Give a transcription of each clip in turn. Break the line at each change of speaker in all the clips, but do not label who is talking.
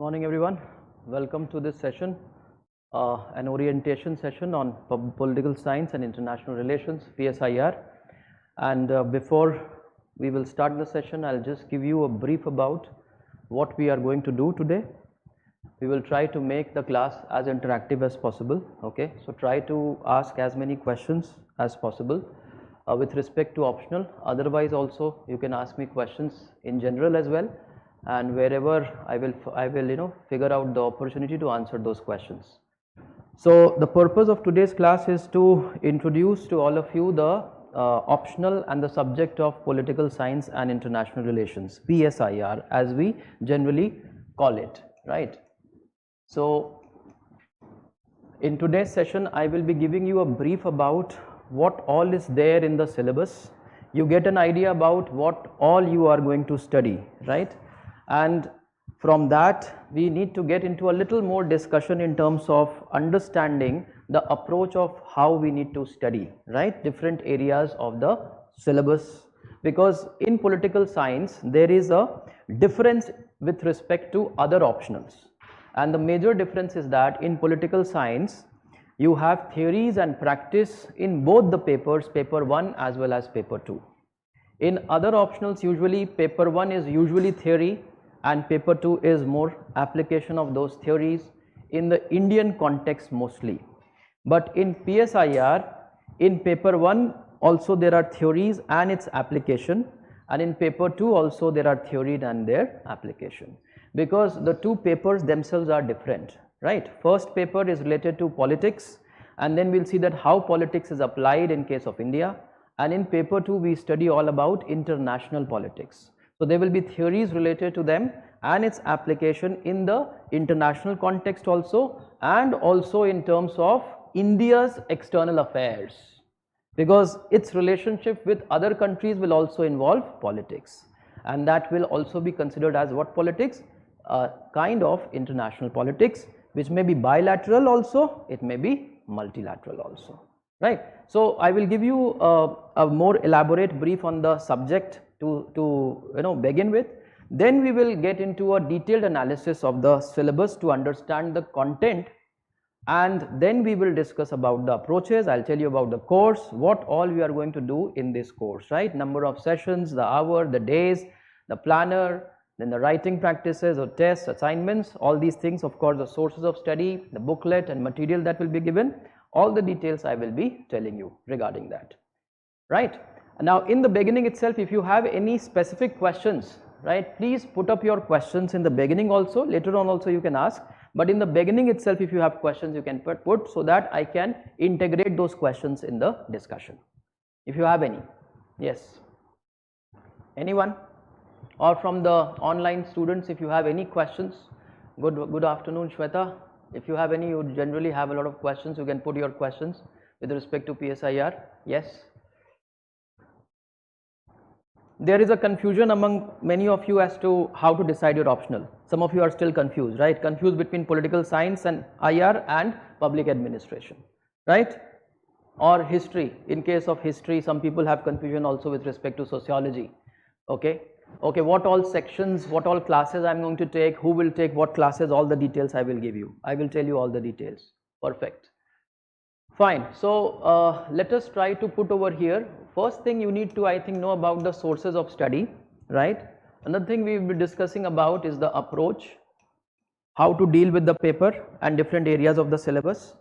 Morning everyone, welcome to this session, an orientation session on political science and international relations, PSIR. And before we will start the session, I'll just give you a brief about what we are going to do today. We will try to make the class as interactive as possible, okay? So try to ask as many questions as possible with respect to optional. Otherwise also you can ask me questions in general as well, and wherever I will figure out the opportunity to answer those questions. So the purpose of today's class is to introduce to all of you the optional and the subject of political science and international relations, PSIR as we generally call it, right? So in today's session I will be giving you a brief about what all is there in the syllabus. You get an idea about what all you are going to study, right? And from that we need to get into a little more discussion in terms of understanding the approach of how we need to study, right, different areas of the syllabus, because in political science there is a difference with respect to other optionals, and the major difference is that in political science you have theories and practice in both the papers, paper 1 as well as paper 2. In other optionals usually paper 1 is usually theory and paper 2 is more application of those theories in the Indian context mostly. But in PSIR, in paper 1 also there are theories and its application, and in paper 2 also there are theory and their application, because the two papers themselves are different, right? First paper is related to politics, and then we will see that how politics is applied in case of India, and in paper 2 we study all about international politics. So there will be theories related to them and its application in the international context also, and also in terms of India's external affairs, because its relationship with other countries will also involve politics, and that will also be considered as what politics? Kind of international politics, which may be bilateral also, it may be multilateral also, right? So I will give you a more elaborate brief on the subject to begin with. Then we will get into a detailed analysis of the syllabus to understand the content, and then we will discuss about the approaches. I'll tell you about the course, what all we are going to do in this course, right? Number of sessions, the hour, the days, the planner, then the writing practices or tests, assignments, all these things, of course the sources of study, the booklet and material that will be given, all the details I will be telling you regarding that, right? Now in the beginning itself, if you have any specific questions, right, please put up your questions in the beginning also. Later on also you can ask, but in the beginning itself if you have questions you can put so that I can integrate those questions in the discussion. If you have any. Yes, anyone? Or from the online students, if you have any questions. Good afternoon, Shweta. If you have any, you generally have a lot of questions, you can put your questions with respect to PSIR. Yes. There is a confusion among many of you as to how to decide your optional. Some of you are still confused, right? Confused between political science and IR and public administration, right? Or history. In case of history, some people have confusion also with respect to sociology. Okay, what all sections, what all classes I am going to take, who will take what classes, all the details I will give you. I will tell you all the details. Perfect. Fine. So let us try to put over here. First thing you need to, I think, know about the sources of study, right? Another thing we will be discussing about is the approach, how to deal with the paper and different areas of the syllabus.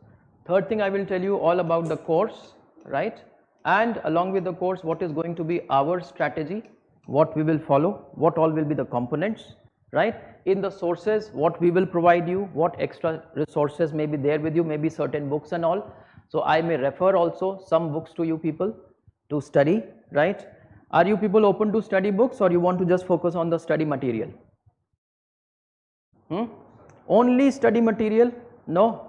Third thing I will tell you all about the course, right? And along with the course, what is going to be our strategy, what we will follow, what all will be the components, right? In the sources, what we will provide you, what extra resources may be there with you, maybe certain books and all. So I may refer also some books to you people to study, right? Are you people open to study books, or you want to just focus on the study material? Only study material? No,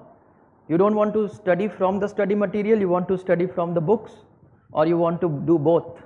you don't want to study from the study material, you want to study from the books, or you want to do both?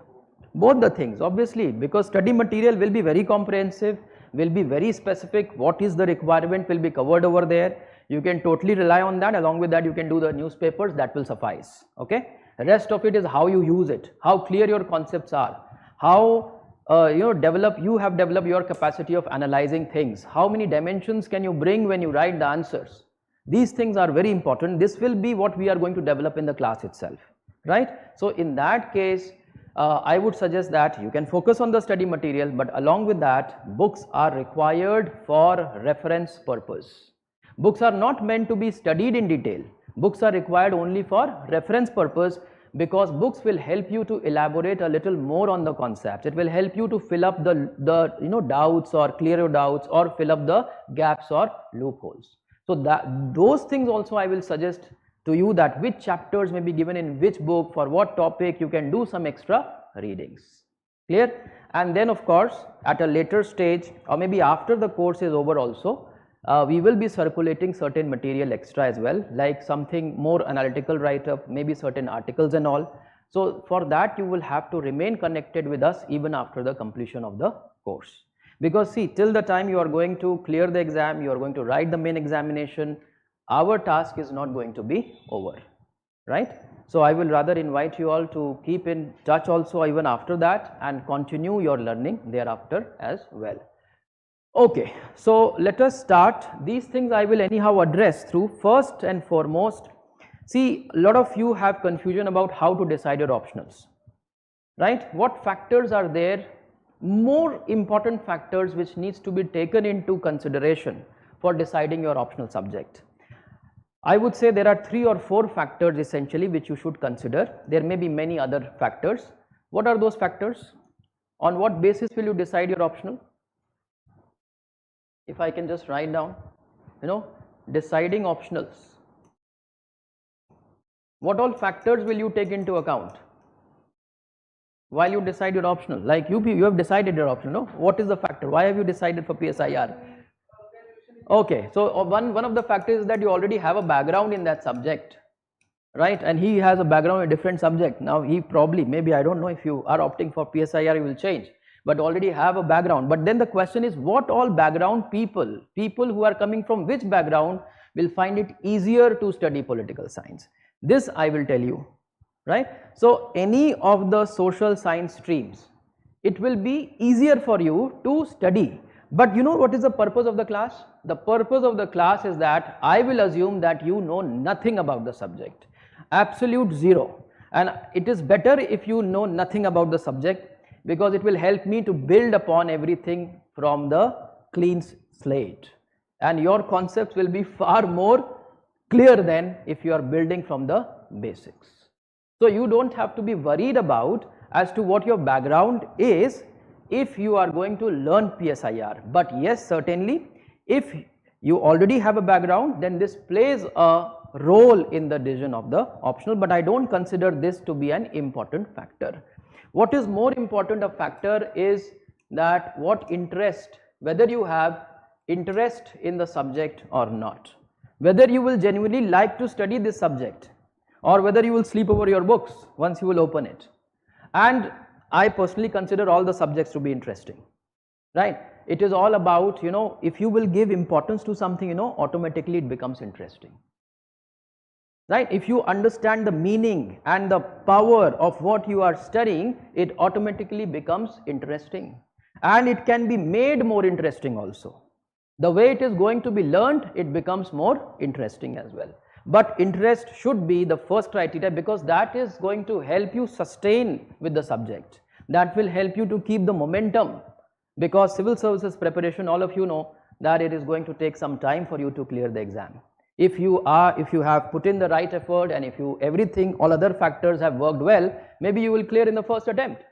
Both the things, obviously, because study material will be very comprehensive, will be very specific, what is the requirement will be covered over there. You can totally rely on that. Along with that you can do the newspapers, that will suffice, okay? The rest of it is how you use it, how clear your concepts are, how you have developed your capacity of analyzing things. How many dimensions can you bring when you write the answers? These things are very important. This will be what we are going to develop in the class itself, right? So in that case, I would suggest that you can focus on the study material, but along with that, books are required for reference purpose. Books are not meant to be studied in detail. Books are required only for reference purpose, because books will help you to elaborate a little more on the concepts. It will help you to fill up the doubts, or clear your doubts, or fill up the gaps or loopholes. So those things also I will suggest to you, that which chapters may be given in which book, for what topic. You can do some extra readings. Clear? And then of course at a later stage, or maybe after the course is over also, we will be circulating certain material extra as well, like something more analytical write-up, maybe certain articles and all. So for that you will have to remain connected with us even after the completion of the course. Because see, till the time you are going to clear the exam, you are going to write the main examination, our task is not going to be over, right? So I will rather invite you all to keep in touch also even after that, and continue your learning thereafter as well. Okay, so let us start. These things I will anyhow address through. First and foremost, see, a lot of you have confusion about how to decide your optionals, right? What factors are there, more important factors which needs to be taken into consideration for deciding your optional subject? I would say there are 3 or 4 factors essentially which you should consider. There may be many other factors. What are those factors? On what basis will you decide your optional? If I can just write down, deciding optionals. What all factors will you take into account while you decide your optional? Like you have decided your optional, no? What is the factor? Why have you decided for PSIR? Okay, so one of the factors is that you already have a background in that subject, right? And he has a background in a different subject. Now he probably, maybe, I don't know, if you are opting for PSIR, you will change, but already have a background. But then the question is, what all background people who are coming from which background will find it easier to study political science? This I will tell you, right? So any of the social science streams, it will be easier for you to study. But you know what is the purpose of the class? The purpose of the class is that I will assume that you know nothing about the subject, absolute zero. And it is better if you know nothing about the subject, because it will help me to build upon everything from the clean slate, and your concepts will be far more clear than if you are building from the basics. So you don't have to be worried about as to what your background is if you are going to learn PSIR. But yes, certainly if you already have a background, then this plays a role in the decision of the optional, but I don't consider this to be an important factor. What is more important a factor is that what interest, whether you have interest in the subject or not, whether you will genuinely like to study this subject, or whether you will sleep over your books once you will open it. And I personally consider all the subjects to be interesting, right? It is all about, if you will give importance to something, automatically it becomes interesting, right? If you understand the meaning and the power of what you are studying, it automatically becomes interesting, and it can be made more interesting also. The way it is going to be learned, it becomes more interesting as well. But interest should be the first criteria, because that is going to help you sustain with the subject. That will help you to keep the momentum, because civil services preparation, all of you know that it is going to take some time for you to clear the exam. If you have put in the right effort, and if all other factors have worked well, maybe you will clear in the first attempt,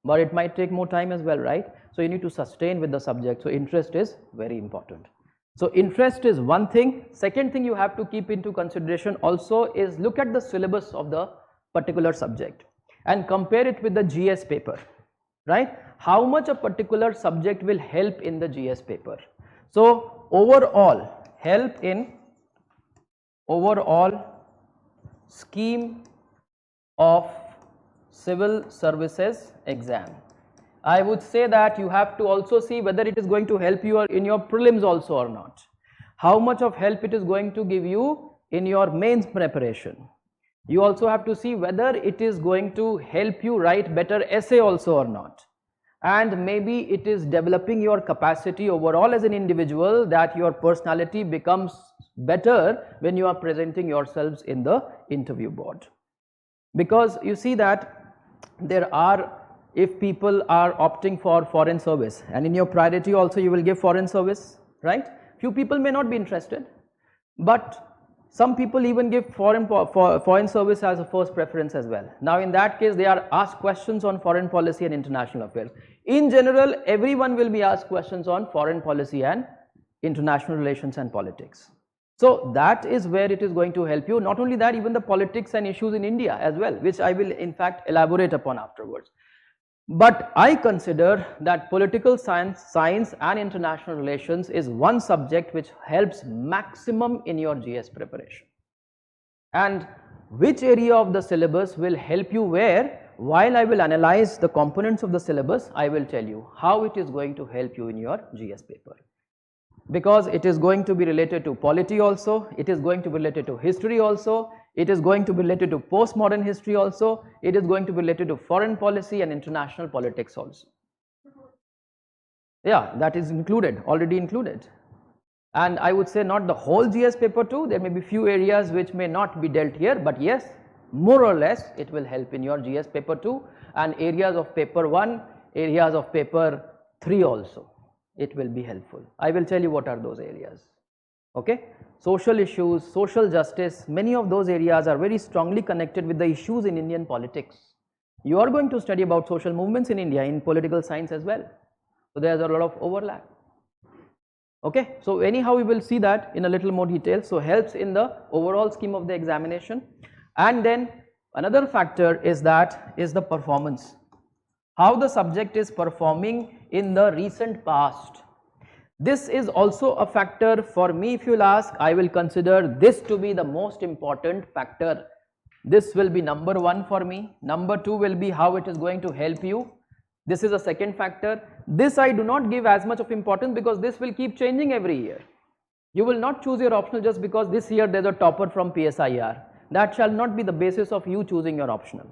but it might take more time as well, right? So you need to sustain with the subject. So interest is very important. So interest is one thing. Second thing you have to keep into consideration also is look at the syllabus of the particular subject and compare it with the GS paper, right? How much a particular subject will help in the GS paper. So overall help in overall scheme of civil services exam. I would say that you have to also see whether it is going to help you in your prelims also or not. How much of help it is going to give you in your mains preparation. You also have to see whether it is going to help you write better essay also or not. and maybe it is developing your capacity overall as an individual, that your personality becomes better when you are presenting yourselves in the interview board. Because you see that there are, if people are opting for foreign service, and in your priority also you will give foreign service, right? Few people may not be interested, but some people even give foreign service as a first preference as well. Now in that case, they are asked questions on foreign policy and international affairs. In general, everyone will be asked questions on foreign policy and international relations and politics. So that is where it is going to help you. Not only that, even the politics and issues in India as well, which I will in fact elaborate upon afterwards. But I consider that political science and international relations is one subject which helps maximum in your GS preparation. And which area of the syllabus will help you where, while I will analyze the components of the syllabus, I will tell you how it is going to help you in your GS paper. Because it is going to be related to polity also, it is going to be related to history also, it is going to be related to postmodern history also, it is going to be related to foreign policy and international politics also. Yeah, that is included, already included. And I would say not the whole GS paper too, there may be few areas which may not be dealt here, but yes, more or less it will help in your GS paper 2 and areas of paper 1, areas of paper 3 also. It will be helpful. I will tell you what are those areas. Okay, social issues, social justice, many of those areas are very strongly connected with the issues in Indian politics. You are going to study about social movements in India in political science as well. So there is a lot of overlap. Okay, so anyhow we will see that in a little more detail. So helps in the overall scheme of the examination. And then another factor is that is the performance. How the subject is performing in the recent past. This is also a factor for me. If you will ask, I will consider this to be the most important factor. This will be number 1 for me. Number 2 will be how it is going to help you. This is a second factor. This I do not give as much of importance because this will keep changing every year. You will not choose your optional just because this year there is a topper from PSIR. That shall not be the basis of you choosing your optional,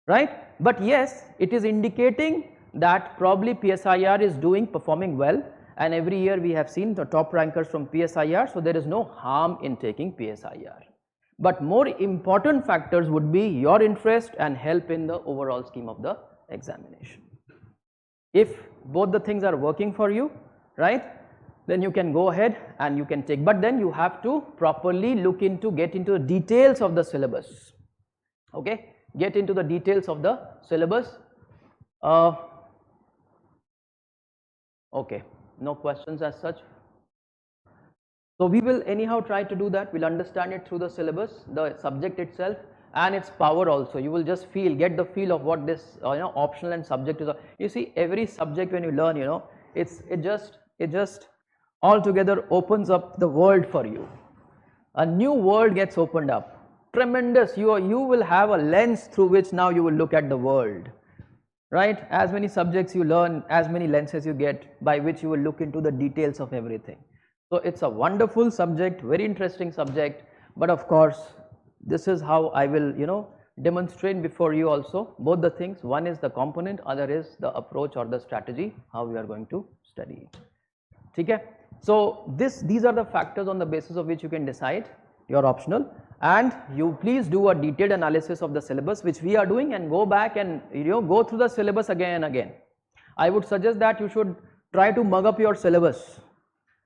right? But yes, it is indicating that probably PSIR is performing well, and every year we have seen the top rankers from PSIR, so there is no harm in taking PSIR. But more important factors would be your interest and help in the overall scheme of the examination. If both the things are working for you, right, then you can go ahead and you can take, but then you have to properly get into the details of the syllabus. Okay, get into the details of the syllabus. Okay, no questions as such. So we will anyhow try to do that. We'll understand it through the syllabus, the subject itself and its power also. You will just get the feel of what this optional and subject is. You see, every subject when you learn, it just altogether opens up the world for you. A new world gets opened up. Tremendous. You will have a lens through which now you will look at the world. Right? As many subjects you learn, as many lenses you get by which you will look into the details of everything. So it's a wonderful subject, very interesting subject, but of course this is how I will demonstrate before you also both the things. One is the component, other is the approach or the strategy, how we are going to study it. Okay? So these are the factors on the basis of which you can decide your optional, and you please do a detailed analysis of the syllabus, which we are doing, and go back and go through the syllabus again and again. I would suggest that you should try to mug up your syllabus.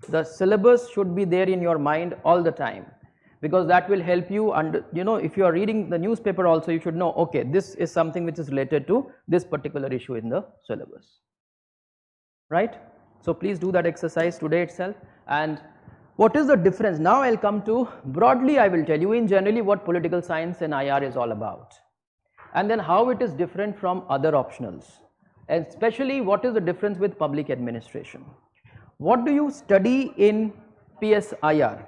The syllabus should be there in your mind all the time, because that will help you. And if you are reading the newspaper also, you should know, okay, this is something which is related to this particular issue in the syllabus, right? So please do that exercise today itself. And what is the difference? Now I'll come to, broadly I will tell you in generally what political science and IR is all about, and then how it is different from other optionals, and especially what is the difference with public administration. What do you study in PSIR?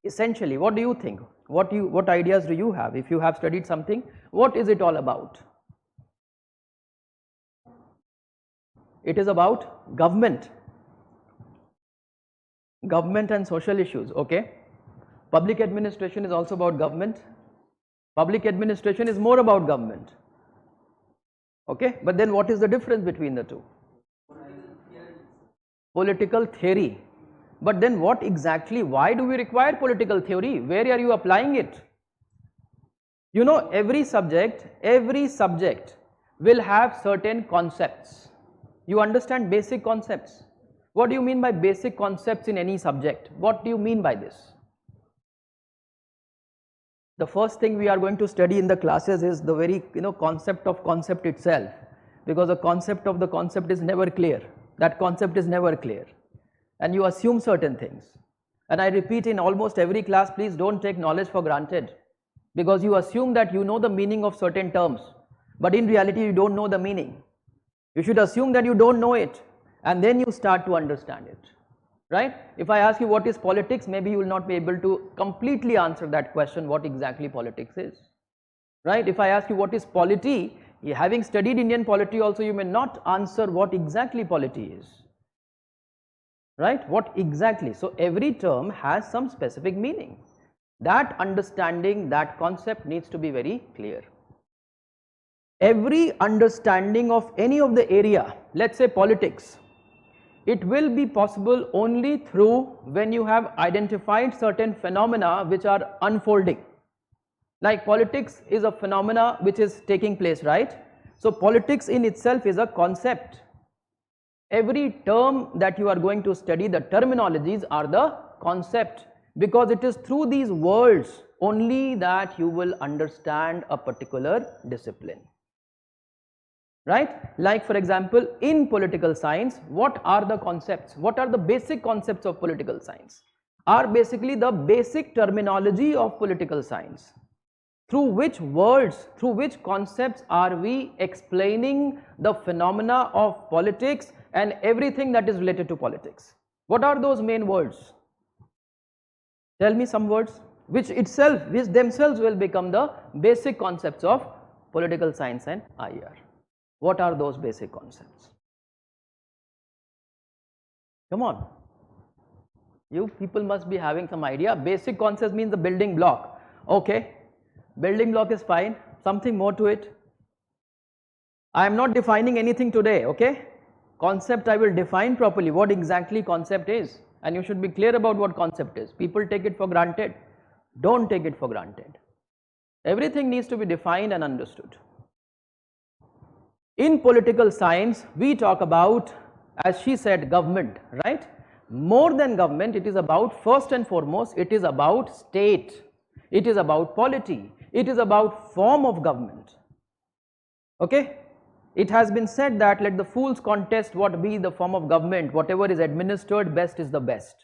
Essentially, what do you think? What ideas do you have? If you have studied something, what is it all about? It is about government and social issues. Okay, public administration is also about government. Public administration is more about government. Okay, but then what is the difference between the two? Political theory. But then what exactly, why do we require political theory? Where are you applying it? You know, every subject will have certain concepts. You understand basic concepts. What do you mean by basic concepts in any subject? What do you mean by this? The first thing we are going to study in the classes is the very concept of concept itself, because the concept of the concept is never clear. That concept is never clear, and you assume certain things. And I repeat in almost every class, please don't take knowledge for granted, because you assume that you know the meaning of certain terms, but in reality you don't know the meaning. You should assume that you don't know it, and then you start to understand it, right? If I ask you what is politics, maybe you will not be able to completely answer that question, what exactly politics is, right? If I ask you what is polity, having studied Indian polity also, you may not answer what exactly polity is, right? What exactly? So every term has some specific meaning. That understanding, that concept needs to be very clear. Every understanding of any of the area, let's say politics, it will be possible only through when you have identified certain phenomena which are unfolding. Like politics is a phenomena which is taking place, right? So politics in itself is a concept. Every term that you are going to study, the terminologies are the concept, because it is through these words only that you will understand a particular discipline, right? Like for example, in political science, what are the concepts? What are the basic concepts of political science? Are basically the basic terminology of political science. Through which words, through which concepts are we explaining the phenomena of politics and everything that is related to politics? What are those main words? Tell me some words which themselves will become the basic concepts of political science and IR. What are those basic concepts? Come on, you people must be having some idea. Basic concepts means the building block. Okay, building block is fine, something more to it. I am not defining anything today, okay? Concept I will define properly, what exactly concept is, and you should be clear about what concept is. People take it for granted. Don't take it for granted. Everything needs to be defined and understood. In political science, we talk about, as she said, government, right? More than government, it is about, first and foremost, it is about state. It is about polity. It is about form of government. Okay? It has been said that let the fools contest what be the form of government, whatever is administered best is the best.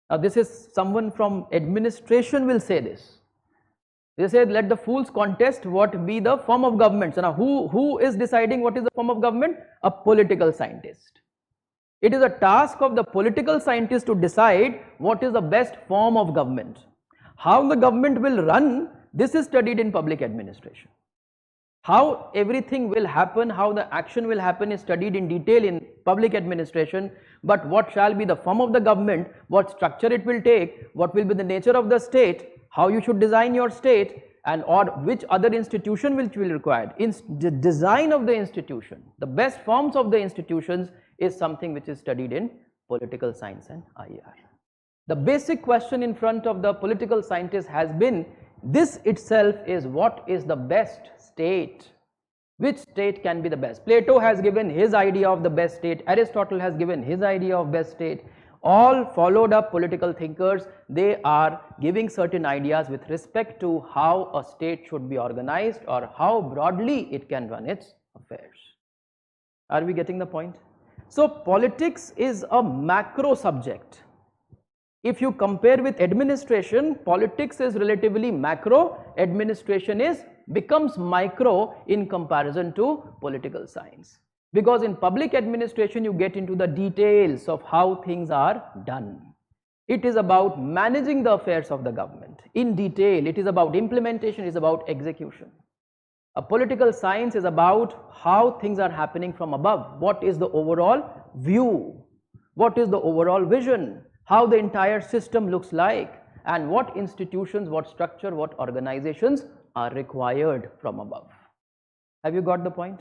Now this is someone from administration will say this. They said let the fools contest what be the form of government. So now who is deciding what is the form of government? A political scientist. It is a task of the political scientist to decide what is the best form of government. How the government will run, this is studied in public administration. How everything will happen, how the action will happen is studied in detail in public administration, but what shall be the form of the government, what structure it will take, what will be the nature of the state, how you should design your state, and or which other institution which will require. In the design of the institution, the best forms of the institutions is something which is studied in political science and IR. The basic question in front of the political scientist has been, this itself is what is the best state? Which state can be the best? Plato has given his idea of the best state, Aristotle has given his idea of best state. All followed up political thinkers, they are giving certain ideas with respect to how a state should be organized or how broadly it can run its affairs. Are we getting the point? So politics is a macro subject. If you compare with administration, politics is relatively macro, administration becomes micro in comparison to political science. Because in public administration you get into the details of how things are done. It is about managing the affairs of the government in detail. It is about implementation, it is about execution. A political science is about how things are happening from above. What is the overall view? What is the overall vision? How the entire system looks like, and what institutions, what structure, what organizations are required from above. Have you got the point?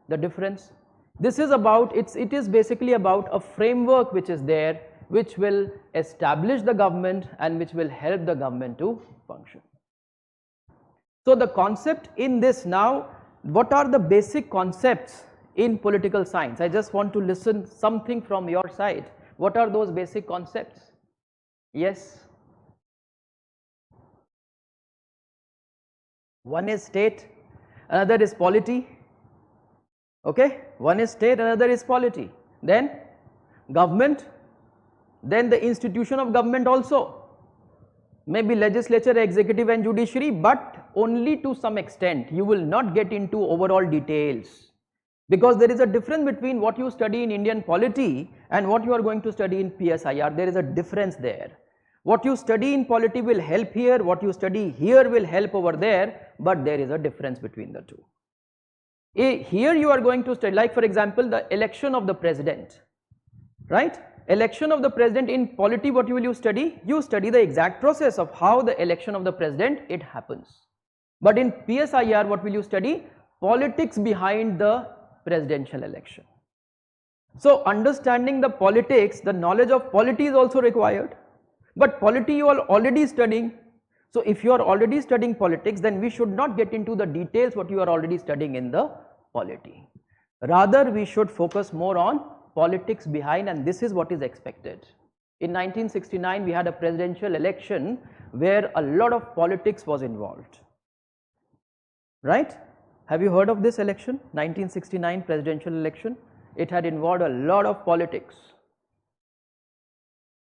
the difference? This is about, it is basically about a framework which is there, which will establish the government and which will help the government to function. So the concept in this now, what are the basic concepts in political science? I just want to listen something from your side. What are those basic concepts? Yes? One is state, another is polity. Okay, one is state, another is polity. Then government, then the institution of government also. Maybe legislature, executive and judiciary, but only to some extent. You will not get into overall details, because there is a difference between what you study in Indian polity and what you are going to study in PSIR. There is a difference there. What you study in polity will help here, what you study here will help over there, but there is a difference between the two. Here you are going to study, like for example, the election of the president, right? Election of the president in polity, what will you study? You study the exact process of how the election of the president, it happens. But in PSIR, what will you study? Politics behind the presidential election. So understanding the politics, the knowledge of polity is also required. But polity you are already studying. So if you are already studying politics, then we should not get into the details what you are already studying in the polity. Rather, we should focus more on politics behind, and this is what is expected. In 1969, we had a presidential election where a lot of politics was involved. Right? Have you heard of this election? 1969 presidential election. It had involved a lot of politics.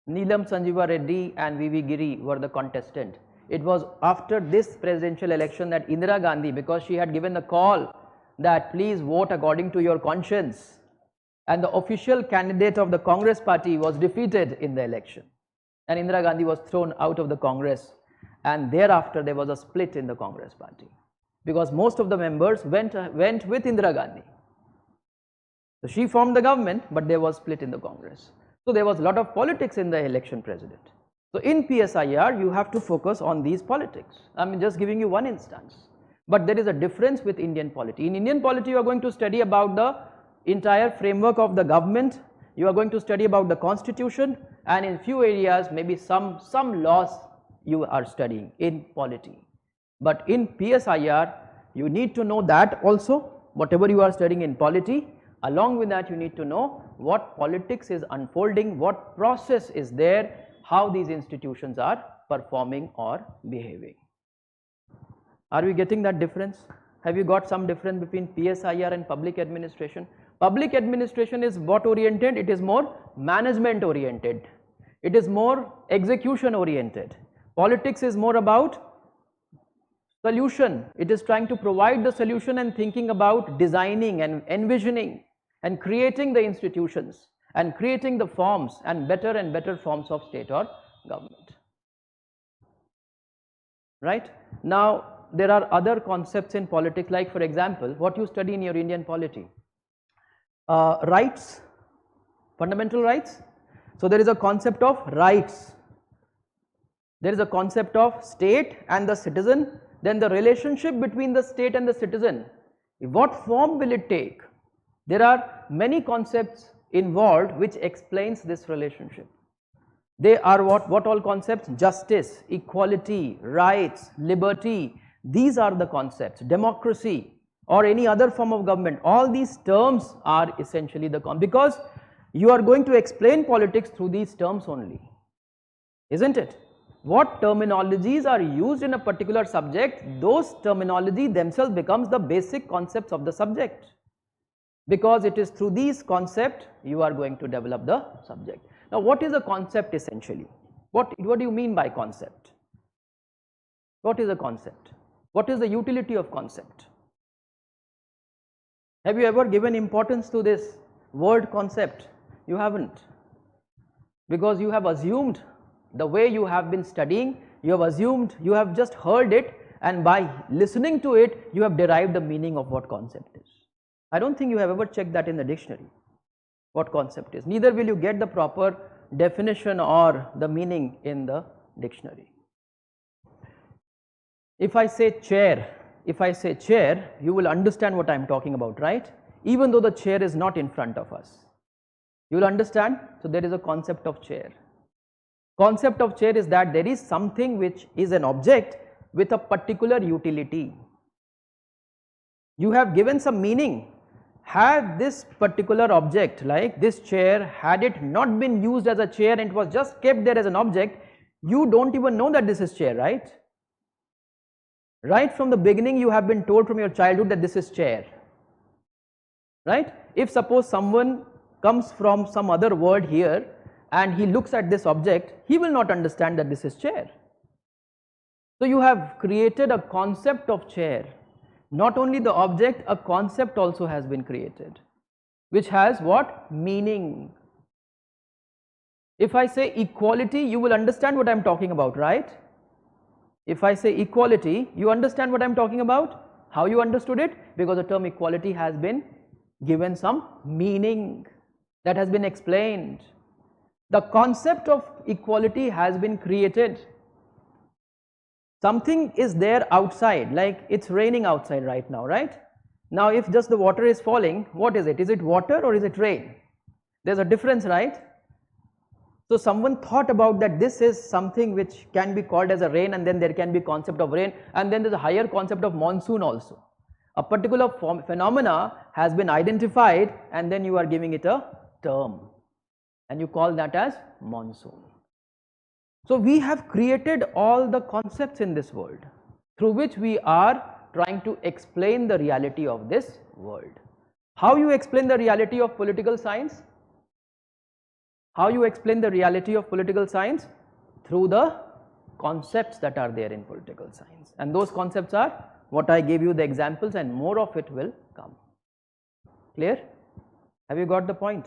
Neelam Sanjeeva Reddy and V.V. Giri were the contestant. It was after this presidential election that Indira Gandhi, because she had given the call that please vote according to your conscience, and the official candidate of the Congress party was defeated in the election, and Indira Gandhi was thrown out of the Congress, and thereafter there was a split in the Congress party, because most of the members went with Indira Gandhi. So she formed the government, but there was split in the Congress. So there was a lot of politics in the election president. So in PSIR, you have to focus on these politics. I am just giving you one instance. But there is a difference with Indian polity. In Indian polity, you are going to study about the entire framework of the government. You are going to study about the constitution, and in few areas, maybe some laws you are studying in polity. But in PSIR, you need to know that also, whatever you are studying in polity. Along with that, you need to know what politics is unfolding, what process is there, how these institutions are performing or behaving. Are we getting that difference? Have you got some difference between PSIR and public administration? Public administration is what oriented? It is more management oriented. It is more execution oriented. Politics is more about solution. It is trying to provide the solution and thinking about designing and envisioning and creating the institutions and creating the forms and better forms of state or government. Right? Now, there are other concepts in politics, like for example, what you study in your Indian polity. Rights, fundamental rights. So there is a concept of rights. There is a concept of state and the citizen. Then the relationship between the state and the citizen. What form will it take? There are many concepts involved which explains this relationship. They are what all concepts? Justice, equality, rights, liberty. These are the concepts. Democracy or any other form of government. All these terms are essentially the because you are going to explain politics through these terms only, isn't it? What terminologies are used in a particular subject, those terminology themselves becomes the basic concepts of the subject, because it is through these concepts you are going to develop the subject. Now, what is a concept essentially? What do you mean by concept? What is a concept? What is the utility of concept? Have you ever given importance to this word concept? You haven't, because you have assumed the way you have been studying, you have assumed, you have just heard it, and by listening to it, you have derived the meaning of what concept is. I don't think you have ever checked that in the dictionary, what concept is. Neither will you get the proper definition or the meaning in the dictionary. If I say chair, you will understand what I am talking about, right? even though the chair is not in front of us. You will understand. So there is a concept of chair. Concept of chair is that there is something which is an object with a particular utility. You have given some meaning. Had this particular object like this chair, had it not been used as a chair and it was just kept there as an object, you don't even know that this is chair, right? Right from the beginning you have been told from your childhood that this is chair, right? If suppose someone comes from some other world here and he looks at this object, he will not understand that this is chair. So you have created a concept of chair. Not only the object, a concept also has been created, which has what? Meaning. If I say equality, you will understand what I am talking about, right? If I say equality, you understand what I am talking about? How you understood it? Because the term equality has been given some meaning, that has been explained. The concept of equality has been created. Something is there outside, like it's raining outside right now, right? Now if just the water is falling, what is it? Is it water or is it rain? There's a difference, right? So someone thought about that this is something which can be called as a rain, and then there can be concept of rain, and then there's a higher concept of monsoon also. A particular phenomena has been identified and then you are giving it a term and you call that as monsoon. So we have created all the concepts in this world through which we are trying to explain the reality of this world. How you explain the reality of political science? How you explain the reality of political science? Through the concepts that are there in political science, and those concepts are what I gave you the examples, and more of it will come. Clear? Have you got the point?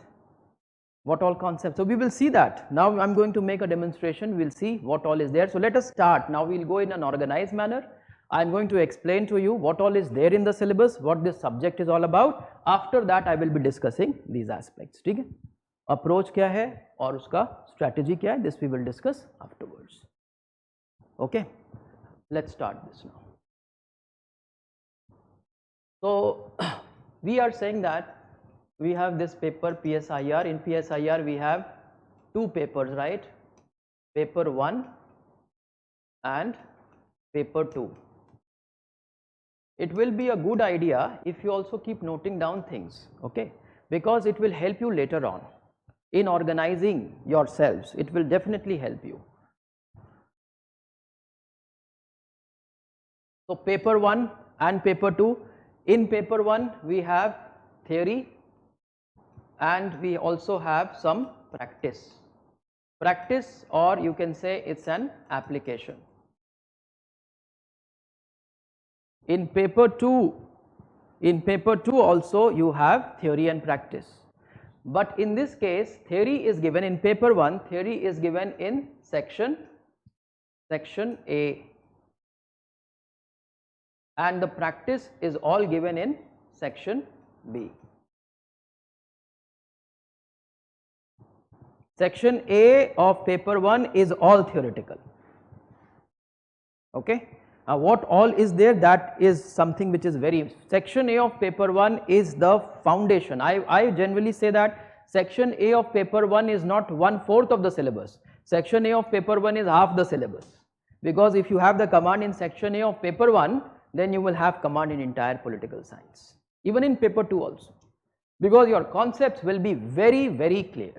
What all concepts? So we will see that. Now I am going to make a demonstration. We will see what all is there. So let us start. Now we will go in an organized manner. I am going to explain to you what all is there in the syllabus, what this subject is all about. After that I will be discussing these aspects. ठीक है? Approach क्या है और उसका strategy क्या है? This we will discuss afterwards. Okay? Let's start this now. So we are saying that we have this paper PSIR. In PSIR we have two papers, right? Paper 1 and paper 2. It will be a good idea if you also keep noting down things, okay? Because it will help you later on in organizing yourselves. It will definitely help you. So paper 1 and paper 2. In paper 1 we have theory and we also have some practice. Practice, or you can say it's an application. In paper 2 also you have theory and practice. But in this case theory is given in paper 1, theory is given in section A, and the practice is all given in section B. Section A of paper 1 is all theoretical, okay. What all is there, that is something which is very, section A of paper 1 is the foundation. I generally say that section A of paper 1 is not 1/4 of the syllabus. Section A of paper 1 is half the syllabus, because if you have the command in section A of paper 1, then you will have command in entire political science, even in paper 2 also, because your concepts will be very, very clear.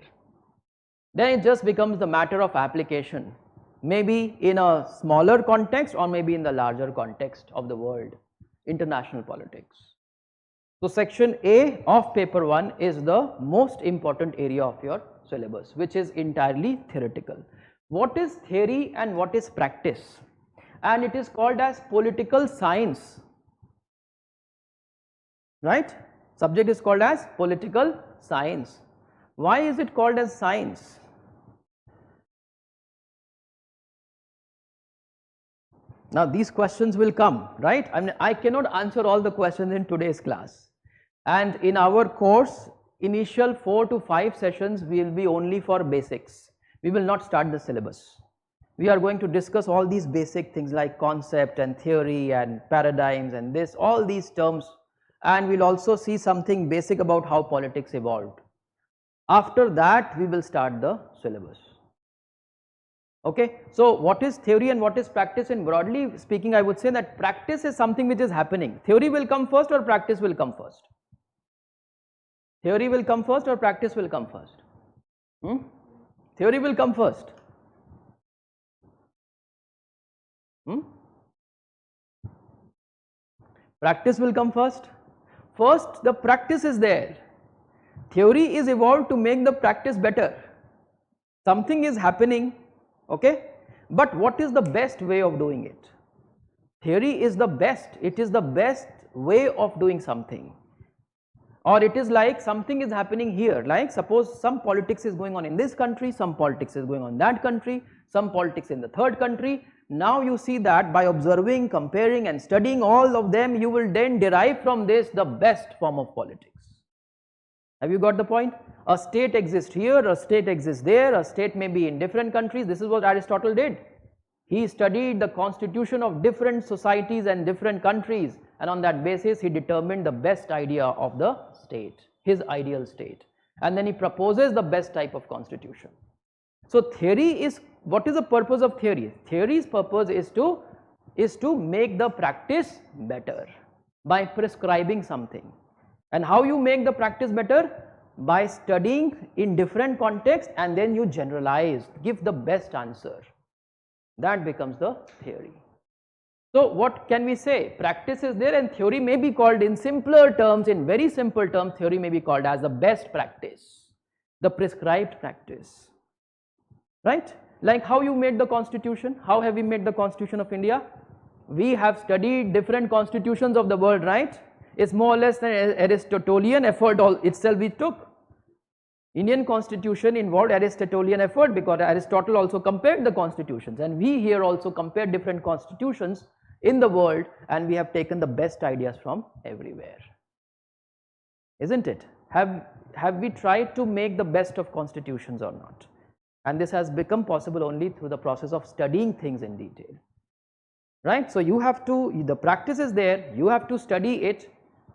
Then it just becomes the matter of application, maybe in a smaller context or maybe in the larger context of the world, international politics. So section A of paper 1 is the most important area of your syllabus, which is entirely theoretical. What is theory and what is practice? And it is called as political science, right? Subject is called as political science. Why is it called as science? Now these questions will come, right? I mean, I cannot answer all the questions in today's class, and in our course initial 4 to 5 sessions will be only for basics. We will not start the syllabus. We are going to discuss all these basic things like concept and theory and paradigms and this, all these terms, and we'll also see something basic about how politics evolved. After that, we will start the syllabus. Okay, so what is theory and what is practice? And broadly speaking, I would say that practice is something which is happening. Theory will come first or practice will come first? Theory will come first or practice will come first? Theory will come first. Practice will come first. First, the practice is there. Theory is evolved to make the practice better. Something is happening, okay, but what is the best way of doing it? Theory is the best, it is the best way of doing something. Or it is like something is happening here, like suppose some politics is going on in this country, some politics is going on in that country, some politics in the third country. Now you see that by observing, comparing and studying all of them, you will then derive from this the best form of politics. Have you got the point? A state exists here, a state exists there, a state may be in different countries. This is what Aristotle did. He studied the constitution of different societies and different countries, and on that basis he determined the best idea of the state, his ideal state, and then he proposes the best type of constitution. So theory is, what is the purpose of theory? Theory's purpose is to make the practice better by prescribing something. And how you make the practice better? By studying in different contexts and then you generalize, give the best answer. That becomes the theory. So what can we say? Practice is there and theory may be called in simpler terms, in very simple terms, theory may be called as the best practice, the prescribed practice, right? Like how you made the constitution, how have we made the constitution of India? We have studied different constitutions of the world, right? It's more or less an Aristotelian effort itself we took. Indian constitution involved Aristotelian effort because Aristotle also compared the constitutions, and we here also compared different constitutions in the world, and we have taken the best ideas from everywhere, isn't it? Have we tried to make the best of constitutions or not? And this has become possible only through the process of studying things in detail, right? So you have to, the practice is there, you have to study it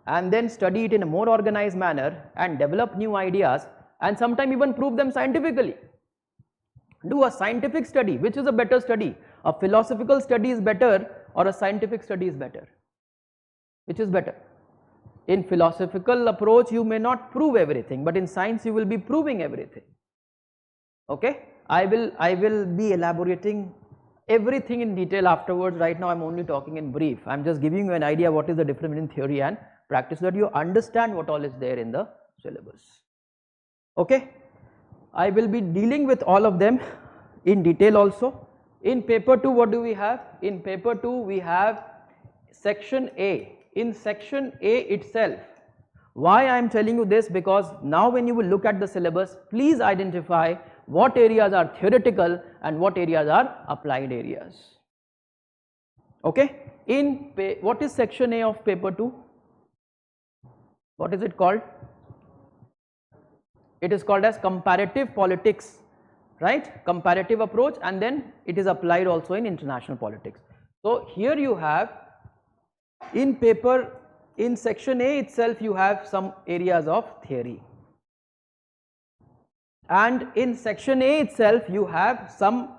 and then study it in a more organized manner and develop new ideas and sometimes even prove them scientifically. Do a scientific study. Which is a better study? A philosophical study is better or a scientific study is better? Which is better? In philosophical approach you may not prove everything, but in science you will be proving everything. Okay, I will be elaborating everything in detail afterwards. Right now I am only talking in brief. I am just giving you an idea what is the difference between theory and practice so that you understand what all is there in the syllabus. Okay, I will be dealing with all of them in detail also. In paper 2 what do we have? In paper 2 we have section A. In section A itself, why I am telling you this? Because now when you will look at the syllabus, please identify what areas are theoretical and what areas are applied areas. Okay, what is section A of paper 2? What is it called? It is called as comparative politics, right? Comparative approach, and then it is applied also in international politics. So here you have in section A itself you have some areas of theory, and in section A itself you have some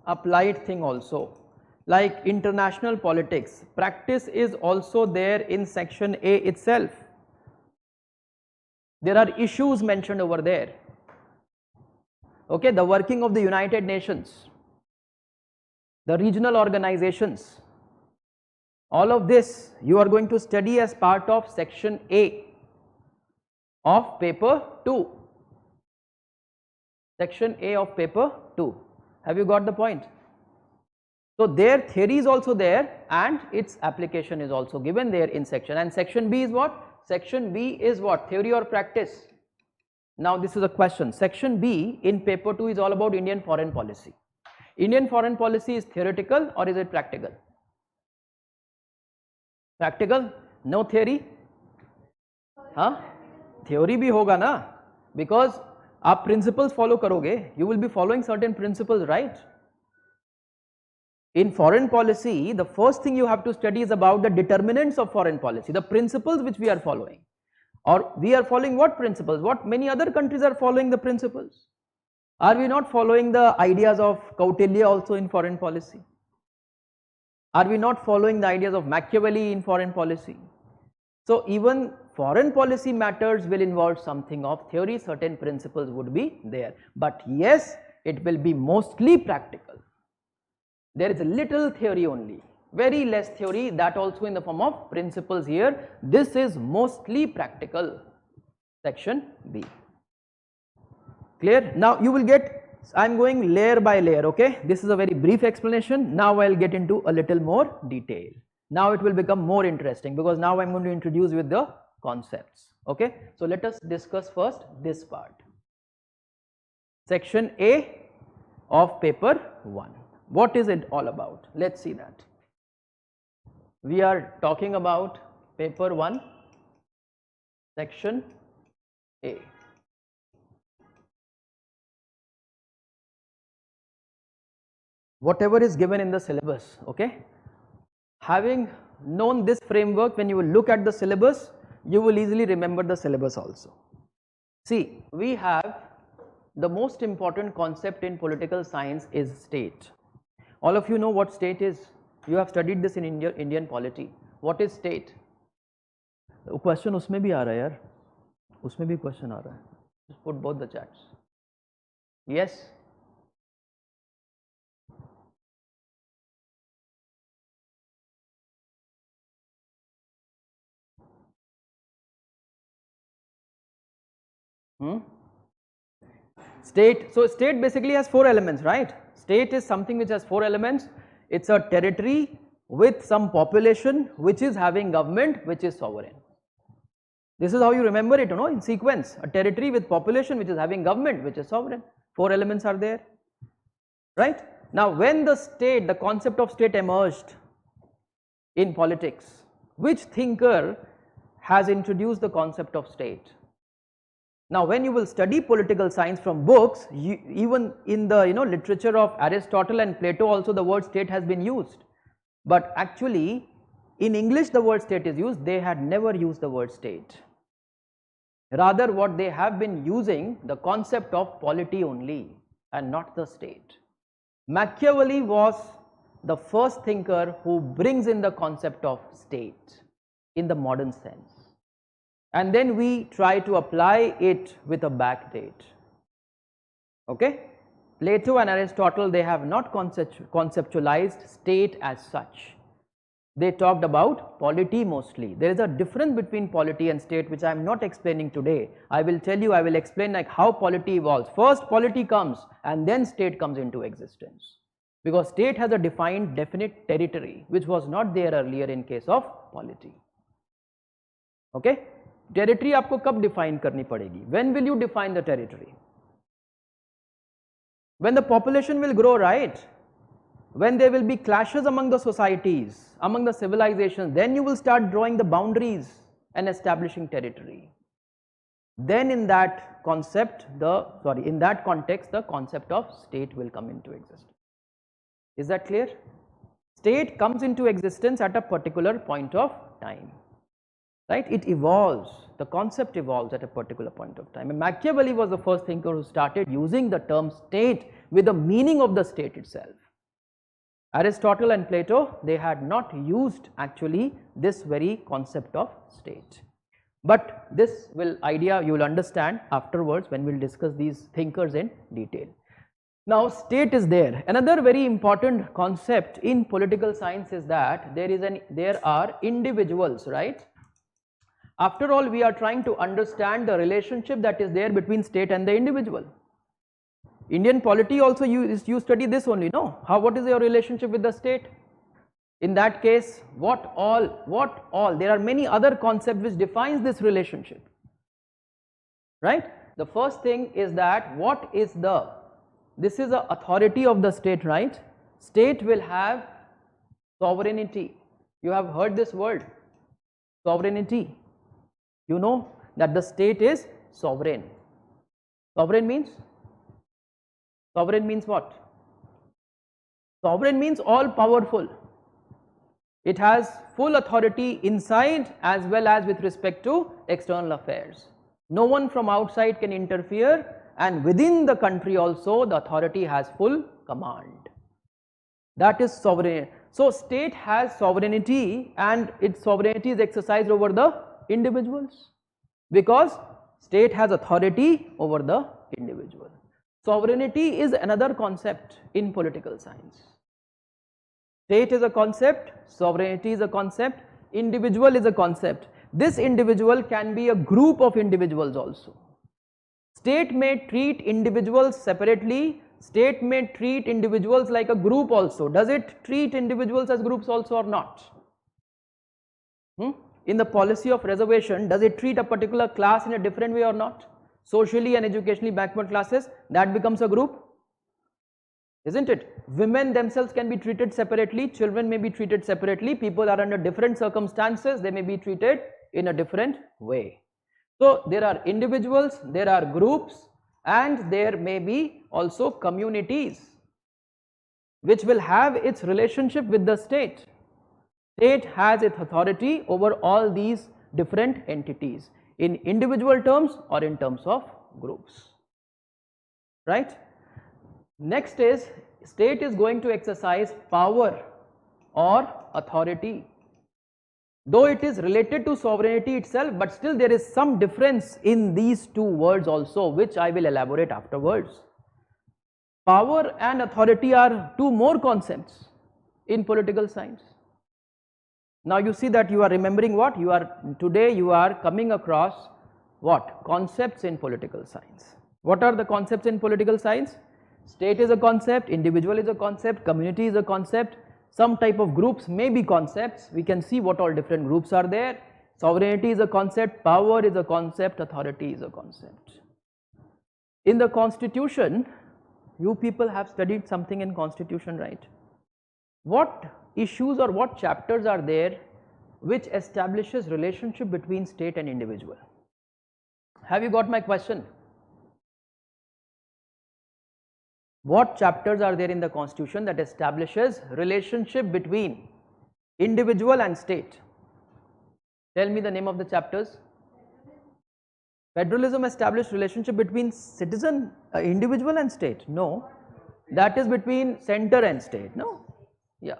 applied thing also, like international politics. Practice is also there in section A itself. There are issues mentioned over there. Okay, the working of the United Nations, the regional organizations, all of this you are going to study as part of section A of paper 2. Section A of paper 2. Have you got the point? So their theory is also there and its application is also given there in section. And section B is what? Section B is what? Theory or practice? Now this is a question. Section B in paper 2 is all about Indian foreign policy. Indian foreign policy is theoretical or is it practical? Practical? No theory? Huh? Theory bhi hoga na, because आप principles follow करोगे, you will be following certain principles, right? In foreign policy, the first thing you have to study is about the determinants of foreign policy, the principles which we are following. Or we are following what principles? What many other countries are following the principles. Are we not following the ideas of Kautilya also in foreign policy? Are we not following the ideas of Machiavelli in foreign policy? So even foreign policy matters will involve something of theory, certain principles would be there. But yes, it will be mostly practical. There is a little theory only, very less theory, that also in the form of principles here. This is mostly practical, section B. Clear? Now you will get, I am going layer by layer, okay. This is a very brief explanation. Now I will get into a little more detail. Now it will become more interesting because now I am going to introduce with the concepts, okay. So let us discuss first this part. Section A of paper 1. What is it all about? Let us see that. We are talking about paper 1, section A. Whatever is given in the syllabus, okay. Having known this framework, when you will look at the syllabus, you will easily remember the syllabus also. See, we have the most important concept in political science is state. All of you know what state is. You have studied this in Indian polity. What is state? Question उसमें भी आ रहा है यार. उसमें भी question आ रहा है. Just put both the chats. Yes. State. So state basically has 4 elements, right? State is something which has 4 elements. It's a territory with some population which is having government which is sovereign. This is how you remember it, you know, in sequence. A territory with population which is having government which is sovereign. 4 elements are there, right? Now when the state, the concept of state emerged in politics, which thinker has introduced the concept of state? Now when you will study political science from books, even in the literature of Aristotle and Plato also the word state has been used, but actually in English the word state is used. They had never used the word state. Rather what they have been using the concept of polity only and not the state. Machiavelli was the first thinker who brings in the concept of state in the modern sense. And then we try to apply it with a back date, okay. Plato and Aristotle, they have not conceptualized state as such. They talked about polity mostly. There is a difference between polity and state which I am not explaining today. I will tell you, I will explain like how polity evolves. First polity comes and then state comes into existence, because state has a defined definite territory which was not there earlier in case of polity, okay. Territory आपको कब define करनी पड़ेगी? When will you define the territory? When the population will grow, right? When there will be clashes among the societies, among the civilizations, then you will start drawing the boundaries and establishing territory. Then in that concept, in that context, the concept of state will come into existence. Is that clear? State comes into existence at a particular point of time. Right? It evolves, the concept evolves at a particular point of time. And Machiavelli was the first thinker who started using the term state with the meaning of the state itself. Aristotle and Plato, they had not used actually this very concept of state. But this idea you will understand afterwards when we will discuss these thinkers in detail. Now state is there. Another very important concept in political science is that there are individuals, right? After all, we are trying to understand the relationship that is there between state and the individual. Indian polity also you study this only, no? What is your relationship with the state? In that case, what all, there are many other concepts which defines this relationship, right? The first thing is that this is the authority of the state, right? State will have sovereignty. You have heard this word, sovereignty. You know that the state is sovereign. Sovereign means what? Sovereign means all powerful. It has full authority inside as well as with respect to external affairs. No one from outside can interfere, and within the country also the authority has full command. That is sovereign. So state has sovereignty, and its sovereignty is exercised over the individuals because state has authority over the individual. Sovereignty is another concept in political science. State is a concept, sovereignty is a concept, individual is a concept. This individual can be a group of individuals also. State may treat individuals separately, state may treat individuals like a group also. Does it treat individuals as groups also or not? In the policy of reservation, does it treat a particular class in a different way or not? Socially and educationally backward classes, that becomes a group, isn't it? Women themselves can be treated separately, children may be treated separately, people are under different circumstances, they may be treated in a different way. So there are individuals, there are groups, and there may be also communities which will have its relationship with the state. State has its authority over all these different entities in individual terms or in terms of groups, right? Next is, state is going to exercise power or authority. Though it is related to sovereignty itself, but still there is some difference in these two words also, which I will elaborate afterwards. Power and authority are two more concepts in political science. Now you see that you are remembering what? Today you are coming across what? Concepts in political science. What are the concepts in political science? State is a concept, individual is a concept, community is a concept, some type of groups may be concepts. We can see what all different groups are there. Sovereignty is a concept, power is a concept, authority is a concept. In the constitution, you people have studied something in constitution, right? What issues or what chapters are there which establishes relationship between state and individual? Have you got my question? What chapters are there in the constitution that establishes relationship between individual and state? Tell me the name of the chapters. Federalism established relationship between citizen, individual and state. No, that is between center and state. No, yeah.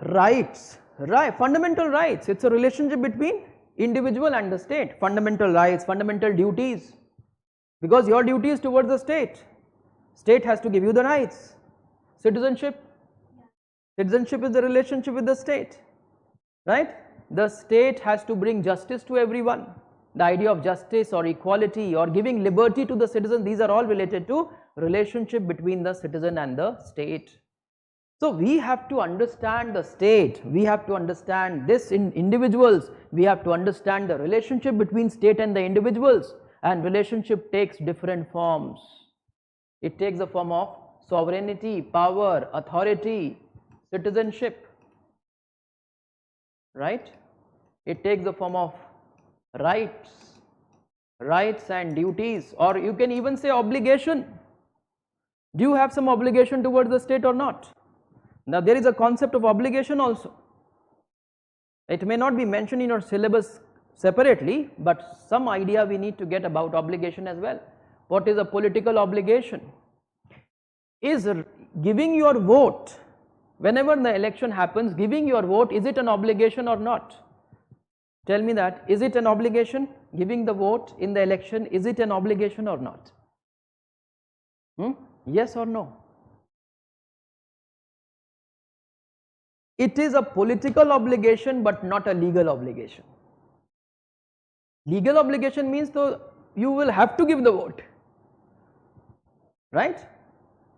Rights, right? Fundamental rights. It's a relationship between individual and the state. Fundamental rights, fundamental duties. Because your duty is towards the state. State has to give you the rights. Citizenship. Citizenship is the relationship with the state, right? The state has to bring justice to everyone. The idea of justice or equality or giving liberty to the citizen, these are all related to relationship between the citizen and the state. So we have to understand the state, we have to understand this in individuals, we have to understand the relationship between state and the individuals, and relationship takes different forms. It takes the form of sovereignty, power, authority, citizenship, right? It takes the form of rights and duties, or you can even say obligation. Do you have some obligation towards the state or not? Now there is a concept of obligation also. It may not be mentioned in your syllabus separately, but some idea we need to get about obligation as well. What is a political obligation? Is giving your vote, whenever the election happens, giving your vote, is it an obligation or not? Tell me that. Is it an obligation? Giving the vote in the election, is it an obligation or not? Yes or no? It is a political obligation but not a legal obligation. Legal obligation means though you will have to give the vote, right?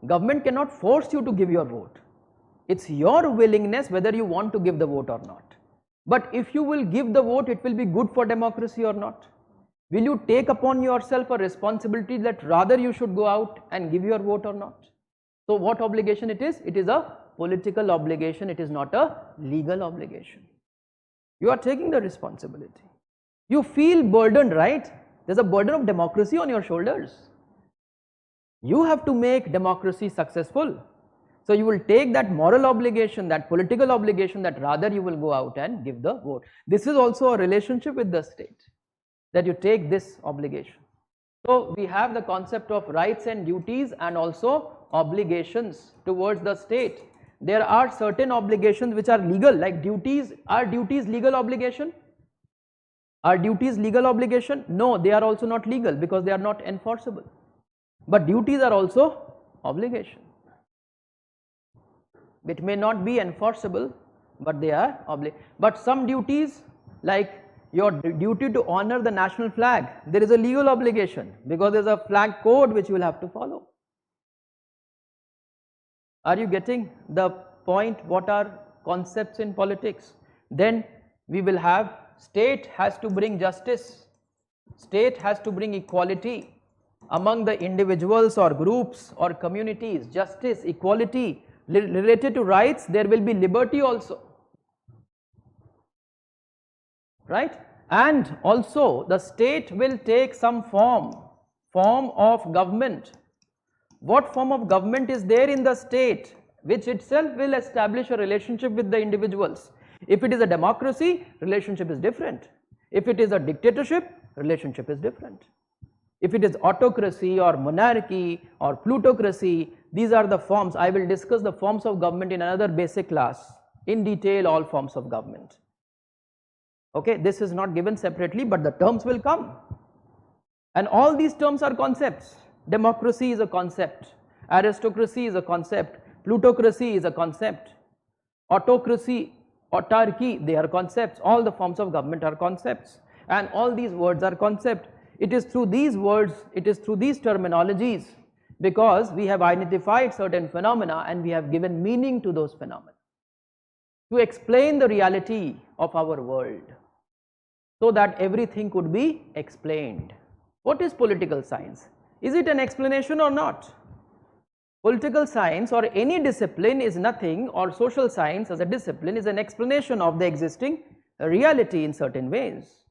Government cannot force you to give your vote. It's your willingness whether you want to give the vote or not. But if you will give the vote, it will be good for democracy or not? Will you take upon yourself a responsibility that rather you should go out and give your vote or not? So what obligation it is? It is a political obligation, it is not a legal obligation. You are taking the responsibility. You feel burdened, right? There's a burden of democracy on your shoulders. You have to make democracy successful. So you will take that moral obligation, that political obligation, that rather you will go out and give the vote. This is also a relationship with the state, that you take this obligation. So we have the concept of rights and duties and also obligations towards the state. There are certain obligations which are legal, like duties. Are duties legal obligation? Are duties legal obligation? No, they are also not legal because they are not enforceable. But duties are also obligation. It may not be enforceable, but they are But some duties, like your duty to honor the national flag, there is a legal obligation because there is a flag code which you will have to follow. Are you getting the point? What are concepts in politics? Then we will have state has to bring justice, state has to bring equality among the individuals or groups or communities, justice, equality. Related to rights, there will be liberty also, right? And also the state will take some form of government. What form of government is there in the state, which itself will establish a relationship with the individuals. If it is a democracy, relationship is different. If it is a dictatorship, relationship is different. If it is autocracy or monarchy or plutocracy, these are the forms. I will discuss the forms of government in another basic class, in detail, all forms of government. Okay, this is not given separately, but the terms will come. And all these terms are concepts. Democracy is a concept, aristocracy is a concept, plutocracy is a concept, autocracy, autarky, they are concepts. All the forms of government are concepts, and all these words are concept. It is through these words, it is through these terminologies, because we have identified certain phenomena and we have given meaning to those phenomena to explain the reality of our world, so that everything could be explained. What is political science? Is it an explanation or not? Political science or any discipline is nothing, or social science as a discipline is an explanation of the existing reality in certain ways.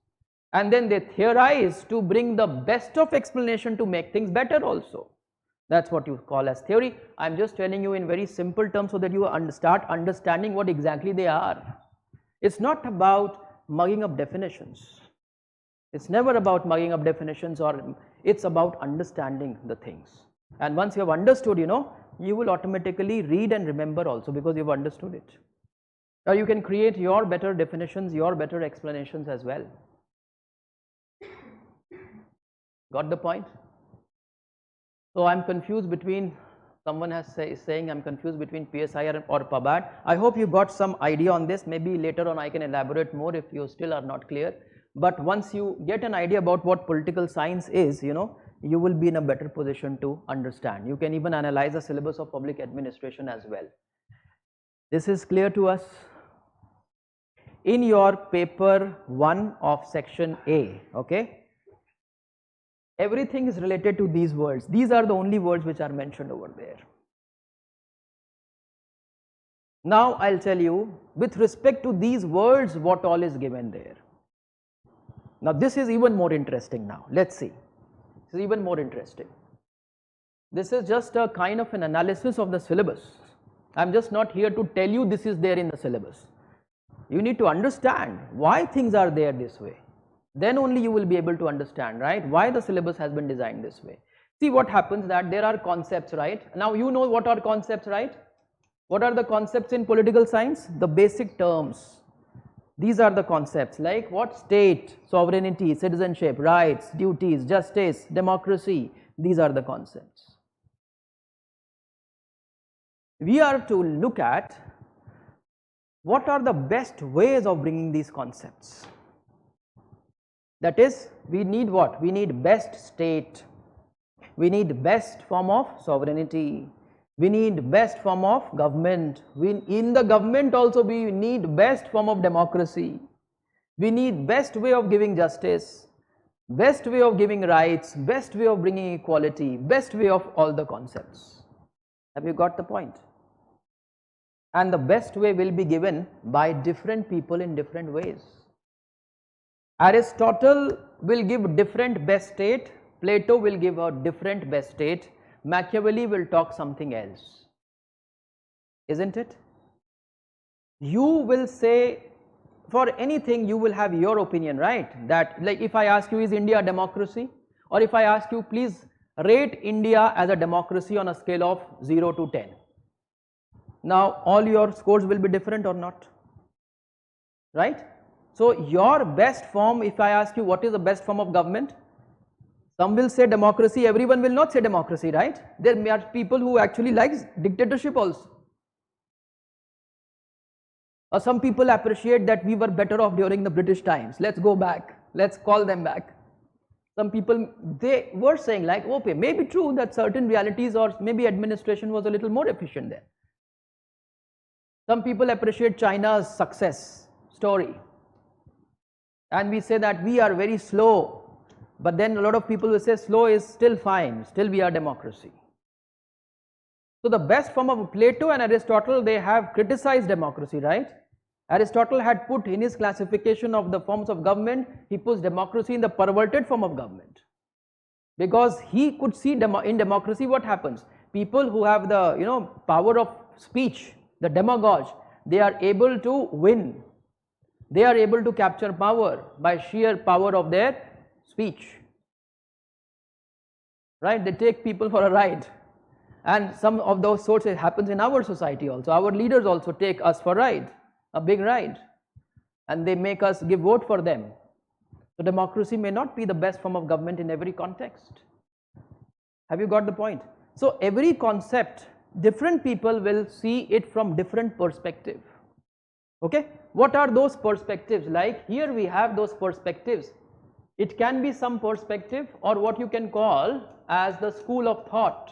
And then they theorize to bring the best of explanation to make things better also. That's what you call as theory. I'm just telling you in very simple terms so that you start understanding what exactly they are. It's not about mugging up definitions. It's never about mugging up definitions, or it's about understanding the things. And once you have understood, you will automatically read and remember also, because you've understood it. Or you can create your better definitions, your better explanations as well. Got the point? So I'm confused between, someone is saying I'm confused between PSIR or PUBAT. I hope you got some idea on this. Maybe later on I can elaborate more if you still are not clear. But once you get an idea about what political science is, you will be in a better position to understand. You can even analyze the syllabus of public administration as well. This is clear to us? In your paper 1 of section A, okay, everything is related to these words. These are the only words which are mentioned over there. Now I'll tell you, with respect to these words, what all is given there. Now this is even more interesting now. Let's see. This is even more interesting. This is just a kind of an analysis of the syllabus. I'm just not here to tell you this is there in the syllabus. You need to understand why things are there this way. Then only you will be able to understand, right, why the syllabus has been designed this way. See what happens, that there are concepts, right? Now you know what are concepts, right? What are the concepts in political science? The basic terms. These are the concepts, like what? State, sovereignty, citizenship, rights, duties, justice, democracy. These are the concepts. We are to look at what are the best ways of bringing these concepts. That is, we need what? We need best state, we need best form of sovereignty, we need best form of government, in the government also we need best form of democracy, we need best way of giving justice, best way of giving rights, best way of bringing equality, best way of all the concepts. Have you got the point? And the best way will be given by different people in different ways. Aristotle will give different best state, Plato will give a different best state, Machiavelli will talk something else. isn't it? You will say, for anything you will have your opinion, right? That, like, if I ask you, is India a democracy? Or if I ask you, please rate India as a democracy on a scale of 0 to 10. Now all your scores will be different or not, right? So your best form, if I ask you what is the best form of government, some will say democracy, everyone will not say democracy, right? There are people who actually like dictatorship also. Or some people appreciate that we were better off during the British times, let's go back, let's call them back. Some people, they were saying like, okay, maybe true that certain realities or maybe administration was a little more efficient there. Some people appreciate China's success story, and we say that we are very slow, but then a lot of people will say slow is still fine, still we are democracy. So the best form of Plato and Aristotle, they have criticized democracy, right? Aristotle had put in his classification of the forms of government, he puts democracy in the perverted form of government, because he could see in democracy what happens. People who have the power of speech, the demagogue, they are able to win, they are able to capture power by sheer power of their speech, right? They take people for a ride, and some of those sorts it happens in our society also. Our leaders also take us for a ride, a big ride, and they make us give vote for them. So democracy may not be the best form of government in every context. Have you got the point? So every concept, different people will see it from different perspective. Okay, what are those perspectives? Like here we have those perspectives. It can be some perspective or what you can call as the school of thought,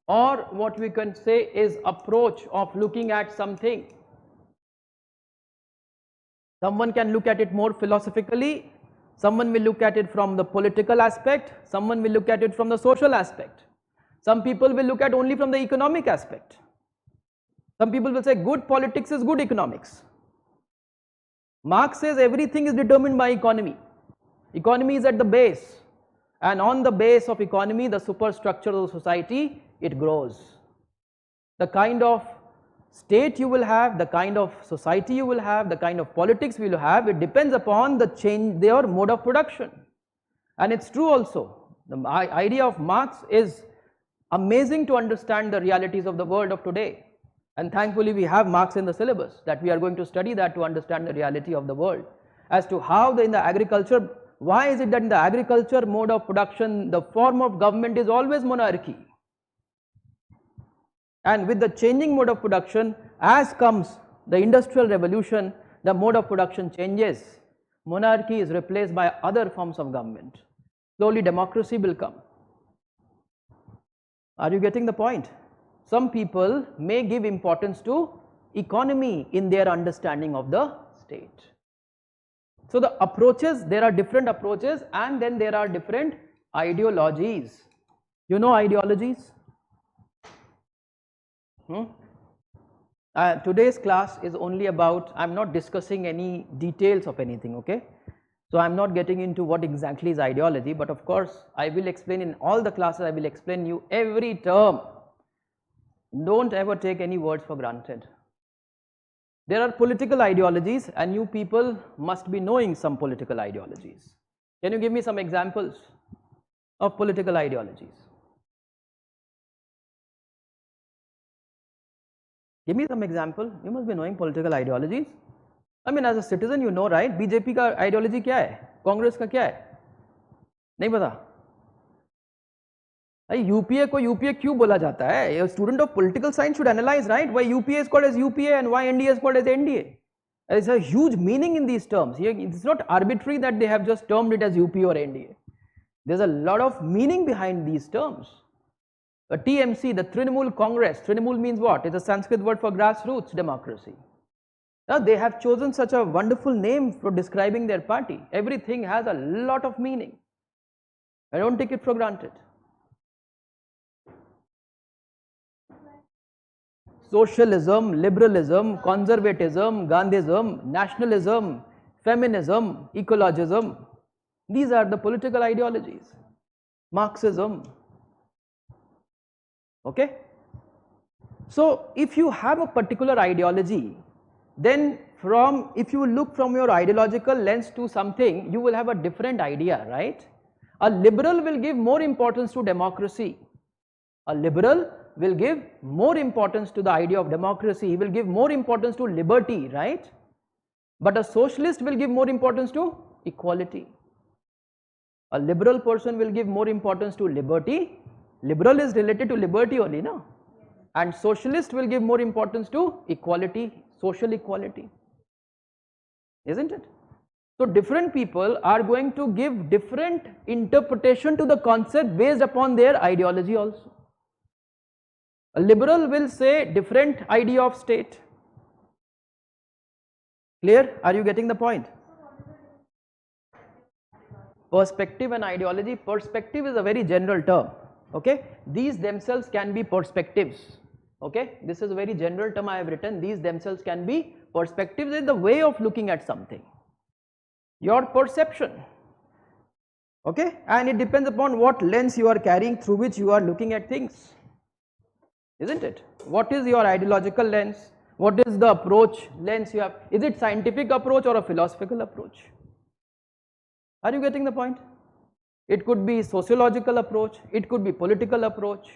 or what we can say is approach of looking at something. Someone can look at it more philosophically, someone will look at it from the political aspect, someone will look at it from the social aspect, some people will look at only from the economic aspect. Some people will say good politics is good economics. Marx says everything is determined by economy. Economy is at the base, and on the base of economy, the superstructure of the society, it grows. The kind of state you will have, the kind of society you will have, the kind of politics you will have, it depends upon the change, their mode of production. And it's true also. The idea of Marx is amazing to understand the realities of the world of today. And thankfully we have Marx in the syllabus, that we are going to study that to understand the reality of the world. As to how in the agriculture, why is it that in the agriculture mode of production, the form of government is always monarchy? And with the changing mode of production, as comes the industrial revolution, the mode of production changes. Monarchy is replaced by other forms of government. Slowly democracy will come. Are you getting the point? Some people may give importance to economy in their understanding of the state. So the approaches, there are different approaches, and then there are different ideologies. You know ideologies? Today's class is only about, I am not discussing any details of anything, okay? So I am not getting into what exactly is ideology, but of course I will explain in all the classes, I will explain you every term. Don't ever take any words for granted. There are political ideologies, and you people must be knowing some political ideologies. Can you give me some examples of political ideologies? Give me some example. You must be knowing political ideologies. I mean, as a citizen, you know, right? BJP का ideology क्या है? Congress का क्या है? नहीं पता? UPA को UPA क्यों बोला जाता है? A student of political science should analyze, right? Why UPA is called as UPA and why NDA is called as NDA. There is a huge meaning in these terms. It's not arbitrary that they have just termed it as UP or NDA. There's a lot of meaning behind these terms. A TMC, the Trinamool Congress, Trinamool means what? It's a Sanskrit word for grassroots democracy. Now they have chosen such a wonderful name for describing their party. Everything has a lot of meaning. I don't take it for granted. Socialism, liberalism, conservatism, Gandhism, nationalism, feminism, ecologism, these are the political ideologies. Marxism. Okay. So if you have a particular ideology, then if you look from your ideological lens to something, you will have a different idea, right? A liberal will give more importance to democracy. A liberal will give more importance to the idea of democracy. He will give more importance to liberty, right? But a socialist will give more importance to equality. A liberal person will give more importance to liberty. Liberal is related to liberty only, no? And socialist will give more importance to equality, social equality, isn't it? So different people are going to give different interpretation to the concept based upon their ideology also. A liberal will say different idea of state. Clear? Are you getting the point? Perspective and ideology. Perspective is a very general term. Okay, these themselves can be perspectives. Okay, this is a very general term I have written. These themselves can be perspectives. Is the way of looking at something, your perception. Okay, and it depends upon what lens you are carrying through which you are looking at things, isn't it? What is your ideological lens? What is the approach lens you have? Is it scientific approach or a philosophical approach? Are you getting the point? It could be sociological approach, it could be political approach.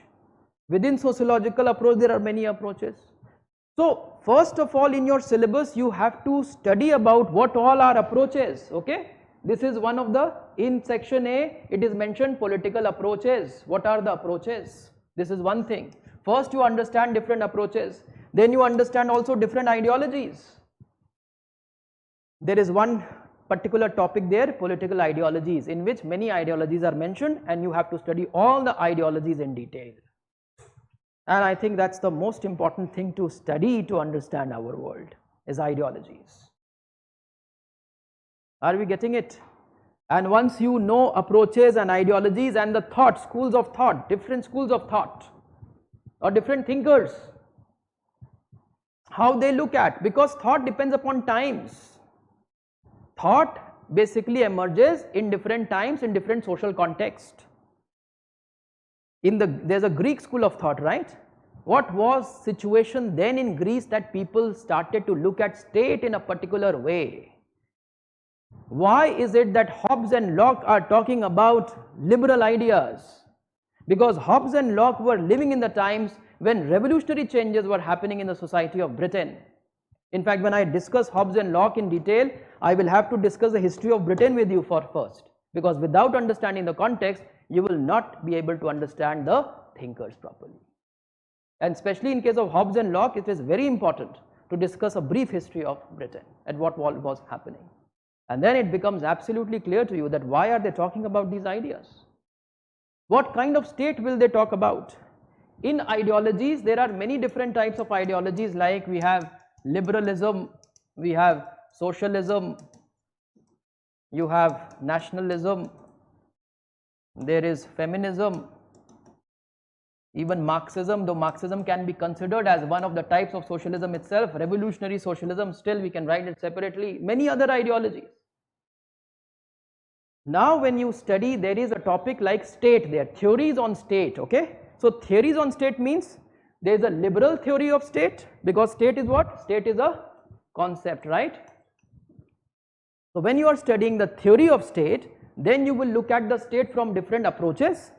Within sociological approach there are many approaches. So first of all, in your syllabus you have to study about what all are approaches. Okay, this is one of the, in section A it is mentioned political approaches. What are the approaches? This is one thing. First you understand different approaches, then you understand also different ideologies. There is one particular topic there, political ideologies, in which many ideologies are mentioned and you have to study all the ideologies in detail. And I think that's the most important thing to study to understand our world, is ideologies. Are we getting it? And once you know approaches and ideologies and the thought, schools of thought, different schools of thought or different thinkers, how they look at, because thought depends upon times. Thought basically emerges in different times, in different social context. There's a Greek school of thought, right? What was situation then in Greece that people started to look at state in a particular way? Why is it that Hobbes and Locke are talking about liberal ideas? Because Hobbes and Locke were living in the times when revolutionary changes were happening in the society of Britain. In fact, when I discuss Hobbes and Locke in detail, I will have to discuss the history of Britain with you first, because without understanding the context, you will not be able to understand the thinkers properly. And especially in case of Hobbes and Locke, it is very important to discuss a brief history of Britain and what was happening. And then it becomes absolutely clear to you that why are they talking about these ideas? What kind of state will they talk about? In ideologies, there are many different types of ideologies, like we have liberalism, we have socialism, you have nationalism, there is feminism, even Marxism, though Marxism can be considered as one of the types of socialism itself, revolutionary socialism, still we can write it separately, many other ideologies. Now when you study, there is a topic like state, there are theories on state, okay? So theories on state means there is a liberal theory of state, because state is what? State is a concept, right? So when you are studying the theory of state, then you will look at the state from different approaches,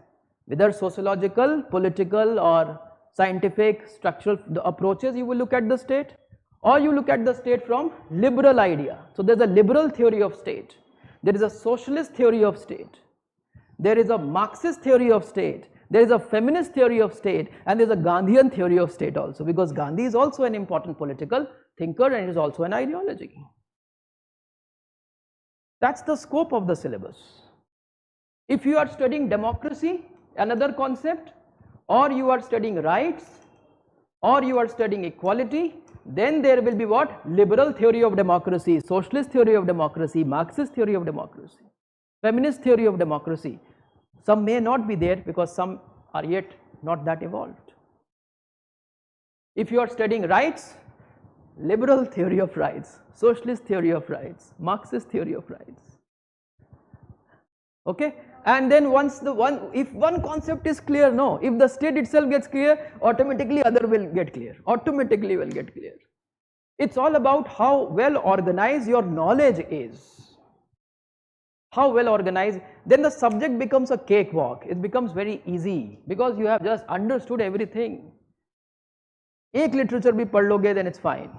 whether sociological, political or scientific, structural approaches you will look at the state, or you look at the state from liberal idea. So there is a liberal theory of state, there is a socialist theory of state, there is a Marxist theory of state, there is a feminist theory of state, and there is a Gandhian theory of state also, because Gandhi is also an important political thinker and it is also an ideology. That's the scope of the syllabus. If you are studying democracy, another concept, or you are studying rights, or you are studying equality, then there will be what? Liberal theory of democracy, socialist theory of democracy, Marxist theory of democracy, feminist theory of democracy. Some may not be there because some are yet not that evolved. If you are studying rights, liberal theory of rights, socialist theory of rights, Marxist theory of rights. Okay, and then once if one concept is clear, no, if the state itself gets clear, automatically other will get clear, automatically will get clear. It's all about how well organized your knowledge is, how well organized, then the subject becomes a cakewalk, it becomes very easy because you have just understood everything. Ek literature bhi pad loge, then it's fine.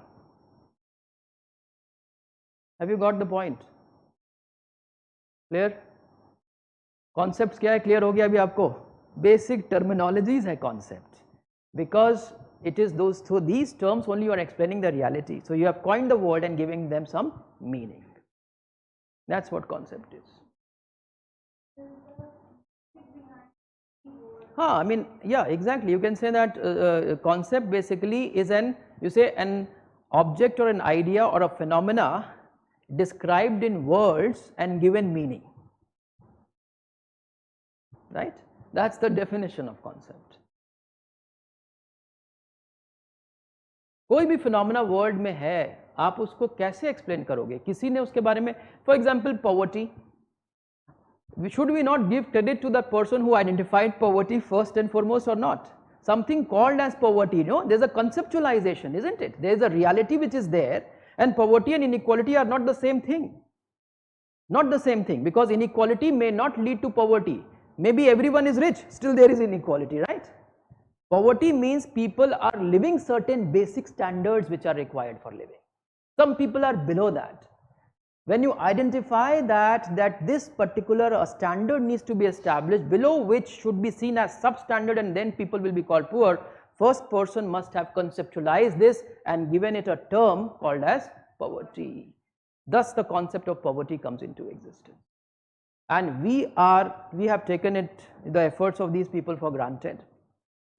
Have you got the point? Clear? Concepts क्या है, clear हो गया अभी आपको? Basic terminologies है concept, because it is those, through these terms only you are explaining the reality. So you have coined the word and giving them some meaning. That's what concept is. I mean, yeah, exactly. You can say that concept basically is an object or an idea or a phenomena described in words and given meaning. Right? That's the definition of concept. कोई भी phenomena world में है, आप उसको कैसे explain करोगे? किसी ने उसके बारे में, for example poverty, should we not give credit to the person who identified poverty first and foremost or not? Something called as poverty, there's a conceptualization, isn't it? There's a reality which is there, and poverty and inequality are not the same thing. Not the same thing, because inequality may not lead to poverty. Maybe everyone is rich, still there is inequality, right? Poverty means people are living certain basic standards which are required for living. Some people are below that. When you identify that this particular standard needs to be established, below which should be seen as substandard, and then people will be called poor, first person must have conceptualized this and given it a term called as poverty. Thus the concept of poverty comes into existence. And we have taken it, the efforts of these people, for granted,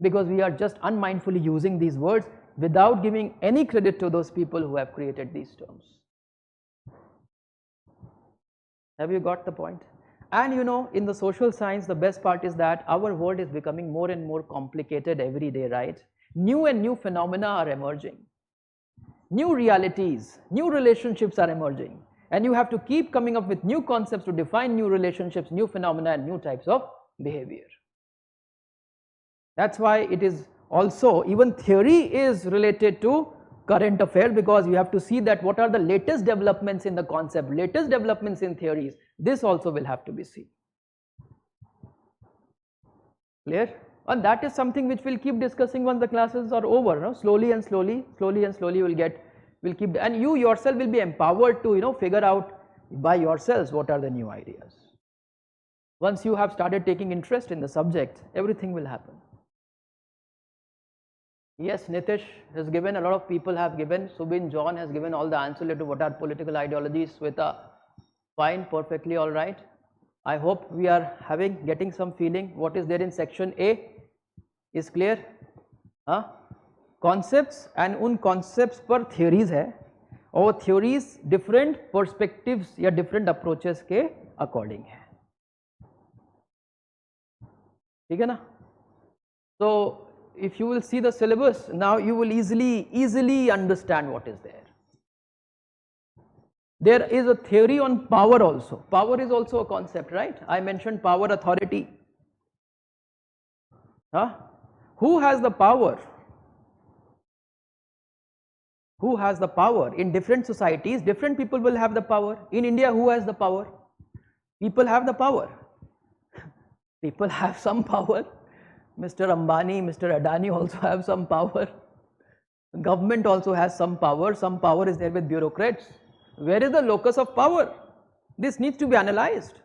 because we are just unmindfully using these words without giving any credit to those people who have created these terms. Have you got the point? And in the social science, the best part is that our world is becoming more and more complicated every day, right? New and new phenomena are emerging. New realities, new relationships are emerging. And you have to keep coming up with new concepts to define new relationships, new phenomena, and new types of behavior. That's why it is also, even theory is related to current affairs, because you have to see that what are the latest developments in the concept, latest developments in theories. This also will have to be seen. Clear? And that is something which we'll keep discussing once the classes are over. No? Slowly and slowly we'll keep, and you yourself will be empowered to figure out by yourselves what are the new ideas. Once you have started taking interest in the subject, everything will happen. Yes, Nitish has given, a lot of people have given, Subin, John has given all the answer to what are political ideologies. Sweta, fine, perfectly all right. I hope we are getting some feeling what is there in section A is clear. Concepts, and उन concepts पर theories है, और theories different perspectives या different approaches के according है, ठीक है ना? So if you will see the syllabus, now you will easily understand what is there. There is a theory on power also. Power is also a concept, right? I mentioned power, authority. Who has the power? Who has the power? In different societies, different people will have the power. In India, who has the power? People have the power. People have some power. Mr. Ambani, Mr. Adani also have some power. Government also has some power. Some power is there with bureaucrats. Where is the locus of power? This needs to be analyzed.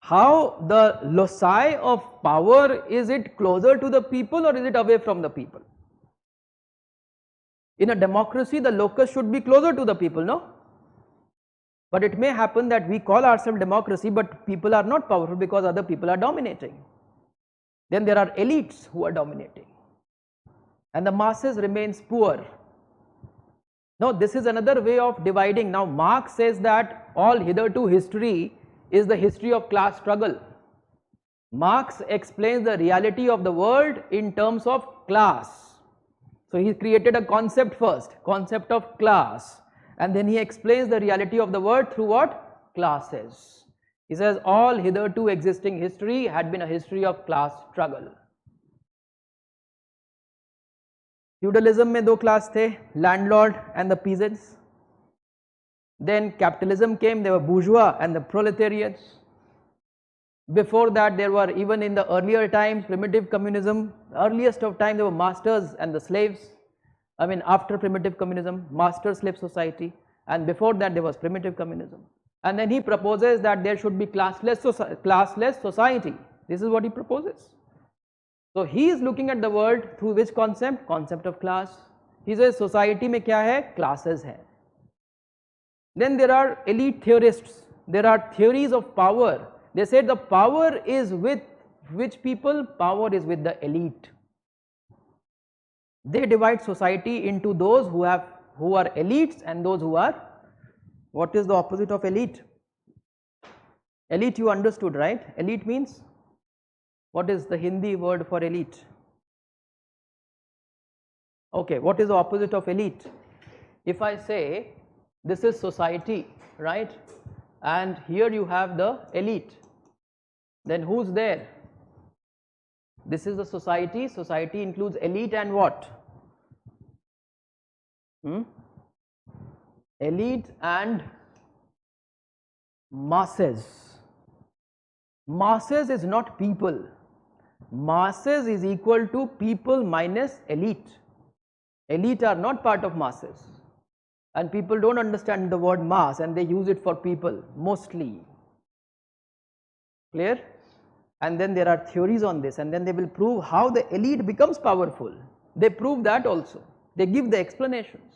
How the loci of power, is it closer to the people or is it away from the people? In a democracy, the locus should be closer to the people, no? But it may happen that we call ourselves democracy, but people are not powerful because other people are dominating. Then there are elites who are dominating, and the masses remains poor. Now this is another way of dividing. Now Marx says that all hitherto history is the history of class struggle. Marx explains the reality of the world in terms of class. So he created a concept first, concept of class, and then he explains the reality of the world through what? Classes. He says all hitherto existing history had been a history of class struggle. Feudalism में दो class थे, landlord and the peasants. Then capitalism came, there were bourgeois and the proletariats. Before that there were, even in the earlier times, primitive communism, earliest of time there were masters and the slaves. I mean after primitive communism, master slave society, and before that there was primitive communism. And then he proposes that there should be classless society. This is what he proposes. So he is looking at the world through which concept? Concept of class. He says society में क्या है? Classes है. Then there are elite theorists. There are theories of power. They said the power is with which people? Power is with the elite. They divide society into those who are elites and those who are, what is the opposite of elite? Elite you understood, right? Elite means, what is the Hindi word for elite? Okay, what is the opposite of elite? If I say this is society, right, and here you have the elite, then who's there? This is the society. Society includes elite and what? Elite and masses. Masses is not people. Masses is equal to people minus elite. Elite are not part of masses, and people don't understand the word mass and they use it for people mostly. Clear? And then there are theories on this, and then they will prove how the elite becomes powerful. They prove that also. They give the explanations.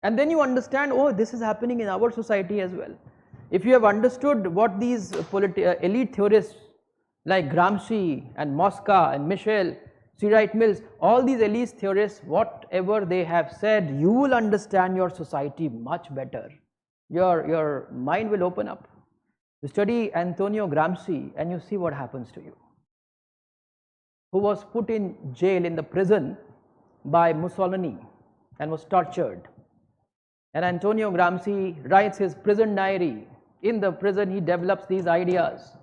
And then you understand, oh, this is happening in our society as well. If you have understood what these elite theorists like Gramsci and Mosca and Michel, C. Wright Mills, all these elite theorists, whatever they have said, you will understand your society much better. Your mind will open up. You study Antonio Gramsci and you see what happens to you, who was put in jail, in the prison by Mussolini and was tortured. And Antonio Gramsci writes his prison diary. In the prison he develops these ideas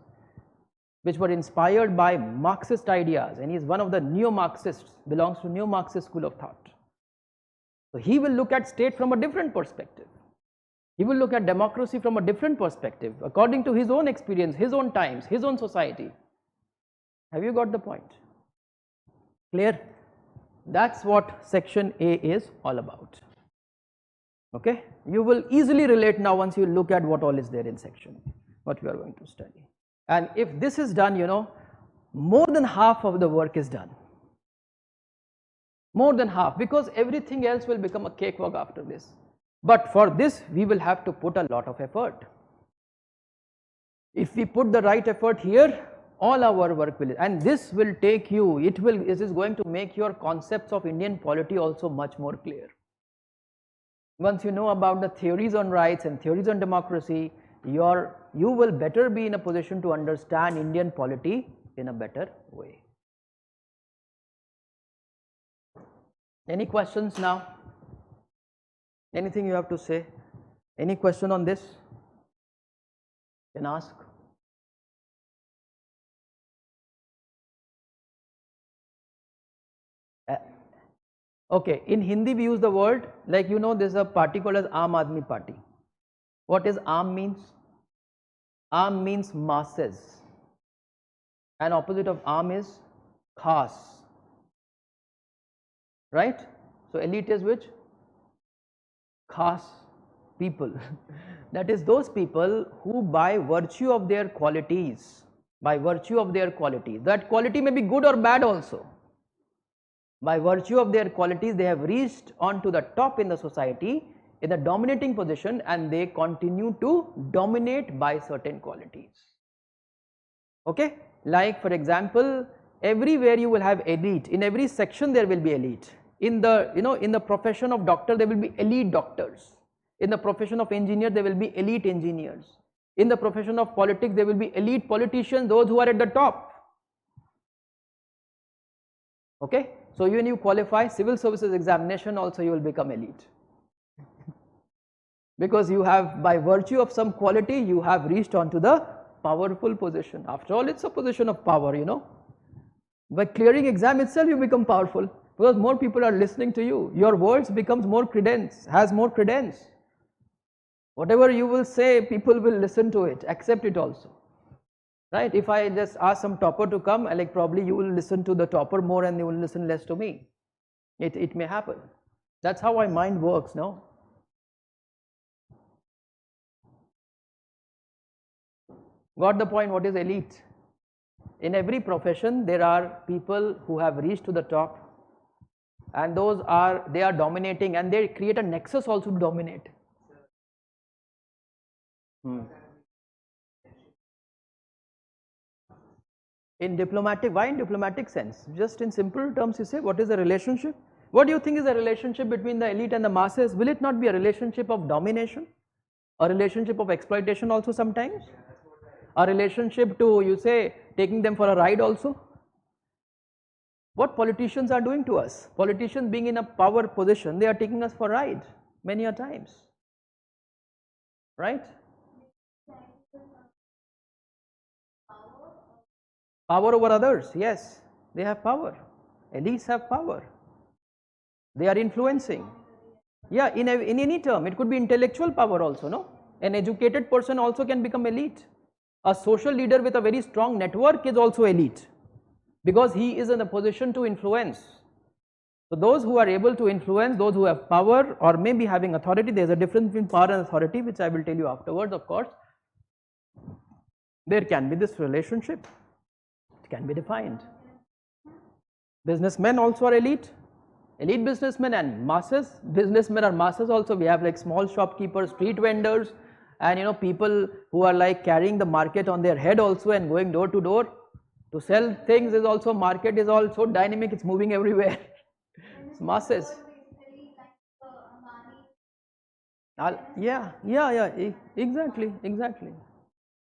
which were inspired by Marxist ideas, and he is one of the neo-Marxists, belongs to neo-Marxist school of thought. So he will look at state from a different perspective. He will look at democracy from a different perspective, according to his own experience, his own times, his own society. Have you got the point? Clear? That's what section A is all about. Okay? You will easily relate now once you look at what all is there in section A, what we are going to study. And if this is done, you know, more than half of the work is done. More than half, because everything else will become a cakewalk after this. But for this we will have to put a lot of effort. If we put the right effort here, all our work will, and this will take you, it is going to make your concepts of Indian polity also much more clear. Once you know about the theories on rights and theories on democracy, you will better be in a position to understand Indian polity in a better way. Any questions now? Anything you have to say? Any question on this? You can ask. Okay, in Hindi we use the word, like you know, there is a party called as Aam Aadmi Party. What is Aam means? Aam means masses, and opposite of Aam is Khas, right? So elite is which? Khas people. That is those people who by virtue of their qualities, that quality may be good or bad also, by virtue of their qualities they have reached on to the top in the society, in a dominating position, and they continue to dominate by certain qualities. Okay, like for example, everywhere you will have elite, in every section there will be elite. In the, you know, in the profession of doctor there will be elite doctors, in the profession of engineer there will be elite engineers, in the profession of politics there will be elite politicians, those who are at the top. Okay, so when you qualify civil services examination also you will become elite, because you have, by virtue of some quality, you have reached on to the powerful position. After all, it's a position of power, you know. By clearing exam itself, you become powerful because more people are listening to you. Your words becomes more credence, has more credence. Whatever you will say, people will listen to it, accept it also. Right? If I just ask some topper to come, like probably you will listen to the topper more and you will listen less to me. It may happen. That's how my mind works, no? Got the point? What is elite? In every profession, there are people who have reached to the top, and they are dominating, and they create a nexus also to dominate. In diplomatic, why in diplomatic sense? Just in simple terms, you say, what is the relationship? What do you think is the relationship between the elite and the masses? Will it not be a relationship of domination? A relationship of exploitation also sometimes? A relationship to, you say, taking them for a ride also? What politicians are doing to us? Politicians being in a power position, they are taking us for a ride many a times. Right? Power over others, yes, they have power. Elites have power. They are influencing. Yeah, in any term, it could be intellectual power also, no? An educated person also can become elite. A social leader with a very strong network is also elite because he is in a position to influence. So those who are able to influence, those who have power or maybe having authority, there is a difference between power and authority, which I will tell you afterwards, of course. There can be this relationship. It can be defined. Businessmen also are elite. Elite businessmen and masses. Businessmen are masses also. We have like small shopkeepers, street vendors, and you know, people who are like carrying the market on their head also and going door to door to sell things. Is also, market is also dynamic, it's moving everywhere. It's masses. Yeah,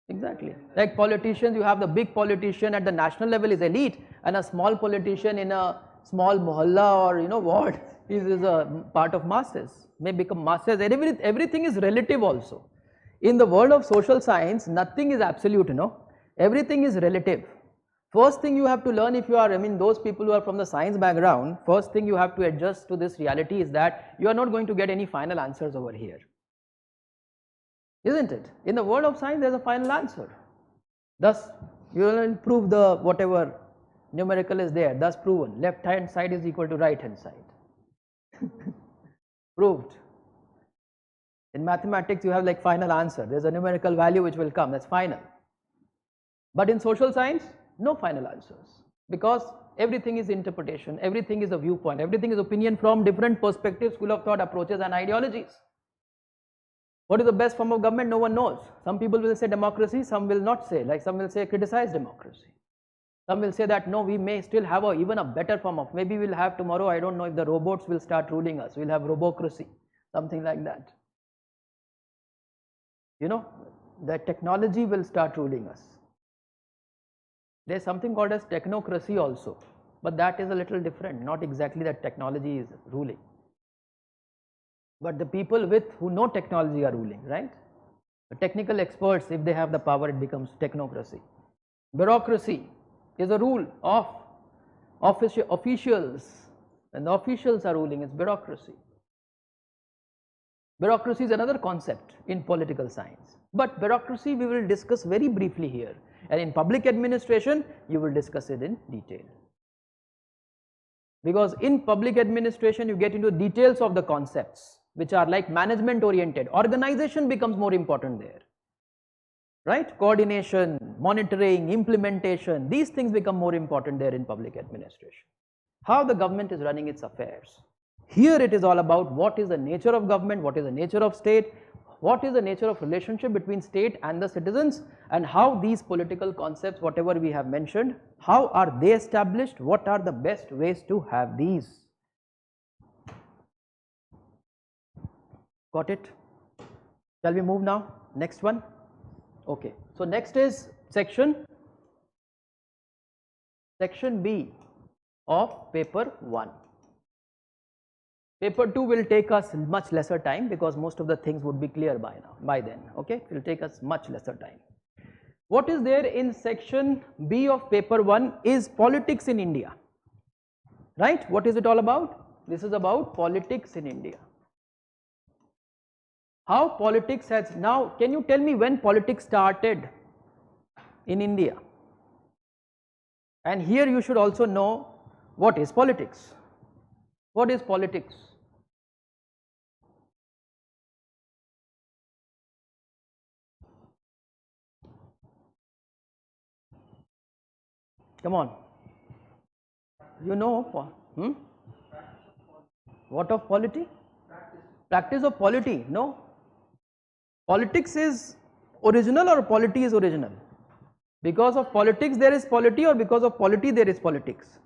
exactly. Like politicians, you have the big politician at the national level is elite, and a small politician in a small mohalla or you know ward is a part of masses, may become masses. Everything is relative also. In the world of social science, nothing is absolute, you know, everything is relative. First thing you have to learn, if you are, those people who are from the science background, first thing you have to adjust to this reality is that you are not going to get any final answers over here. Isn't it? In the world of science, there is a final answer. Thus, you will prove the whatever numerical is there, thus proven. Left hand side is equal to right hand side. Proved. In mathematics, you have like final answer. There is a numerical value which will come, that's final. But in social science, no final answers. Because everything is interpretation, everything is a viewpoint, everything is opinion from different perspectives, school of thought, approaches and ideologies. What is the best form of government? No one knows. Some people will say democracy, some will not say, like some will say criticize democracy. Some will say that no, we may still have even a better form of, maybe we'll have tomorrow, I don't know if the robots will start ruling us, we'll have robocracy, something like that. You know, the technology will start ruling us. There is something called as technocracy also, but that is a little different, not exactly that technology is ruling. But the people who know technology are ruling, right? The technical experts, if they have the power, it becomes technocracy. Bureaucracy is a rule of officials, and the officials are ruling, it's bureaucracy. Bureaucracy is another concept in political science, but bureaucracy we will discuss very briefly here, and in public administration you will discuss it in detail. Because in public administration you get into details of the concepts which are like management oriented. Organization becomes more important there, right? Coordination, monitoring, implementation, these things become more important there in public administration. How the government is running its affairs. Here it is all about what is the nature of government, what is the nature of state, what is the nature of relationship between state and the citizens, and how these political concepts, whatever we have mentioned, how are they established, what are the best ways to have these. Got it? Shall we move now? Next one. Okay, so next is section B of paper 1. Paper 2 will take us much lesser time because most of the things would be clear by then, okay? It will take us much lesser time. What is there in section B of paper 1 is politics in India, right? What is it all about? This is about politics in India. How politics has, now can you tell me when politics started in India? And here you should also know what is politics. What is politics? Come on. You know, what of polity? Practice of polity, no. Politics is original or polity is original? Because of politics there is polity, or because of polity there is politics?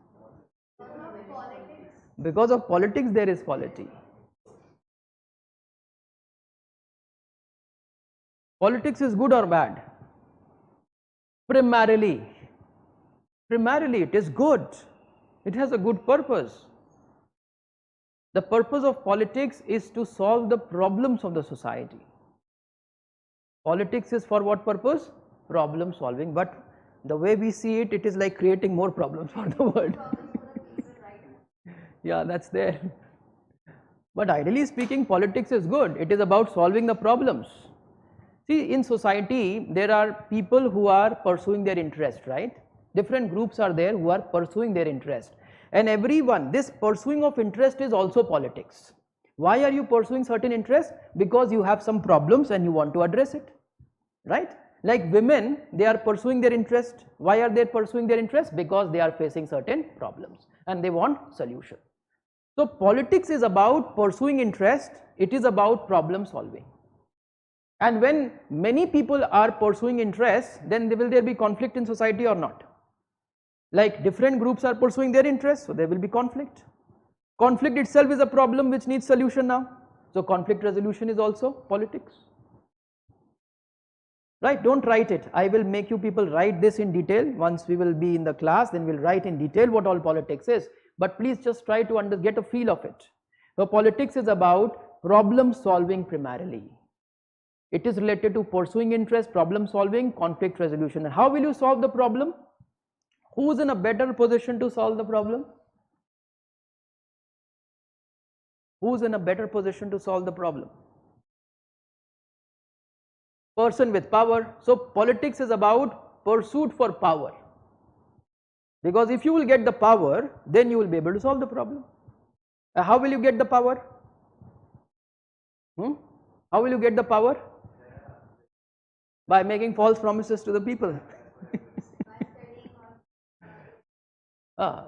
Because of politics there is polity. Politics is good or bad? Primarily it is good. It has a good purpose. The purpose of politics is to solve the problems of the society. Politics is for what purpose? Problem solving, but the way we see it, it is like creating more problems for the world. Yeah, that's there. But ideally speaking, politics is good. It is about solving the problems. See, in society, there are people who are pursuing their interest, right? Different groups are there who are pursuing their interest. And everyone, this pursuing of interest is also politics. Why are you pursuing certain interests? Because you have some problems and you want to address it, right? Like women, they are pursuing their interest. Why are they pursuing their interest? Because they are facing certain problems and they want solution. So politics is about pursuing interest. It is about problem solving. And when many people are pursuing interests, then will there be conflict in society or not? Like different groups are pursuing their interests, so there will be conflict. Conflict itself is a problem which needs solution now. So conflict resolution is also politics. Right? Don't write it. I will make you people write this in detail. Once we will be in the class, then we will write in detail what all politics is. But please just try to get a feel of it. So politics is about problem solving primarily. It is related to pursuing interest, problem solving, conflict resolution. And how will you solve the problem? Who is in a better position to solve the problem? Who is in a better position to solve the problem? Person with power. So politics is about pursuit for power. Because if you will get the power, then you will be able to solve the problem. How will you get the power? How will you get the power? By making false promises to the people.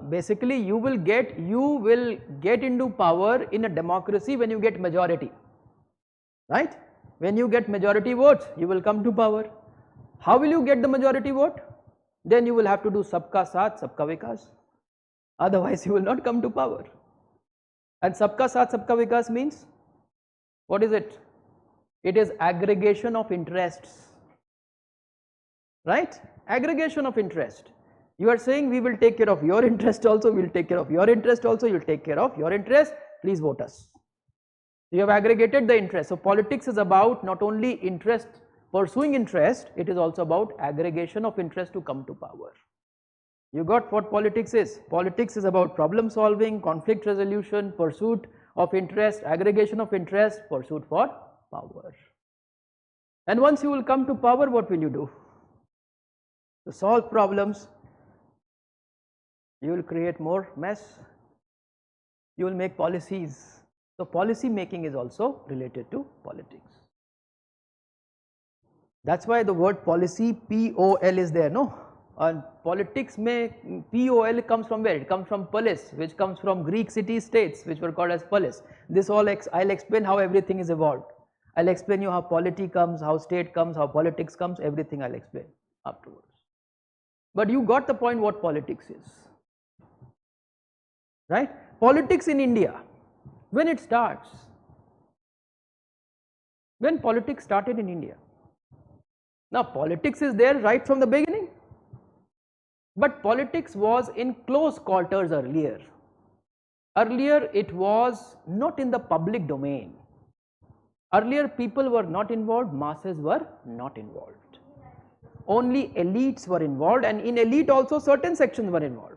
Basically you will get into power in a democracy when you get majority, right? When you get majority votes, you will come to power. How will you get the majority vote? Then you will have to do sabka saath, sabka vikas. Otherwise you will not come to power. And sabka saath, sabka vikas means, what is it? It is aggregation of interests, right? Aggregation of interest. You are saying we will take care of your interest also, we will take care of your interest also, you will take care of your interest, please vote us. You have aggregated the interest. So politics is about not only interest, pursuing interest, it is also about aggregation of interest to come to power. You got what politics is? Politics is about problem solving, conflict resolution, pursuit of interest, aggregation of interest, pursuit for power. And once you will come to power, what will you do? To solve problems, you will create more mess, you will make policies. So policy making is also related to politics. That's why the word policy, P-O-L is there, no? And politics mein P-O-L comes from where? It comes from polis, which comes from Greek city-states, which were called as polis. This all I'll explain how everything is evolved. I'll explain you how polity comes, how state comes, how politics comes, everything I'll explain afterwards. But you got the point what politics is, right? Politics in India, when it starts, when politics started in India. Now politics is there right from the beginning, but politics was in close quarters earlier. Earlier it was not in the public domain. Earlier people were not involved, masses were not involved. only elites were involved, and in elite also certain sections were involved.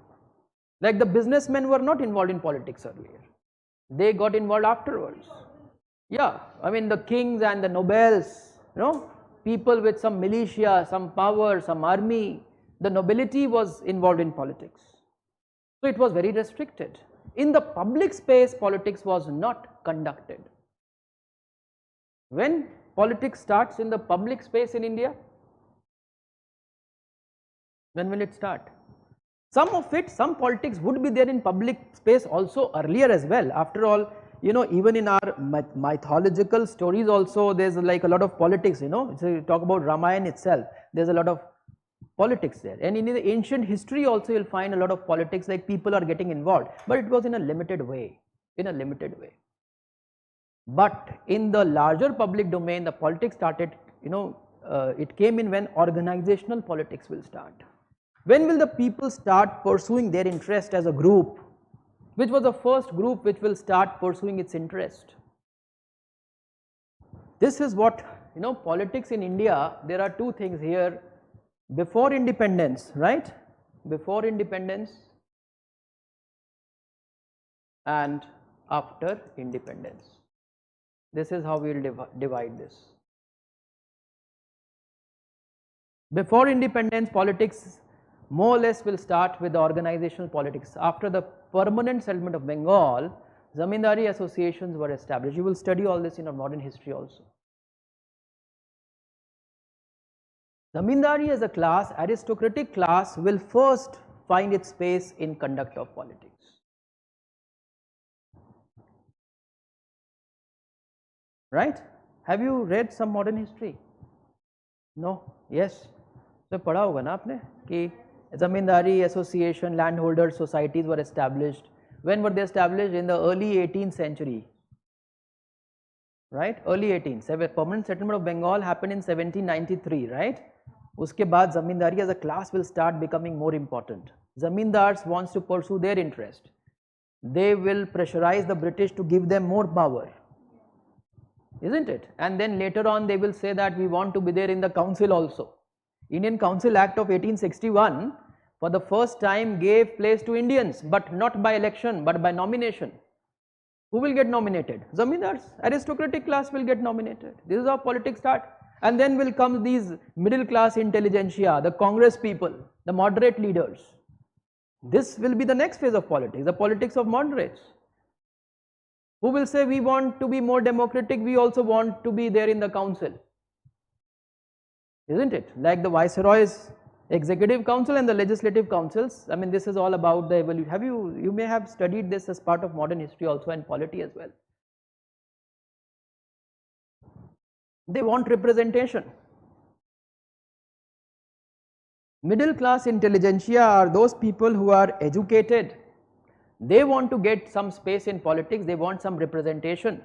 Like the businessmen were not involved in politics earlier. They got involved afterwards. Yeah, I mean the kings and the nobles, people with some militia, some power, some army, the nobility was involved in politics. So it was very restricted. In the public space, politics was not conducted. When politics starts in the public space in India? When will it start? Some politics would be there in public space also earlier as well. After all, even in our mythological stories also, there's like a lot of politics, so you talk about Ramayana itself, there's a lot of politics there. And in the ancient history also you'll find a lot of politics, like people are getting involved, but it was in a limited way, But in the larger public domain, the politics started, it came in when organizational politics will start. When will the people start pursuing their interest as a group? Which was the first group which will start pursuing its interest? This is what, politics in India, there are two things here. Before independence, right? Before independence and after independence. This is how we will divide this. Before independence, politics more or less will start with the organizational politics. After the permanent settlement of Bengal, Zamindari associations were established. You will study all this in our modern history also. Zamindari as a class, aristocratic class, will first find its space in conduct of politics. Right? Have you read some modern history? No? Yes? So पढ़ा होगा ना आपने कि Zamindari association, landholder societies were established. When were they established? In the early 18th century. Right? Early 18th. Permanent settlement of Bengal happened in 1793. Right? Uske baad Zamindari as a class will start becoming more important. Zamindars wants to pursue their interest. They will pressurize the British to give them more power. Isn't it? And then later on they will say that we want to be there in the council also. Indian Council Act of 1861 for the first time gave place to Indians, but not by election but by nomination. Who will get nominated? Zamindars, aristocratic class will get nominated. This is how politics start. And then will come these middle class intelligentsia, the Congress people, the moderate leaders. This will be the next phase of politics, the politics of moderates, who will say we want to be more democratic, we also want to be there in the council. Isn't it? Like the Viceroy's executive council and the legislative councils. I mean, this is all about the evolution. You may have studied this as part of modern history also and polity as well. They want representation. Middle class intelligentsia are those people who are educated. They want to get some space in politics, they want some representation.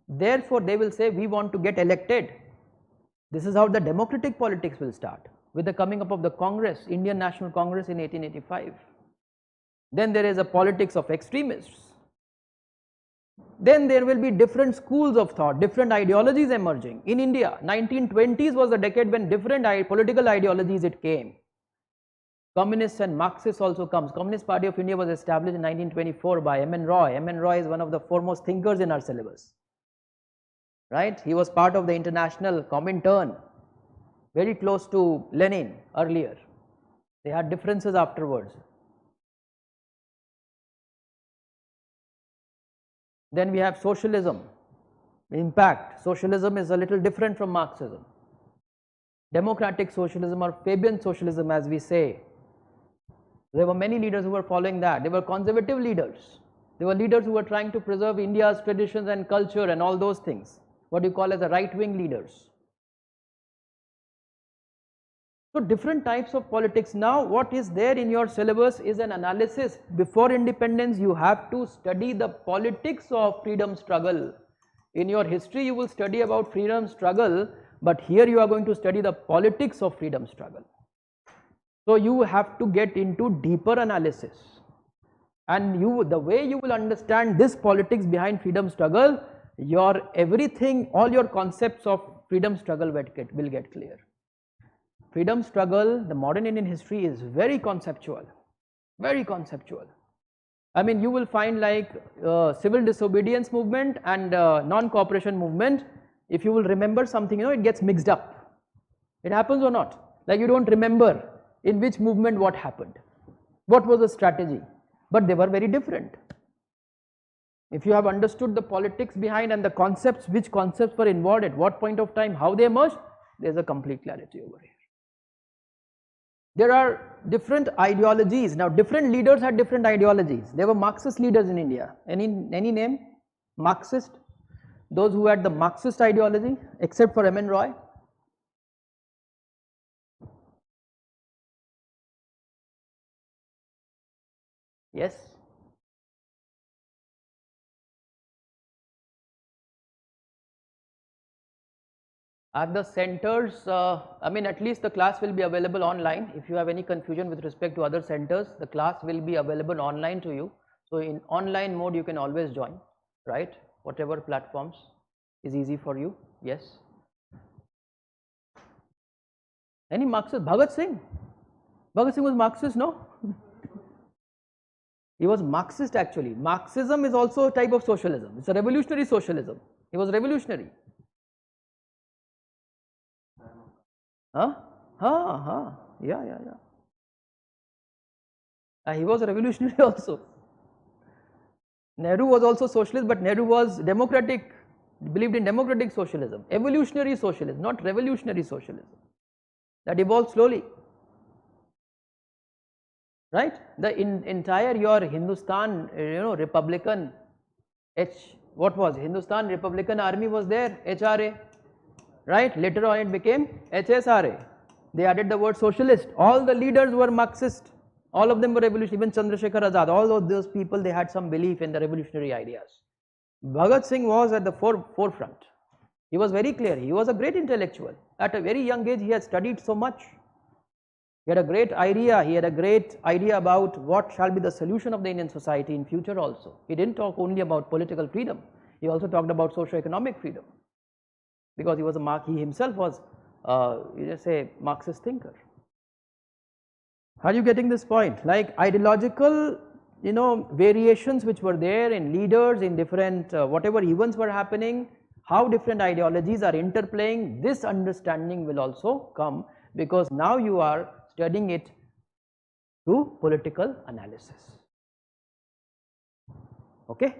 Therefore, they will say we want to get elected. This is how the democratic politics will start with the coming up of the Congress, Indian National Congress in 1885. Then there is a politics of extremists. Then there will be different schools of thought, different ideologies emerging. In India, 1920s was the decade when different political ideologies it came. Communists and Marxists also comes. Communist Party of India was established in 1924 by M.N. Roy. M.N. Roy is one of the foremost thinkers in our syllabus. Right? He was part of the International Comintern, very close to Lenin earlier. They had differences afterwards. Then we have socialism, impact. Socialism is a little different from Marxism. Democratic socialism or Fabian socialism, as we say. There were many leaders who were following that. They were conservative leaders. They were leaders who were trying to preserve India's traditions and culture and all those things. What you call as the right-wing leaders. So different types of politics. Now what is there in your syllabus is an analysis. Before independence you have to study the politics of freedom struggle. In your history you will study about freedom struggle, but here you are going to study the politics of freedom struggle. So you have to get into deeper analysis, and the way you will understand this politics behind freedom struggle, your everything, all your concepts of freedom struggle will get clear. freedom struggle, the modern Indian history is very conceptual, very conceptual. I mean, you will find like civil disobedience movement and non-cooperation movement, if you will remember something, you know, it gets mixed up. It happens or not? Like you don't remember in which movement what happened, what was the strategy, but they were very different. If you have understood the politics behind and the concepts, which concepts were involved at what point of time, how they emerged, there is a complete clarity over here. There are different ideologies. Now, different leaders had different ideologies. There were Marxist leaders in India. Any name? Marxist? Those who had the Marxist ideology, except for M.N. Roy. Yes? At the centers, I mean, at least the class will be available online. If you have any confusion with respect to other centers, the class will be available online to you. So in online mode, you can always join, right? Whatever platforms is easy for you. Yes. Any Marxist? Bhagat Singh? Bhagat Singh was Marxist, no? He was Marxist actually. Marxism is also a type of socialism. It's a revolutionary socialism. He was revolutionary. Huh? Yeah. He was a revolutionary also. Nehru was also socialist, but Nehru was democratic, believed in democratic socialism, evolutionary socialism, not revolutionary socialism. That evolved slowly. Right? The entire your Hindustan, Republican, what was Hindustan Republican Army was there, HRA. Right? Later on it became HSRA. They added the word socialist. All the leaders were Marxist. All of them were revolutionary. Even Chandrasekhar Azad, all of those people, they had some belief in the revolutionary ideas. Bhagat Singh was at the forefront. He was very clear. He was a great intellectual. At a very young age, he had studied so much. He had a great idea. He had a great idea about what shall be the solution of the Indian society in future also. He didn't talk only about political freedom. He also talked about socio-economic freedom. Because he himself was, a Marxist thinker. Are you getting this point? Like ideological, variations which were there in leaders, in different, whatever events were happening, how different ideologies are interplaying, this understanding will also come because now you are studying it through political analysis. Okay?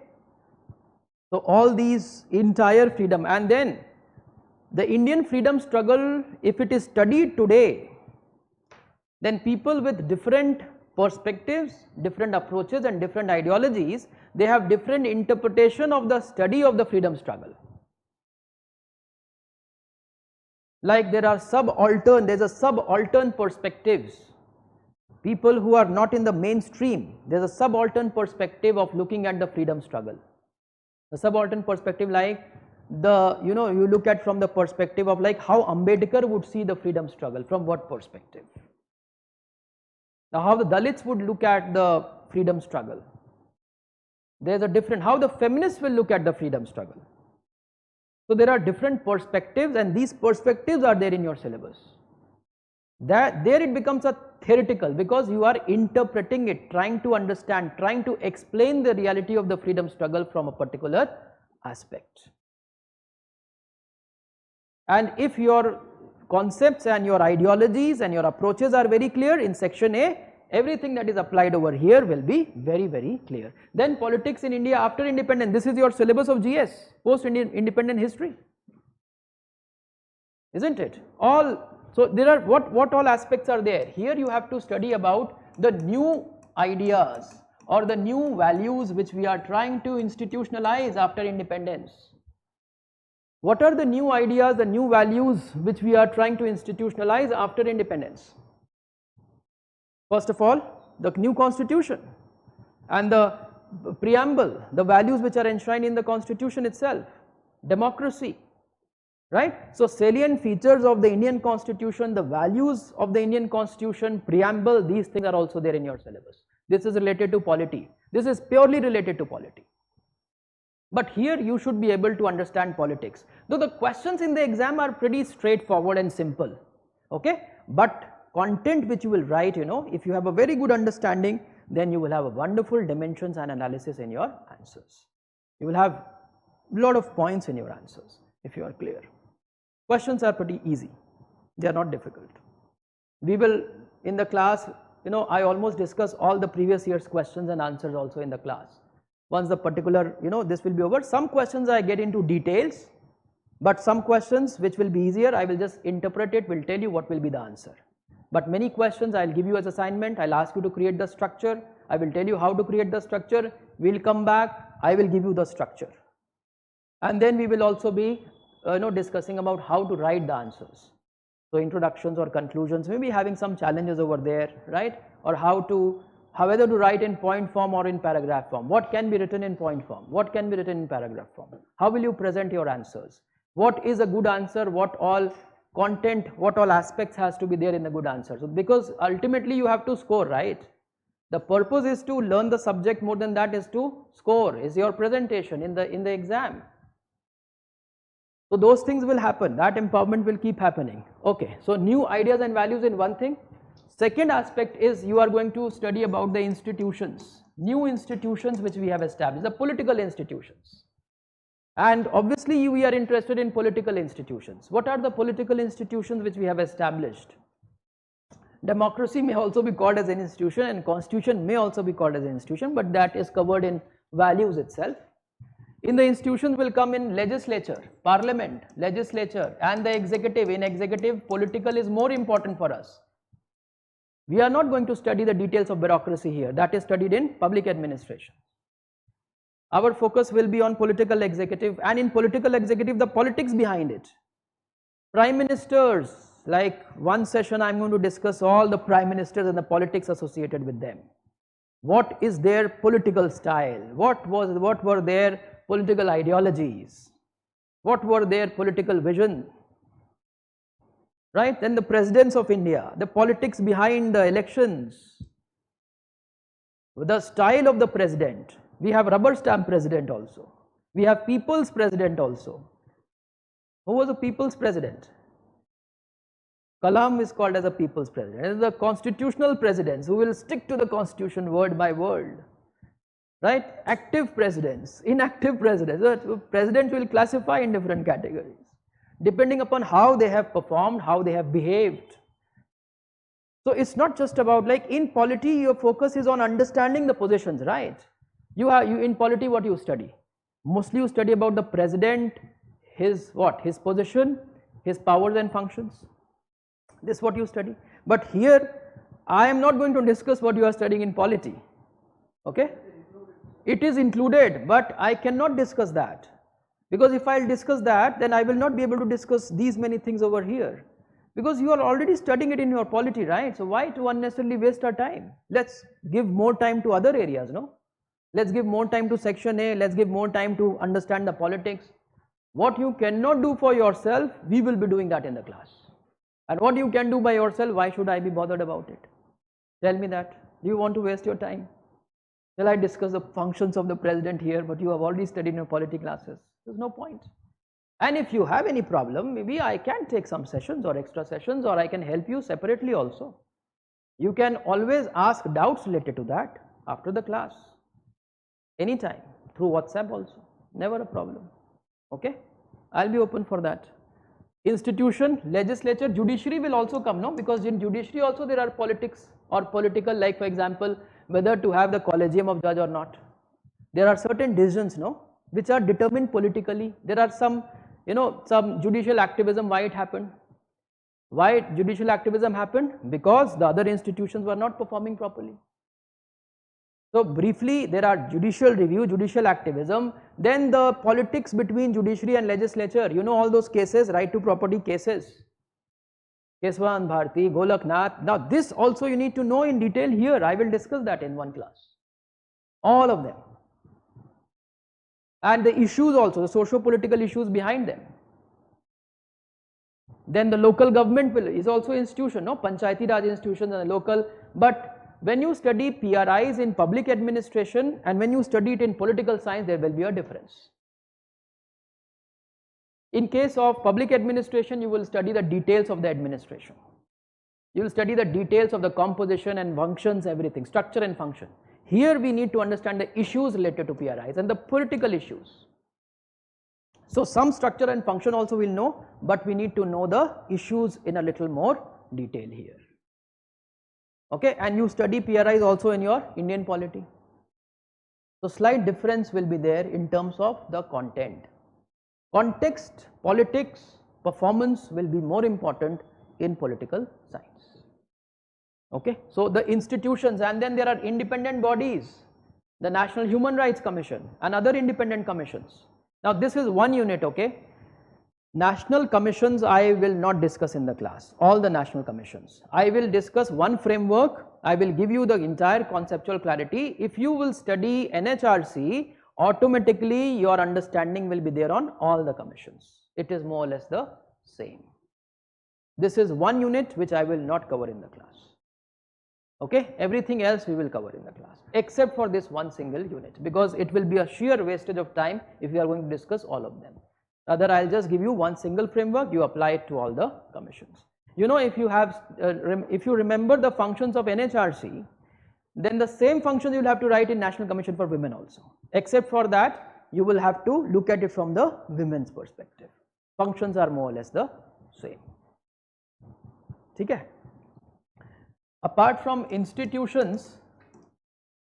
So all these entire freedom, and then the Indian freedom struggle, if it is studied today, then people with different perspectives, different approaches and different ideologies, they have different interpretation of the study of the freedom struggle. Like there are there's a subaltern perspectives. People who are not in the mainstream, there's a subaltern perspective of looking at the freedom struggle. The subaltern perspective, like you look at from the perspective of like how Ambedkar would see the freedom struggle, from what perspective? Now how the Dalits would look at the freedom struggle. There's a different, how the feminists will look at the freedom struggle. So there are different perspectives and these perspectives are there in your syllabus. There it becomes a theoretical because you are interpreting it, trying to understand, trying to explain the reality of the freedom struggle from a particular aspect. And if your concepts and your ideologies and your approaches are very clear in section A, everything that is applied over here will be very, very clear. Then politics in India after independence, this is your syllabus of GS, post-independent history, isn't it? So there are what all aspects are there. Here you have to study about the new ideas or the new values which we are trying to institutionalize after independence. What are the new ideas, the new values which we are trying to institutionalize after independence? First of all, the new constitution and the preamble, the values which are enshrined in the constitution itself, democracy, right? So salient features of the Indian constitution, the values of the Indian constitution, preamble, these things are also there in your syllabus. This is related to polity. This is purely related to polity. But here you should be able to understand politics. Though the questions in the exam are pretty straightforward and simple, okay? but content which you will write, you know, if you have a very good understanding, then you will have a wonderful dimensions and analysis in your answers. You will have a lot of points in your answers if you are clear. Questions are pretty easy, they are not difficult. We will in the class, you know, I almost discuss all the previous year's questions and answers also in the class. Once the particular, you know, this will be over, some questions I get into details, but some questions which will be easier, I will just interpret it, will tell you what will be the answer. But many questions I will give you as assignment, I will ask you to create the structure, I will tell you how to create the structure, we will come back, I will give you the structure. And then we will also be discussing about how to write the answers. So introductions or conclusions, maybe having some challenges over there, right? Or whether to write in point form or in paragraph form. What can be written in point form? What can be written in paragraph form? How will you present your answers? What is a good answer? What all content, what all aspects has to be there in the good answer? So because ultimately you have to score, right? The purpose is to learn the subject, more than that is to score, is your presentation in the exam. So those things will happen, that empowerment will keep happening. Okay, so new ideas and values in one thing. Second aspect is you are going to study about the institutions, new institutions which we have established, the political institutions. And obviously we are interested in political institutions. What are the political institutions which we have established? Democracy may also be called as an institution, and constitution may also be called as an institution, but that is covered in values itself. In the institutions will come in legislature, parliament, legislature, and the executive. In executive, political is more important for us. We are not going to study the details of bureaucracy here, that is studied in public administration. Our focus will be on political executive, and in political executive the politics behind it. Prime ministers, like one session I am going to discuss all the prime ministers and the politics associated with them. What is their political style? What were their political ideologies? What were their political vision? Right? Then the presidents of India, the politics behind the elections, the style of the president. We have rubber stamp president also. We have people's president also. Who was a people's president? Kalam is called as a people's president. And the constitutional presidents who will stick to the constitution word by word. Right? Active presidents, inactive presidents. The president will classify in different categories depending upon how they have performed, how they have behaved. So it's not just about, like in polity your focus is on understanding the positions, right? You in polity what you study? Mostly you study about the president, his position, his powers and functions. This is what you study. But here I am not going to discuss what you are studying in polity. Okay? It is included, but I cannot discuss that, because if I will discuss that, then I will not be able to discuss these many things over here, because you are already studying it in your polity, right? So why to unnecessarily waste our time? Let's give more time to other areas, no? Let's give more time to section A, let's give more time to understand the politics. What you cannot do for yourself, we will be doing that in the class. And what you can do by yourself, why should I be bothered about it? Tell me that. Do you want to waste your time? Shall I discuss the functions of the president here, but you have already studied in your polity classes? There's no point. And if you have any problem, maybe I can take some sessions or extra sessions, or I can help you separately also. You can always ask doubts related to that after the class, anytime, through WhatsApp also, never a problem. Okay, I'll be open for that. Institution, legislature, judiciary will also come, no? Because in judiciary also there are politics or political, like for example, whether to have the collegium of judge or not. There are certain decisions, no, which are determined politically. There are some, some judicial activism. Why it happened? Why judicial activism happened? Because the other institutions were not performing properly. So briefly, there are judicial review, judicial activism, then the politics between judiciary and legislature. You know all those cases, right to property cases. Keswan Bharti, Golaknath. Now this also you need to know in detail here. I will discuss that in one class. All of them. And the issues also, the socio-political issues behind them. Then the local government is also institution, no? Panchayati Raj institutions and the local. But when you study PRIs in public administration and when you study it in political science, there will be a difference. In case of public administration, you will study the details of the administration. You will study the details of the composition and functions, everything, structure and function. Here we need to understand the issues related to PRIs and the political issues. So some structure and function also we will know, but we need to know the issues in a little more detail here. Okay, and you study PRIs also in your Indian polity. So slight difference will be there in terms of the content. Context, politics, performance will be more important in political science. Okay, so the institutions, and then there are independent bodies, the National Human Rights Commission and other independent commissions. Now this is one unit, okay. National commissions I will not discuss in the class, all the national commissions. I will discuss one framework, I will give you the entire conceptual clarity. If you will study NHRC, automatically your understanding will be there on all the commissions. It is more or less the same. This is one unit which I will not cover in the class. Okay, everything else we will cover in the class except for this one single unit, because it will be a sheer wastage of time if we are going to discuss all of them. Rather, I will just give you one single framework, you apply it to all the commissions. You know, if you have, if you remember the functions of NHRC, then the same functions you will have to write in National Commission for Women also. Except for that, you will have to look at it from the women's perspective. Functions are more or less the same. Okay. Apart from institutions,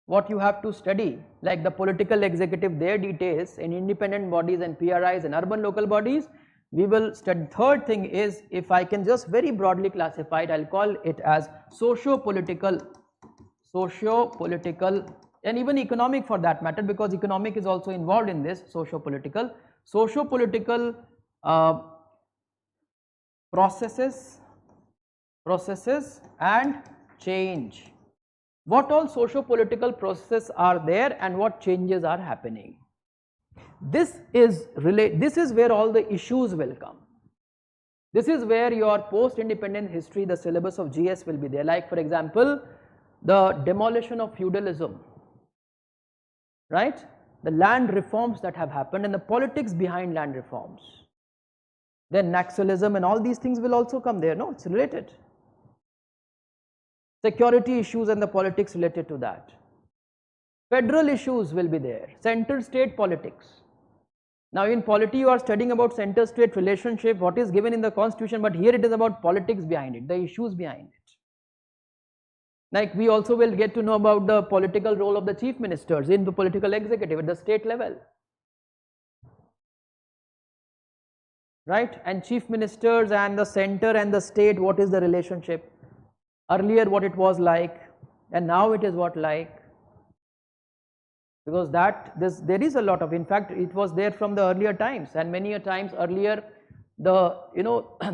what you have to study, like the political executive, their details, and independent bodies and PRIs and urban local bodies, we will study. Third thing is, if I can just very broadly classify it, I will call it as socio-political and even economic for that matter, because economic is also involved in this socio-political processes and change. What all socio-political processes are there and what changes are happening. This is where all the issues will come. This is where your post-independent history, the syllabus of GS will be there. Like for example, the demolition of feudalism, right? The land reforms that have happened and the politics behind land reforms. Then Naxalism and all these things will also come there. No, it's related. Security issues and the politics related to that. Federal issues will be there. Center-state politics. Now in polity you are studying about center-state relationship, what is given in the constitution, but here it is about politics behind it, the issues behind it. Like we also will get to know about the political role of the chief ministers in the political executive at the state level. Right? And chief ministers and the center and the state, what is the relationship? Earlier what it was like and now it is what like, because there is a lot of, in fact it was there from the earlier times, and many a times earlier the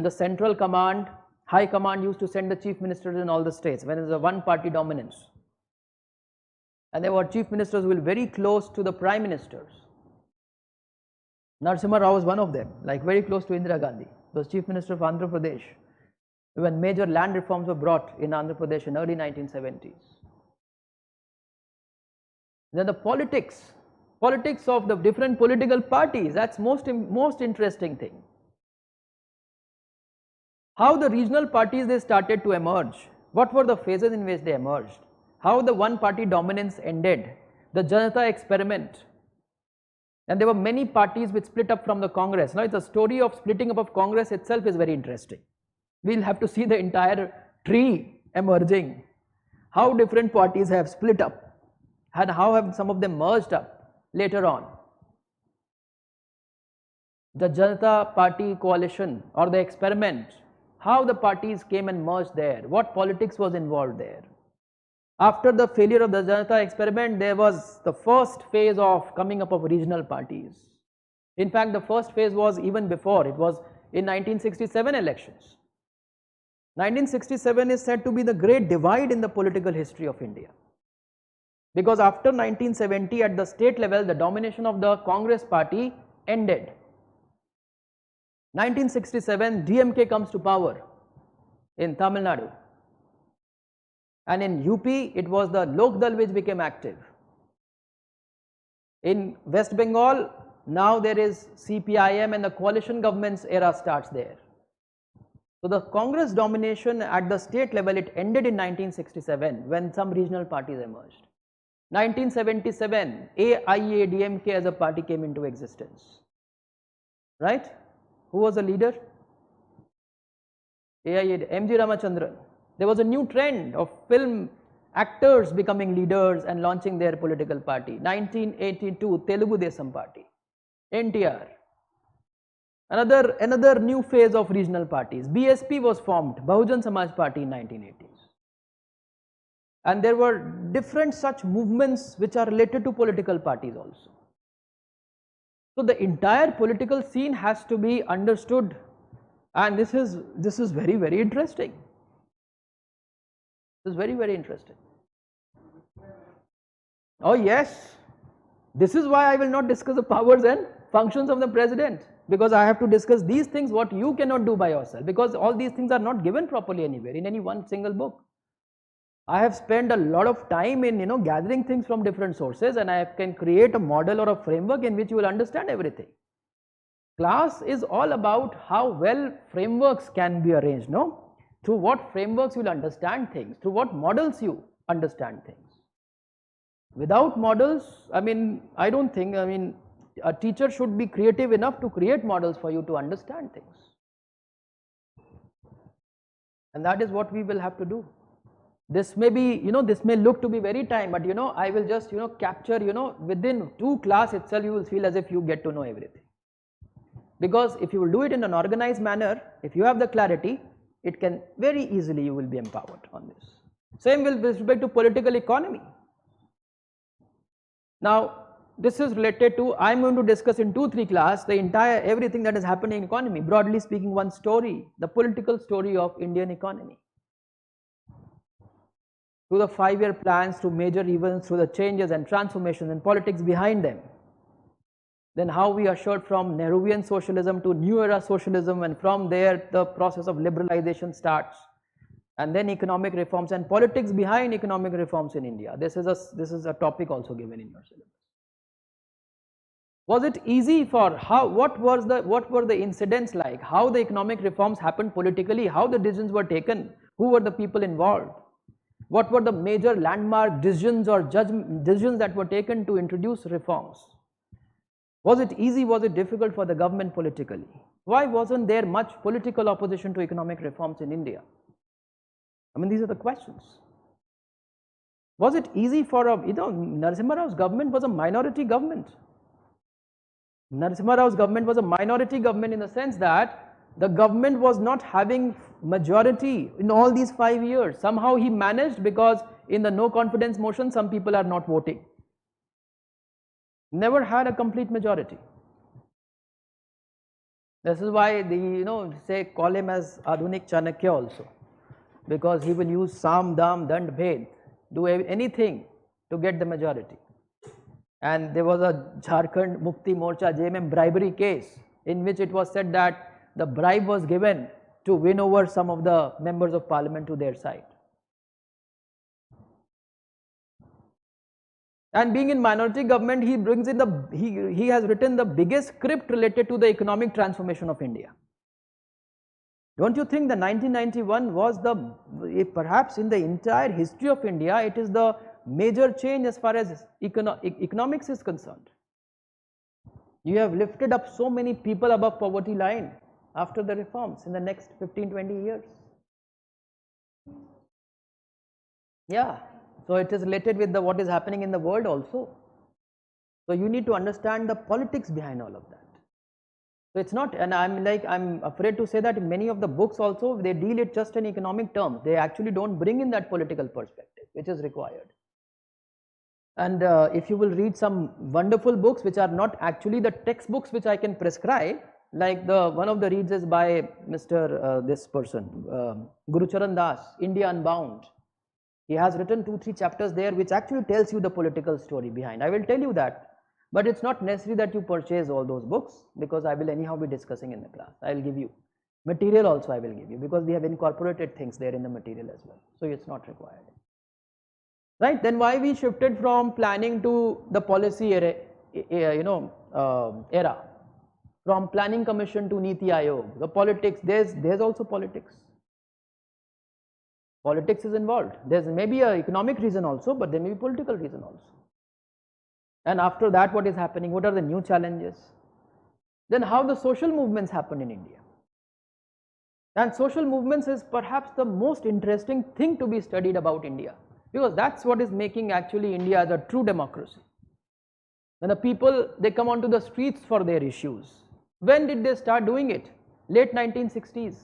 the central command, high command used to send the chief ministers in all the states when there is a one party dominance, and there were chief ministers who were very close to the prime ministers. Narasimha Rao was one of them, like very close to Indira Gandhi, was chief minister of Andhra Pradesh when major land reforms were brought in Andhra Pradesh in early 1970s. Then the politics of the different political parties, that's most interesting thing. How the regional parties they started to emerge, what were the phases in which they emerged, how the one party dominance ended, the Janata experiment, and there were many parties which split up from the Congress. Now the story of splitting up of Congress itself is very interesting. We will have to see the entire tree emerging, how different parties have split up and how have some of them merged up later on. The Janata Party coalition or the experiment, how the parties came and merged there, what politics was involved there. After the failure of the Janata experiment, there was the first phase of coming up of regional parties. In fact, the first phase was even before, it was in 1967 elections. 1967 is said to be the great divide in the political history of India, because after 1970 at the state level the domination of the Congress party ended. 1967 DMK comes to power in Tamil Nadu, and in UP it was the Lok Dal which became active. In West Bengal now there is CPIM and the coalition government's era starts there. So the Congress domination at the state level, it ended in 1967 when some regional parties emerged. 1977, AIADMK as a party came into existence, right? Who was the leader? AIAD, M.G. Ramachandran. There was a new trend of film actors becoming leaders and launching their political party. 1982, Telugu Desam Party, NTR. Another new phase of regional parties. BSP was formed, Bahujan Samaj Party in 1980s. And there were different such movements which are related to political parties also. So the entire political scene has to be understood, and this is very, very interesting. This is very, very interesting. Oh yes, this is why I will not discuss the powers and functions of the president, because I have to discuss these things what you cannot do by yourself, because all these things are not given properly anywhere in any one single book. I have spent a lot of time in gathering things from different sources, and I can create a model or a framework in which you will understand everything. Class is all about how well frameworks can be arranged, no? Through what frameworks you will understand things, through what models you understand things. Without models, I don't think, a teacher should be creative enough to create models for you to understand things. And that is what we will have to do. This may be, this may look to be very time, but I will just, capture, within 2 class itself you will feel as if you get to know everything. Because if you will do it in an organized manner, if you have the clarity, it can very easily, you will be empowered on this. Same with respect to political economy. Now, this is related to, I am going to discuss in 2-3 class the entire, everything that is happening in economy. Broadly speaking, one story, the political story of Indian economy. Through the 5-year plans, through major events, through the changes and transformations and politics behind them. Then how we ushered from Nehruvian socialism to new era socialism, and from there the process of liberalization starts. And then economic reforms and politics behind economic reforms in India. This is a topic also given in your syllabus. Was it easy for what were the incidents like? How the economic reforms happened politically? How the decisions were taken? Who were the people involved? What were the major landmark decisions or decisions that were taken to introduce reforms? Was it easy? Was it difficult for the government politically? Why wasn't there much political opposition to economic reforms in India? These are the questions. Was it easy for Narasimha Rao's government was a minority government. Narasimha Rao's government was a minority government in the sense that the government was not having majority in all these 5 years. Somehow he managed, because in the no confidence motion some people are not voting. Never had a complete majority. This is why they call him as Adhunik Chanakya also, because he will use Sam, Dam, Dand, Bhed, do anything to get the majority. And there was a Jharkhand Mukti Morcha JMM bribery case in which it was said that the bribe was given to win over some of the members of parliament to their side. And being in minority government, he brings in he has written the biggest script related to the economic transformation of India. Don't you think the 1991 was perhaps in the entire history of India, it is the major change as far as economics is concerned. You have lifted up so many people above poverty line after the reforms in the next 15-20 years. Yeah, so it is related with what is happening in the world also. So you need to understand the politics behind all of that. So it's not, and I'm afraid to say that in many of the books also, they deal it just in economic terms. They actually don't bring in that political perspective which is required. And if you will read some wonderful books which are not actually the textbooks which I can prescribe, like one of the reads is by Mr. This person, Guru Charan Das, India Unbound. He has written 2-3 chapters there which actually tells you the political story behind. I will tell you that, but it's not necessary that you purchase all those books, because I will anyhow be discussing in the class. I will give you material also, I will give you, because we have incorporated things there in the material as well, so it's not required. Right, then why we shifted from planning to the policy era? From Planning Commission to Niti Aayog, the politics, there's also politics. Politics is involved. There's maybe an economic reason also, but there may be political reason also. And after that, what is happening? What are the new challenges? Then how the social movements happen in India. And social movements is perhaps the most interesting thing to be studied about India, because that's what is making actually India as a true democracy. When the people, they come onto the streets for their issues. When did they start doing it? Late 1960s.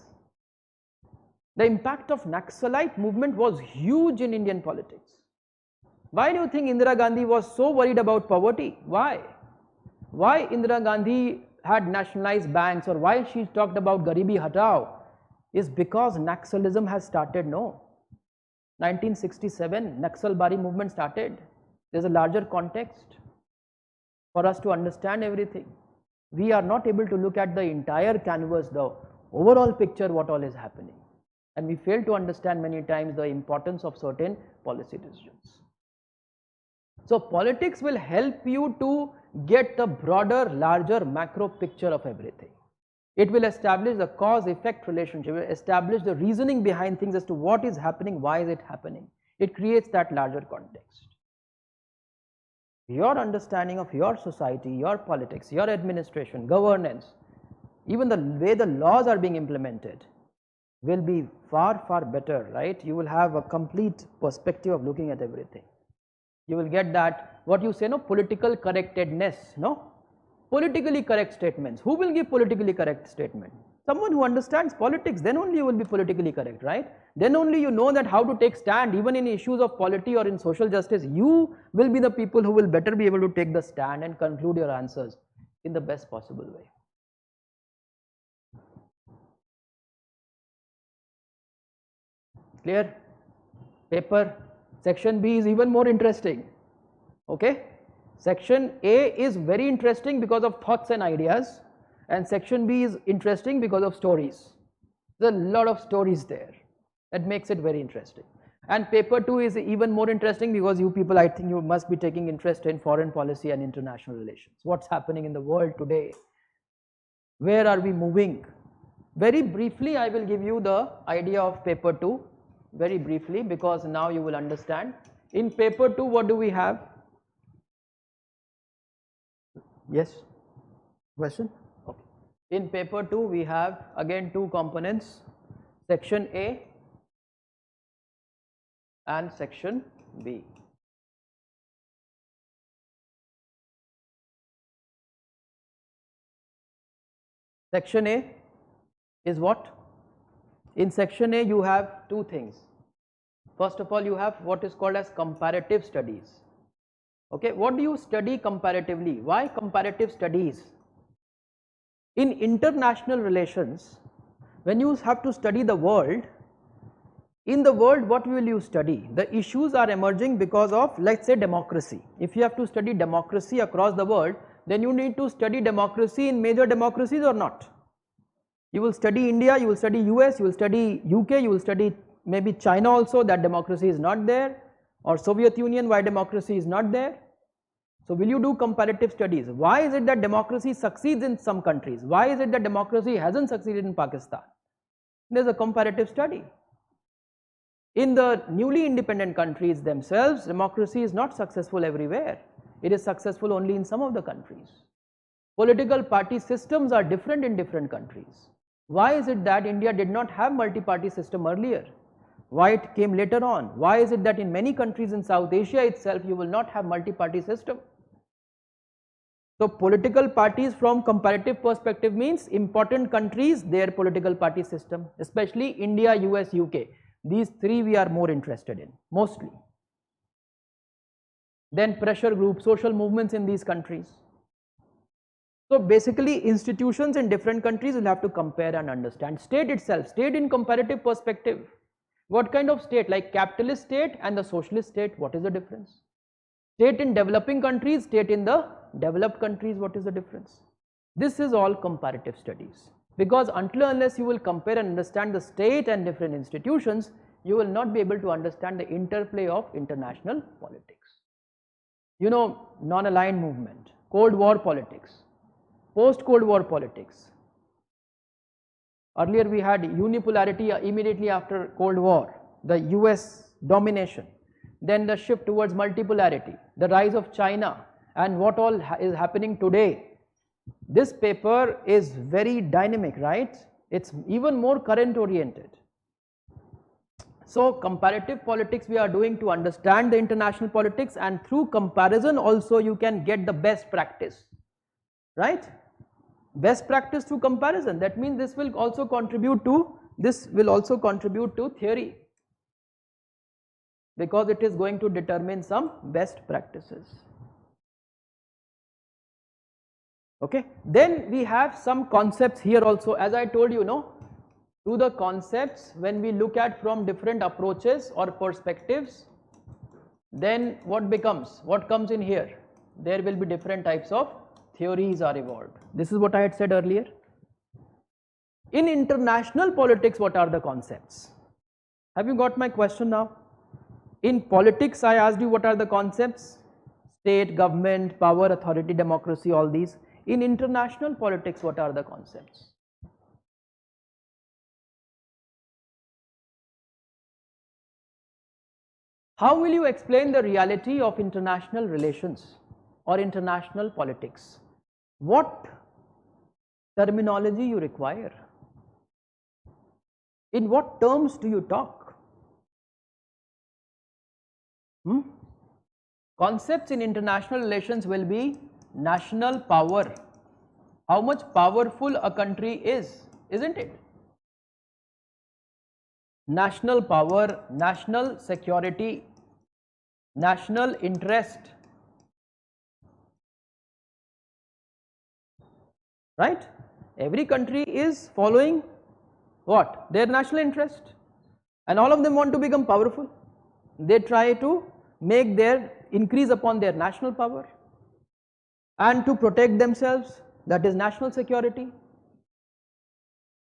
The impact of Naxalite movement was huge in Indian politics. Why do you think Indira Gandhi was so worried about poverty? Why? Why Indira Gandhi had nationalized banks, or why she talked about Garibi Hatao, is because Naxalism has started. No. 1967, Naxalbari movement started. There's a larger context for us to understand everything. We are not able to look at the entire canvas, the overall picture, what all is happening. And we fail to understand many times the importance of certain policy decisions. So politics will help you to get the broader, larger macro picture of everything. It will establish the cause-effect relationship, it will establish the reasoning behind things as to what is happening, why is it happening. It creates that larger context. Your understanding of your society, your politics, your administration, governance, even the way the laws are being implemented will be far, far better, right? You will have a complete perspective of looking at everything. You will get that, what you say, no, political correctedness, no? Politically correct statements. Who will give politically correct statement? Someone who understands politics, then only you will be politically correct, right? Then only you know that how to take stand, even in issues of polity or in social justice. You will be the people who will better be able to take the stand and conclude your answers in the best possible way. Clear? Paper section B is even more interesting. Okay? Section A is very interesting because of thoughts and ideas, and section B is interesting because of stories. There's a lot of stories there. That makes it very interesting. And paper 2 is even more interesting because you people, I think you must be taking interest in foreign policy and international relations. What's happening in the world today? Where are we moving? Very briefly, I will give you the idea of paper 2, very briefly, because now you will understand. In paper 2, what do we have? Yes? Question? Okay. In paper 2, we have again two components, section A and section B. Section A is what? In section A, you have two things. First of all, you have what is called as comparative studies. Okay, what do you study comparatively? Why comparative studies? In international relations, when you have to study the world, in the world, what will you study? The issues are emerging because of, let's say, democracy. If you have to study democracy across the world, then you need to study democracy in major democracies or not. You will study India, you will study US, you will study UK, you will study maybe China also, that democracy is not there, or Soviet Union, why democracy is not there. So will you do comparative studies? Why is it that democracy succeeds in some countries? Why is it that democracy hasn't succeeded in Pakistan? There is a comparative study. In the newly independent countries themselves, democracy is not successful everywhere. It is successful only in some of the countries. Political party systems are different in different countries. Why is it that India did not have multi-party system earlier? Why it came later on? Why is it that in many countries in South Asia itself you will not have multi-party system? So political parties from comparative perspective means important countries, their political party system, especially India, US, UK. These three we are more interested in, mostly. Then pressure groups, social movements in these countries. So basically institutions in different countries will have to compare and understand. State itself, state in comparative perspective. What kind of state? Like capitalist state and the socialist state, what is the difference? State in developing countries, state in the developed countries, what is the difference? This is all comparative studies. Because until unless you will compare and understand the state and different institutions, you will not be able to understand the interplay of international politics. You know, non-aligned movement, Cold War politics. post-Cold War politics. Earlier we had unipolarity immediately after Cold War, the US domination, then the shift towards multipolarity, the rise of China, and what all is happening today. This paper is very dynamic, right? It's even more current oriented. So comparative politics we are doing to understand the international politics, and through comparison also you can get the best practice, right? Best practice through comparison. That means this will also contribute to theory, because it is going to determine some best practices. Okay, then we have some concepts here also, as I told you, to the concepts when we look at from different approaches or perspectives, then what comes in here? There will be different types of theories are evolved. This is what I had said earlier. In international politics, what are the concepts? Have you got my question now? In politics, I asked you what are the concepts? State, government, power, authority, democracy, all these. In international politics, what are the concepts? How will you explain the reality of international relations or international politics? What terminology you require? In what terms do you talk? Concepts in international relations will be national power, how much powerful a country is, isn't it? National power, national security, national interest, right? Every country is following what? Their national interest, and all of them want to become powerful. They try to make their increase upon their national power and to protect themselves, that is national security,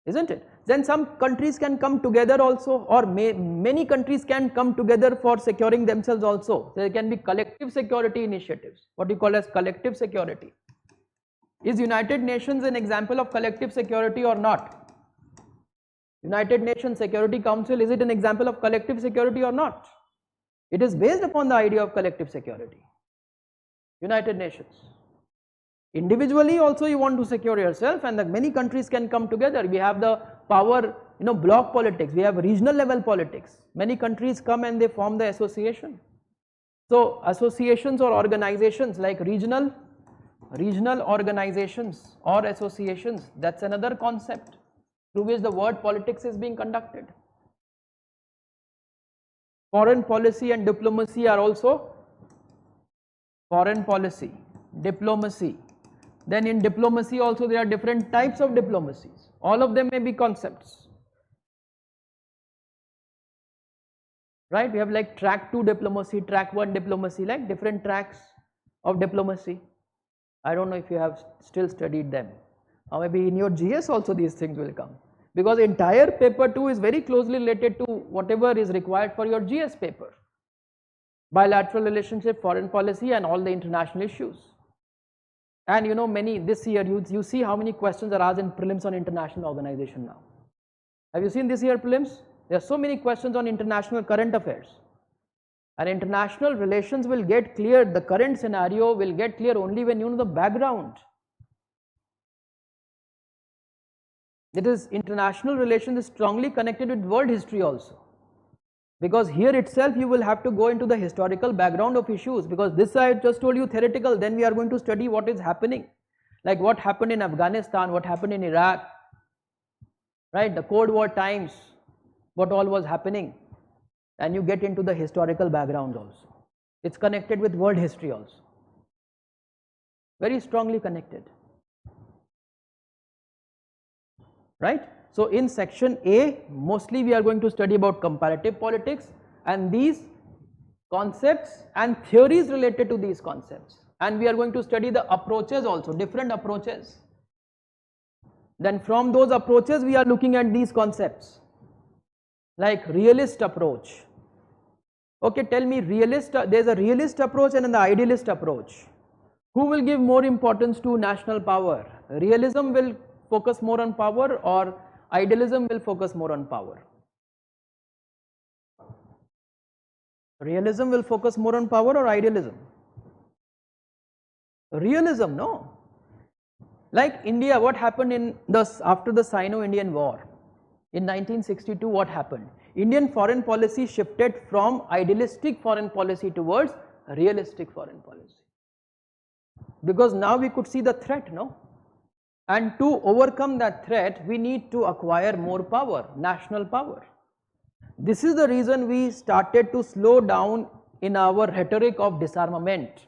isn't it? Then some countries can come together also, or many countries can come together for securing themselves also. There can be collective security initiatives, what you call as collective security. Is United Nations an example of collective security or not? United Nations Security Council, is it an example of collective security or not? It is based upon the idea of collective security. United Nations. Individually also you want to secure yourself, and many countries can come together. We have the power, bloc politics, we have regional level politics. Many countries come and they form the association. So associations or organizations like regional organizations or associations, that's another concept through which the word politics is being conducted. Foreign policy and diplomacy are also foreign policy, diplomacy. Then in diplomacy also there are different types of diplomacies. All of them may be concepts, right? We have like track 2 diplomacy, track 1 diplomacy, like different tracks of diplomacy. I don't know if you have still studied them, or maybe in your GS also these things will come, because entire paper 2 is very closely related to whatever is required for your GS paper. Bilateral relationship, foreign policy, and all the international issues. And many this year you see how many questions are asked in prelims on international organization now. Have you seen this year prelims? There are so many questions on international current affairs. And international relations will get clear, the current scenario will get clear only when you know the background. That is, international relations is strongly connected with world history also. Because here itself you will have to go into the historical background of issues, because this I just told you theoretical, then we are going to study what is happening, like what happened in Afghanistan, what happened in Iraq, right, the Cold War times, what all was happening, and you get into the historical background also. It's connected with world history also, very strongly connected, right? So in section A, mostly we are going to study about comparative politics and these concepts and theories related to these concepts, and we are going to study the approaches also, different approaches. Then from those approaches we are looking at these concepts like realist approach. Okay, tell me, realist, there is a realist approach and an idealist approach. Who will give more importance to national power? realism will focus more on power or idealism will focus more on power? Realism will focus more on power or idealism? Realism, no. Like India, what happened in after the Sino-Indian War in 1962? What happened? Indian foreign policy shifted from idealistic foreign policy towards realistic foreign policy, because now we could see the threat, no? And to overcome that threat, we need to acquire more power, national power. This is the reason we started to slow down in our rhetoric of disarmament.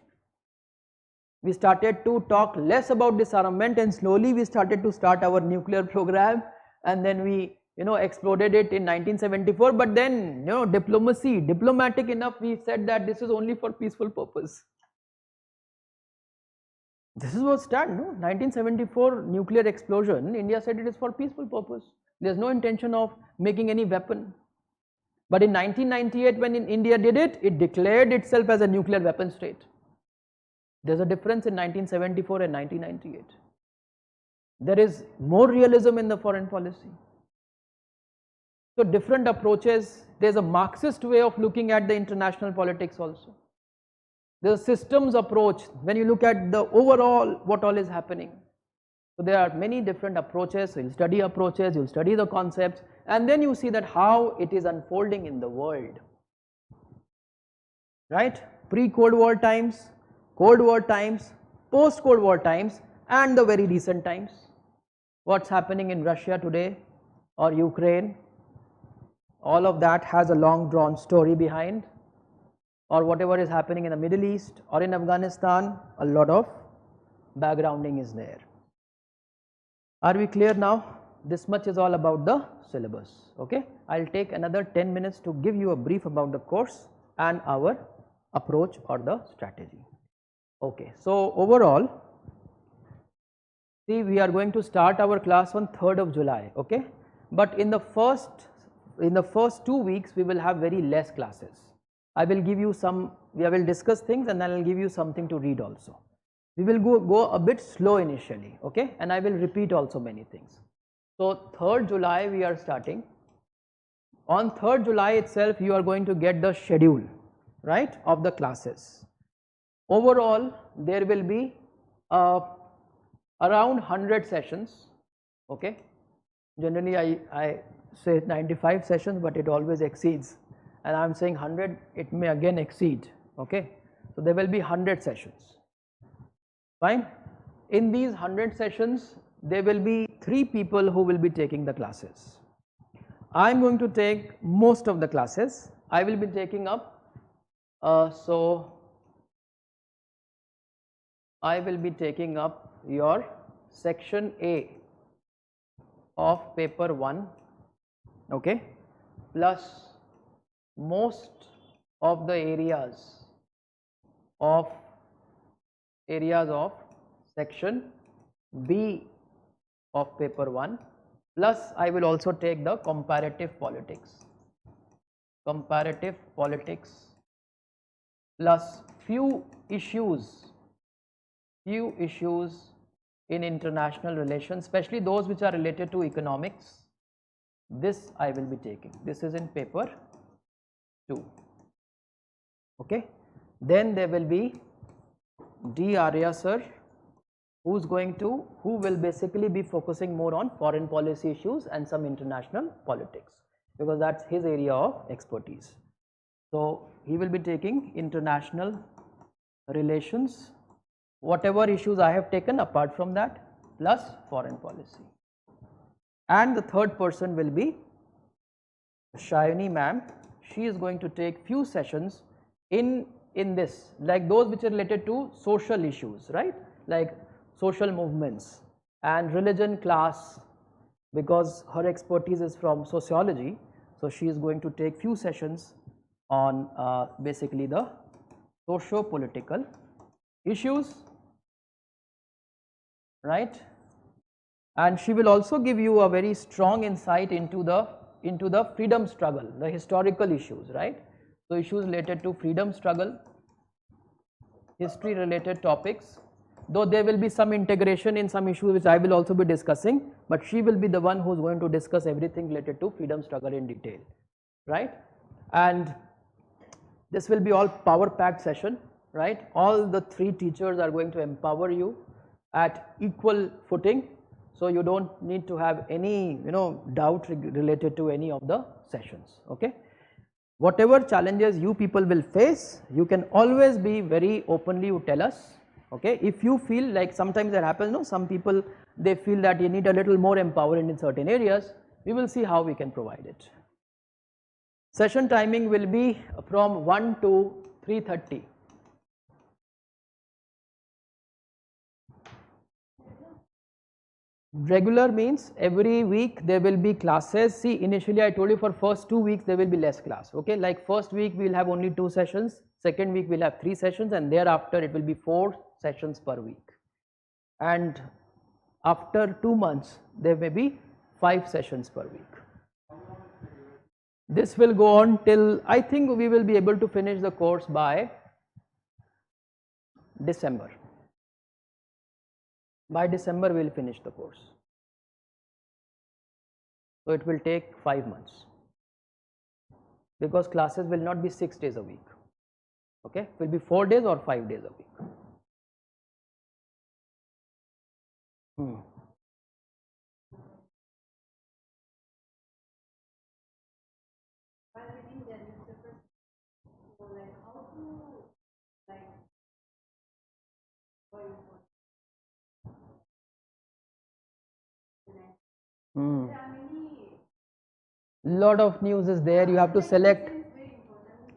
We started to talk less about disarmament, and slowly we started to start our nuclear program, and then we exploded it in 1974. But then diplomatic enough, we said that this is only for peaceful purpose. This is what started, no? 1974 nuclear explosion, India said it is for peaceful purpose. There is no intention of making any weapon. But in 1998 when India did it, it declared itself as a nuclear weapon state. There is a difference in 1974 and 1998. There is more realism in the foreign policy. So different approaches. There is a Marxist way of looking at the international politics also. There is a systems approach when you look at the overall what all is happening. So there are many different approaches. So you will study approaches, you will study the concepts, and then you see that how it is unfolding in the world. Right? Pre-Cold War times, Cold War times, post-Cold War times, and the very recent times. What's happening in Russia today or Ukraine, all of that has a long drawn story behind, or whatever is happening in the Middle East or in Afghanistan, a lot of backgrounding is there. Are we clear now? This much is all about the syllabus, okay? I will take another 10 minutes to give you a brief about the course and our approach or the strategy. Okay, so overall, see, we are going to start our class on 3rd of July, okay? But in the first 2 weeks, we will have very less classes. I will give you some, we will discuss things, and then I will give you something to read also. We will go a bit slow initially, okay? And I will repeat also many things. So 3rd July we are starting. On 3rd July itself, you are going to get the schedule, right, of the classes. Overall, there will be around 100 sessions, okay? Generally I say 95 sessions, but it always exceeds, and I am saying 100, it may again exceed, okay? So there will be 100 sessions, fine. In these 100 sessions, there will be 3 people who will be taking the classes. I am going to take most of the classes. I will be taking up, so I will be taking up your section A of paper 1, okay, plus most of the areas of section B of paper 1, plus I will also take the comparative politics plus few issues in international relations, especially those which are related to economics. This I will be taking. This is in paper 2, okay. Then there will be D. Arya sir, who will basically be focusing more on foreign policy issues and some international politics, because that's his area of expertise. So he will be taking international relations, whatever issues I have taken apart from that, plus foreign policy. And the third person will be Shayani ma'am. She is going to take few sessions in this, like those which are related to social issues, right, like social movements and religion, class, because her expertise is from sociology. So she is going to take few sessions on basically the socio-political issues, right, and she will also give you a very strong insight into the freedom struggle, the historical issues, right. So issues related to freedom struggle, history related topics, though there will be some integration in some issues which I will also be discussing, but she will be the one who is going to discuss everything related to freedom struggle in detail, right? And this will be all power packed session, right? All the 3 teachers are going to empower you at equal footing, so you don't need to have any doubt related to any of the sessions, okay? Whatever challenges you people will face, you can always be very openly to tell us, okay? If you feel like sometimes that happens, no, some people they feel that you need a little more empowerment in certain areas, we will see how we can provide it. Session timing will be from 1 to 3:30. Regular means every week there will be classes. See, initially I told you for first 2 weeks there will be less class, okay? Like first week we will have only 2 sessions, second week we will have 3 sessions, and thereafter it will be 4 sessions per week. And after 2 months there may be 5 sessions per week. This will go on till, I think we will be able to finish the course by December. By December we will finish the course. So it will take 5 months, because classes will not be 6 days a week, okay? It will be 4 days or 5 days a week. Lot of news is there, you have to select.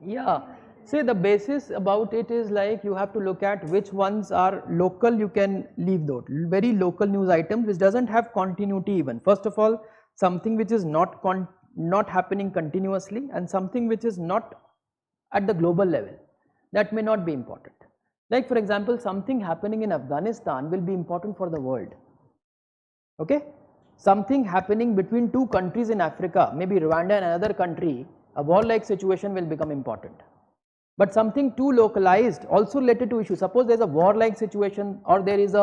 Yeah, see, the basis about it is like you have to look at which ones are local, you can leave those very local news items which doesn't have continuity even. First of all, something which is not happening continuously, and something which is not at the global level, that may not be important. Like for example, something happening in Afghanistan will be important for the world, okay? Something happening between 2 countries in Africa, maybe Rwanda and another country, a war-like situation will become important. But something too localized, also related to issues, suppose there is a war-like situation, or there is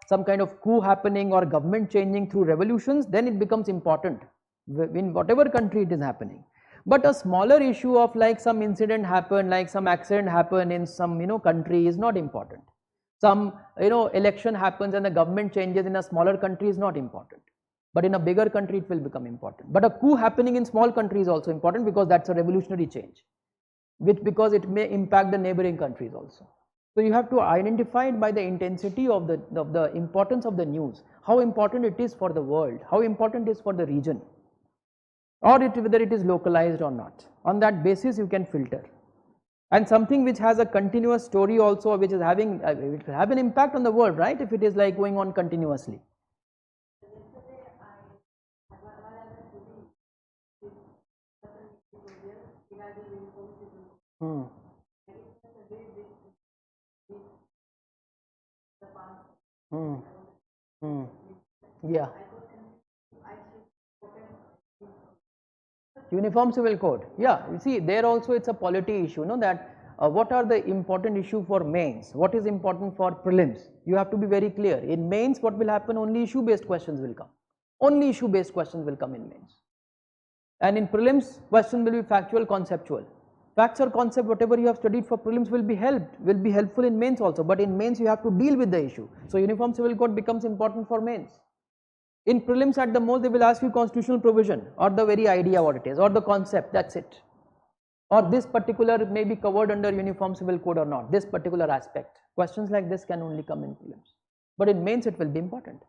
some kind of coup happening or government changing through revolutions, then it becomes important in whatever country it is happening. But a smaller issue of like some incident happened, like some accident happened in some country is not important. Some election happens and the government changes in a smaller country is not important. But in a bigger country it will become important. But a coup happening in small country is also important, because that's a revolutionary change, because it may impact the neighboring countries also. So you have to identify it by the intensity of the importance of the news, how important it is for the world, how important it is for the region, or whether it is localized or not. On that basis you can filter. And something which has a continuous story also, which is having it will have an impact on the world, right, if it is like going on continuously. Yeah. Uniform Civil Code. Yeah, you see, there also it's a polity issue, that what are the important issue for mains, what is important for prelims. You have to be very clear. In mains, what will happen? Only issue based questions will come. Only issue based questions will come in mains. And in prelims, question will be factual, conceptual. Facts or concept, whatever you have studied for prelims will be helpful in mains also, but in mains you have to deal with the issue. So Uniform Civil Code becomes important for mains. In prelims at the most they will ask you constitutional provision, or the very idea what it is, or the concept, that's it. Or this particular may be covered under Uniform Civil Code or not, this particular aspect. Questions like this can only come in prelims, but in mains it will be important.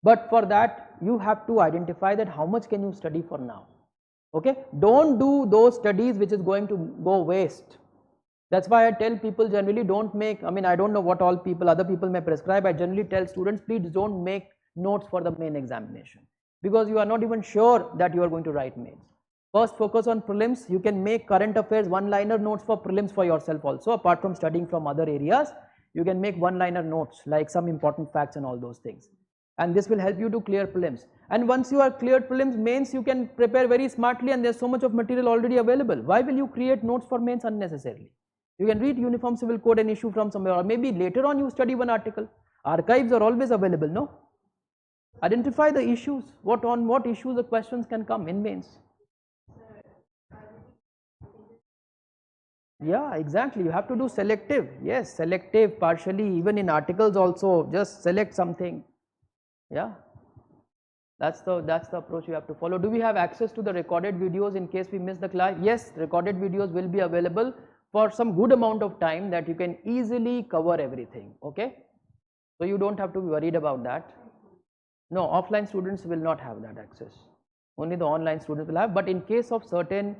But for that you have to identify that how much can you study for now. Okay, don't do those studies which is going to go waste. That's why I tell people generally don't make, I don't know what all other people may prescribe. I generally tell students, please don't make notes for the main examination, because you are not even sure that you are going to write mains. First focus on prelims. You can make current affairs one-liner notes for prelims for yourself also, apart from studying from other areas. You can make one-liner notes like some important facts and all those things, and this will help you to clear prelims. And once you are cleared prelims, mains you can prepare very smartly, and there is so much of material already available. Why will you create notes for mains unnecessarily? You can read Uniform Civil Code and issue from somewhere, or maybe later on you study one article. Archives are always available, no? Identify the issues, what issues the questions can come in mains. Yeah, exactly, you have to do selective, yes, selective, partially, even in articles also, just select something. Yeah, that's the approach you have to follow. Do we have access to the recorded videos in case we miss the class? Yes, recorded videos will be available for some good amount of time that you can easily cover everything, okay? So you don't have to be worried about that. No, offline students will not have that access. Only the online students will have, but in case of certain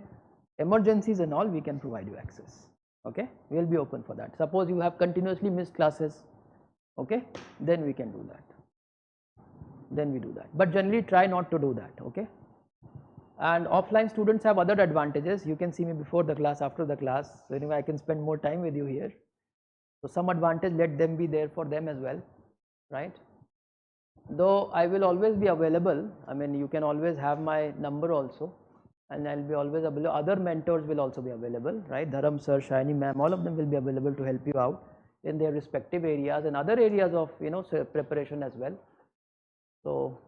emergencies and all, we can provide you access. Okay, we will be open for that. Suppose you have continuously missed classes, okay, then we can do that. Then we do that. But generally try not to do that, okay. And offline students have other advantages. You can see me before the class, after the class. So anyway, I can spend more time with you here. So some advantage, let them be there for them as well, right? Though I will always be available, I mean you can always have my number also, and I will be always available. Other mentors will also be available, right? Dharam sir, Shiny ma'am, all of them will be available to help you out in their respective areas and other areas of preparation as well. So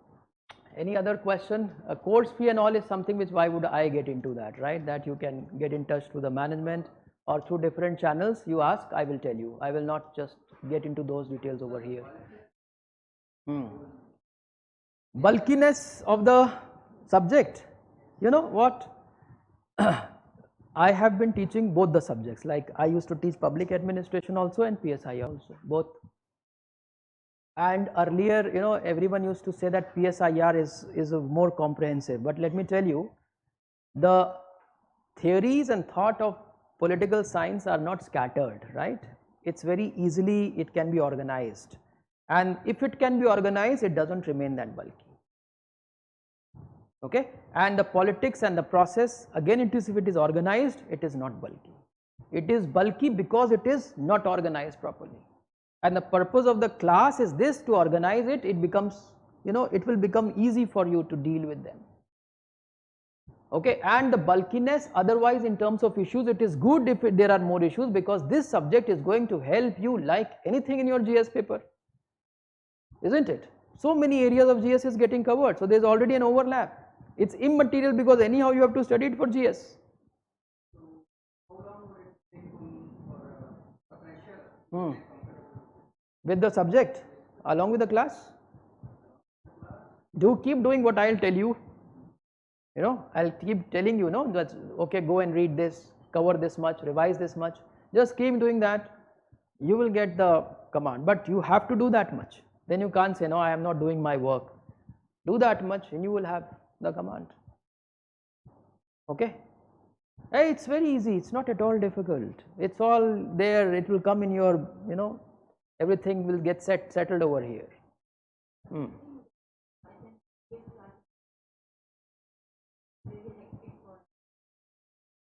any other question? A course fee and all is something which why would I get into that, right? That you can get in touch through the management or through different channels. You ask, I will tell you. I will not just get into those details over here. Bulkiness of the subject, you know what, I have been teaching both the subjects, like I used to teach public administration also and PSIR also, both. And earlier, everyone used to say that PSIR is more comprehensive, but let me tell you, the theories and thought of political science are not scattered, right? It's very easily, it can be organized. And if it can be organized, it doesn't remain that bulky, okay? And the politics and the process, again it is, if it is organized, it is not bulky. It is bulky because it is not organized properly. And the purpose of the class is this, to organize it. It becomes, it will become easy for you to deal with them, okay? And the bulkiness, otherwise in terms of issues, it is good if there are more issues, because this subject is going to help you like anything in your GS paper, isn't it? So many areas of GS is getting covered, so there is already an overlap. It's immaterial because anyhow you have to study it for GS. With the subject, along with the class, do keep doing what I'll tell you. I'll keep telling you, that okay, go and read this, cover this much, revise this much. Just keep doing that. You will get the command, but you have to do that much. Then you can't say, no, I am not doing my work. Do that much and you will have the command, okay? Hey, it's very easy, it's not at all difficult. It's all there, it will come in your, everything will get settled over here.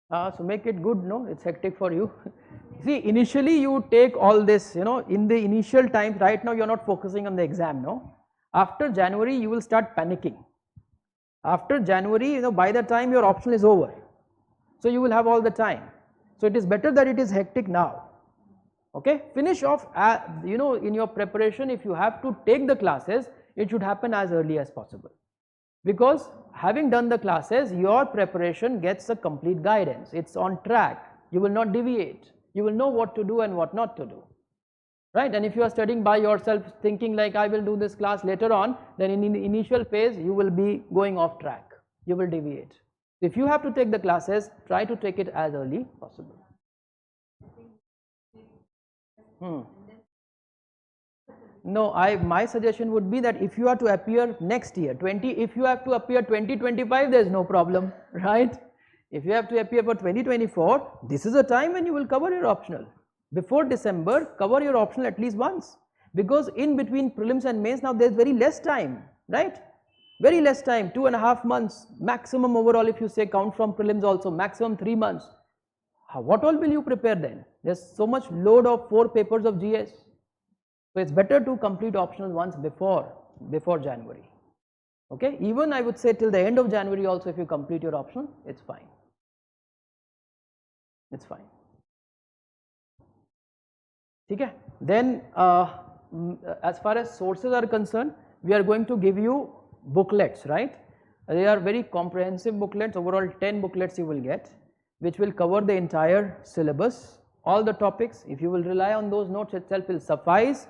So make it good, no, it's hectic for you. See, initially you take all this, in the initial times, right now you are not focusing on the exam, no. After January you will start panicking. After January, by the time your optional is over, so you will have all the time. So it is better that it is hectic now, okay? Finish off, in your preparation, if you have to take the classes, it should happen as early as possible. Because having done the classes, your preparation gets a complete guidance. It's on track. You will not deviate. You will know what to do and what not to do, right? And if you are studying by yourself, thinking like I will do this class later on, then in the initial phase you will be going off track. You will deviate. If you have to take the classes, try to take it as early possible. No, my suggestion would be that if you are to appear next year, if you have to appear 2025, there is no problem, right? If you have to appear for 2024, this is a time when you will cover your optional. Before December, cover your optional at least once, because in between prelims and mains now there is very less time, right? Very less time, 2.5 months maximum overall. If you say count from prelims also, maximum 3 months. What all will you prepare then? There is so much load of 4 papers of GS. So it's better to complete optional once before January, okay? Even I would say till the end of January also, if you complete your optional, it's fine. It's fine. Okay? Then as far as sources are concerned, we are going to give you booklets, right? They are very comprehensive booklets, overall 10 booklets you will get, which will cover the entire syllabus, all the topics. If you will rely on those notes itself will suffice.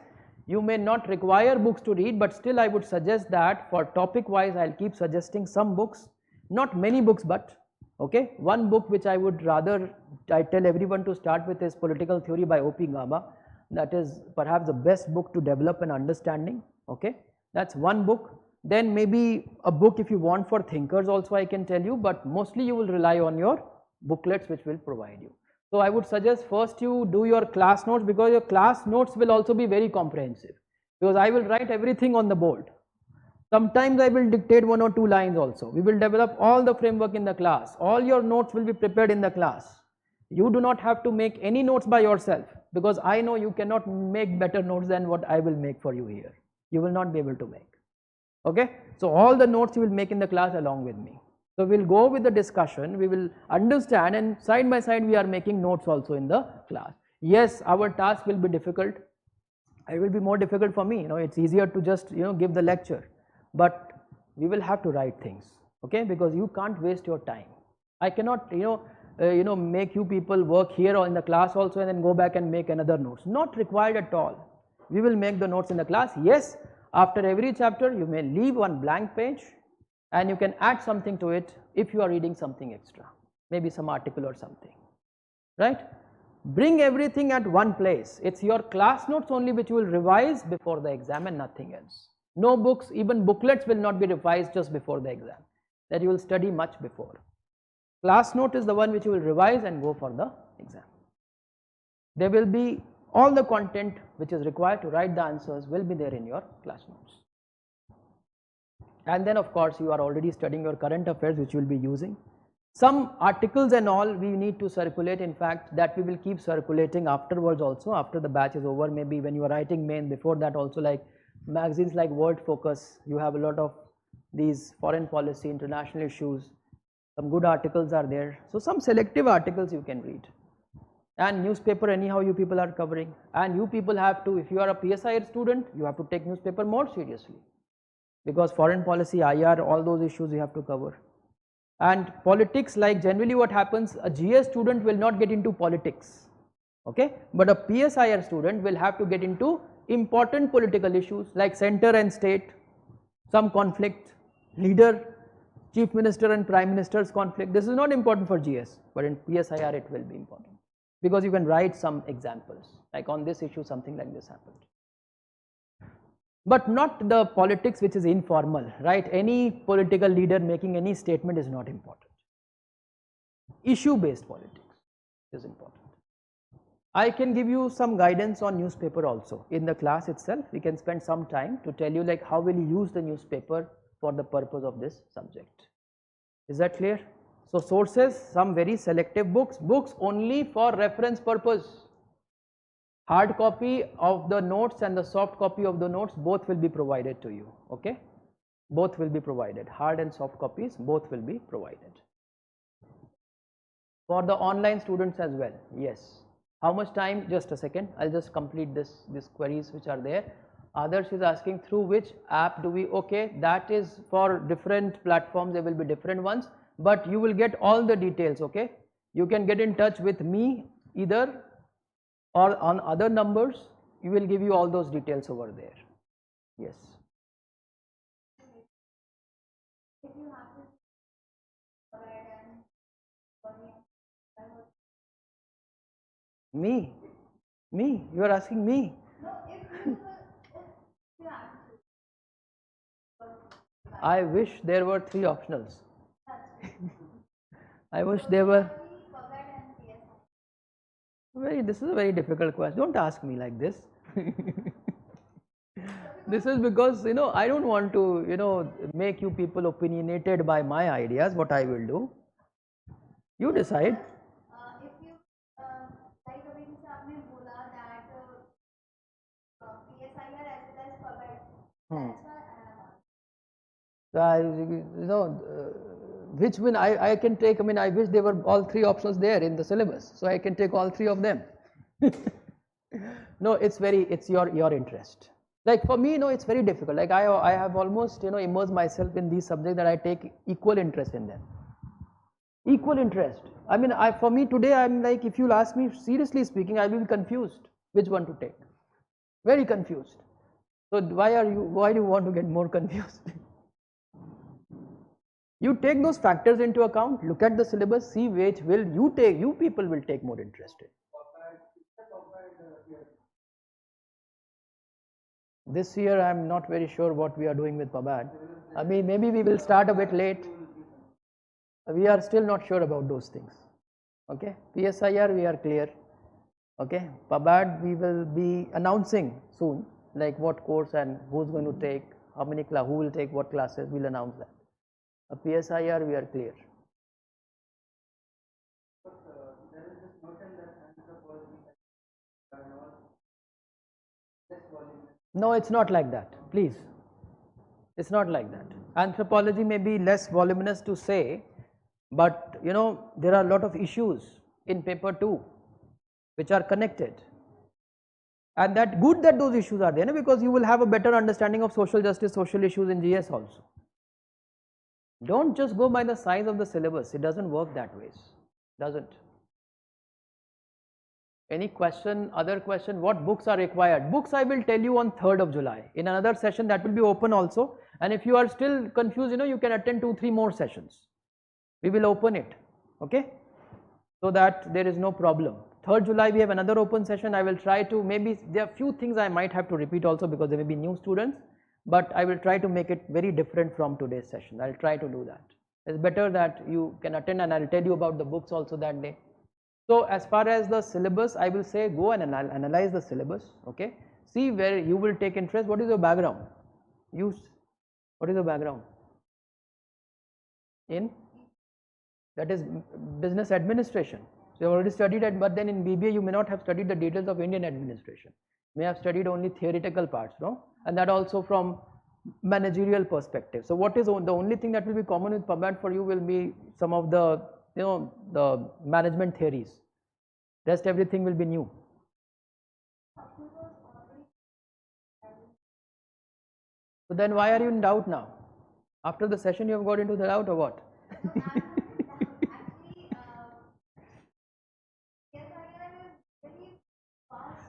You may not require books to read, but still I would suggest that for topic wise I will keep suggesting some books, not many books, but okay, one book which I would rather, I tell everyone to start with is Political Theory by O.P. Gaba. That is perhaps the best book to develop an understanding, okay, that's one book. Then maybe a book if you want for thinkers also I can tell you, but mostly you will rely on your booklets which will provide you. So I would suggest first you do your class notes, because your class notes will also be very comprehensive, because I will write everything on the board. Sometimes I will dictate 1 or 2 lines also. We will develop all the framework in the class. All your notes will be prepared in the class. You do not have to make any notes by yourself, because I know you cannot make better notes than what I will make for you here. You will not be able to make. Okay, so all the notes you will make in the class along with me. So we will go with the discussion, we will understand, and side by side we are making notes also in the class. Yes, our task will be difficult. It will be more difficult for me, it's easier to just give the lecture, but we will have to write things, okay, because you can't waste your time. I cannot make you people work here or in the class also and then go back and make another notes. Not required at all. We will make the notes in the class. Yes, after every chapter you may leave one blank page and you can add something to it if you are reading something extra, maybe some article or something, right? Bring everything at one place. It's your class notes only which you will revise before the exam and nothing else. No books, even booklets will not be revised just before the exam, that you will study much before. Class note is the one which you will revise and go for the exam. There will be all the content which is required to write the answers will be there in your class notes. And then of course you are already studying your current affairs which you will be using. Some articles and all we need to circulate, in fact that we will keep circulating afterwards also, after the batch is over, maybe when you are writing main, before that also, like magazines like World Focus, you have a lot of these foreign policy, international issues, some good articles are there. So some selective articles you can read. And newspaper anyhow you people are covering, and you people have to, if you are a PSIR student, you have to take newspaper more seriously, because foreign policy, IR, all those issues you have to cover. And politics, like generally what happens, a GS student will not get into politics, okay, but a PSIR student will have to get into important political issues like center and state, some conflict, leader, chief minister and prime minister's conflict. This is not important for GS, but in PSIR it will be important, because you can write some examples, like on this issue something like this happened. But not the politics which is informal, right? Any political leader making any statement is not important. Issue based politics is important. I can give you some guidance on newspaper also in the class itself. We can spend some time to tell you like how will you use the newspaper for the purpose of this subject. Is that clear? So sources, some very selective books, books only for reference purpose. Hard copy of the notes and the soft copy of the notes both will be provided to you, okay? Both will be provided, hard and soft copies both will be provided. For the online students as well, yes. How much time? Just a second, I'll just complete these queries which are there. Others is asking through which app do we, okay, that is for different platforms, there will be different ones, but you will get all the details, okay? You can get in touch with me either or on other numbers, you will give you all those details over there. Yes. Me? You are asking me? I wish there were 3 optionals. I wish there were. This is a very difficult question. Don't ask me like this. This is because I don't want to make you people opinionated by my ideas. What I will do, you decide.
If you like अभी जैसे आपने बोला that PSIR as well as PubMed.
Which one I can take. I mean, I wish there were all 3 options there in the syllabus, so I can take all 3 of them. No, it's your interest. Like for me, no, it's very difficult. Like I have almost, immersed myself in these subjects that I take equal interest in them. Equal interest. I mean, for me today, I'm like, if you'll ask me, seriously speaking, I will be confused which one to take. Very confused. So why do you want to get more confused? You take those factors into account, look at the syllabus, see which will you people will take more interest in. This year I'm not very sure what we are doing with PABAD. I mean, maybe we will start a bit late. We are still not sure about those things. Okay, PSIR we are clear. Okay, PABAD we will be announcing soon, like what course and who's going to take, how many who will take what classes, we'll announce that. PSIR we are clear. No, it's not like that, please. It's not like that. Anthropology may be less voluminous to say, but there are a lot of issues in paper 2 which are connected, and that good that those issues are there, because you will have a better understanding of social justice, social issues in GS also. Don't just go by the size of the syllabus, it doesn't work that way, doesn't. Any question, other question, what books are required? Books I will tell you on 3rd of July in another session that will be open also, and if you are still confused, you can attend 2-3 more sessions. We will open it, okay, so that there is no problem. 3rd July we have another open session. I will try to, maybe there are few things I might have to repeat also because there may be new students, but I will try to make it very different from today's session. I will try to do that. It's better that you can attend, and I will tell you about the books also that day. So as far as the syllabus, I will say go and analyze the syllabus, okay, see where you will take interest. What is your background? What is your background? In? That is business administration. So you have already studied it, but then in BBA you may not have studied the details of Indian administration. You may have studied only theoretical parts, no? And that also from managerial perspective. So what is the only thing that will be common with PABAD for you will be some of the the management theories. Rest everything will be new. So then why are you in doubt now? After the session you have got into the doubt or what?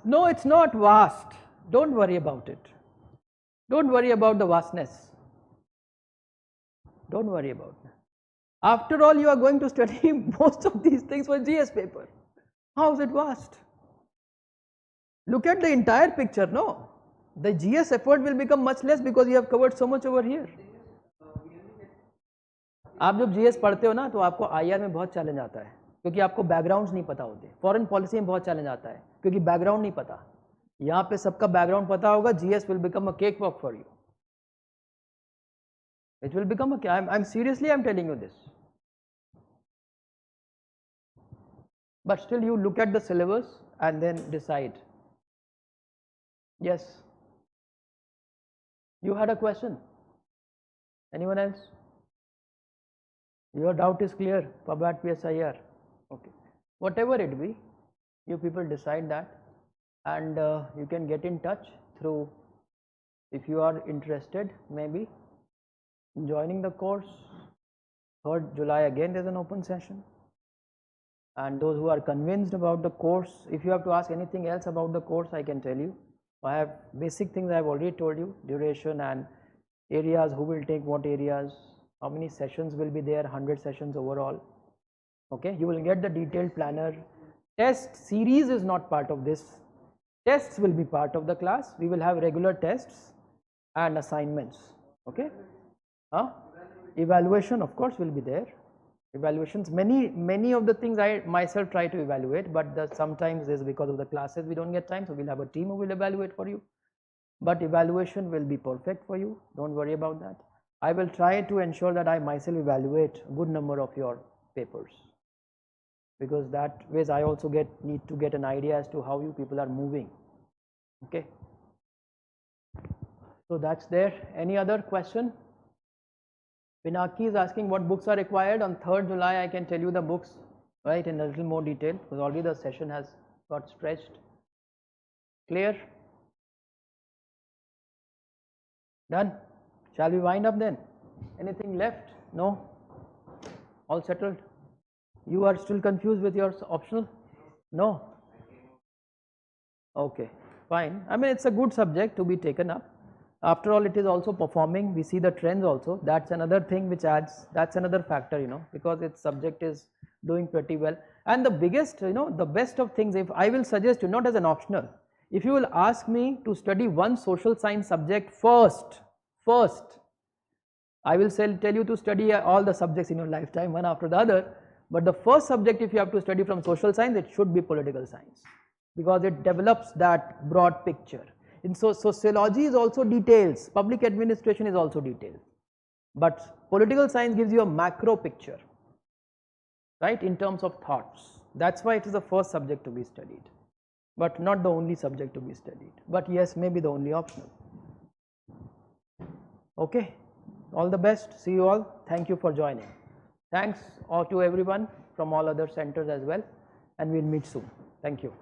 No, it's not vast. Don't worry about it. Don't worry about the vastness. Don't worry about it. After all, you are going to study most of these things for GS paper. How is it vast? Look at the entire picture, no? The GS effort will become much less because you have covered so much over here. आप जब GS पढ़ते हो ना तो आपको IR में बहुत challenge आता है क्योंकि आपको बैकग्राउंड्स नहीं पता होते. फॉरेन पॉलिसी में बहुत चैलेंज आता है क्योंकि बैकग्राउंड नहीं पता. यहाँ पे सबका बैकग्राउंड पता होगा. GS will become a cakewalk for you. It will become a. I'm seriously I'm telling you this. But still, you look at the syllabus and then decide. Yes. You had a question. Anyone else? Your doubt is clear. PABAD PSIR. Okay. Whatever it be, you people decide that, and you can get in touch through, if you are interested, maybe in joining the course. 3rd July again there's an open session, and those who are convinced about the course, if you have to ask anything else about the course, I can tell you. I have basic things I have already told you, duration and areas, who will take what areas, how many sessions will be there, 100 sessions overall. Okay, you will get the detailed planner. Test series is not part of this. Tests will be part of the class. We will have regular tests and assignments. Okay, evaluation of course will be there. Evaluations, many of the things I myself try to evaluate, but sometimes is because of the classes we don't get time, so we'll have a team who will evaluate for you. But evaluation will be perfect for you, don't worry about that. I will try to ensure that I myself evaluate a good number of your papers, because that ways I also need to get an idea as to how you people are moving. Okay, so that's there. Any other question? Pinaki is asking what books are required. On 3rd July I can tell you the books, right, in a little more detail, because already the session has got stretched. Clear? Done? Shall we wind up then? Anything left? No? All settled? You are still confused with your optional? No? Okay, fine. I mean, it's a good subject to be taken up. After all, it is also performing. We see the trends also. That's another thing which adds, that's another factor, because its subject is doing pretty well. And the biggest, the best of things, if I will suggest you, not as an optional, if you will ask me to study one social science subject first, I will tell you to study all the subjects in your lifetime, one after the other. But the first subject, if you have to study from social science, it should be political science, because it develops that broad picture. And so sociology is also details, public administration is also details, but political science gives you a macro picture, right, in terms of thoughts. That's why it is the first subject to be studied, but not the only subject to be studied, but yes, maybe the only optional. Okay, all the best, see you all, thank you for joining. Thanks to everyone from all other centers as well, and we'll meet soon. Thank you.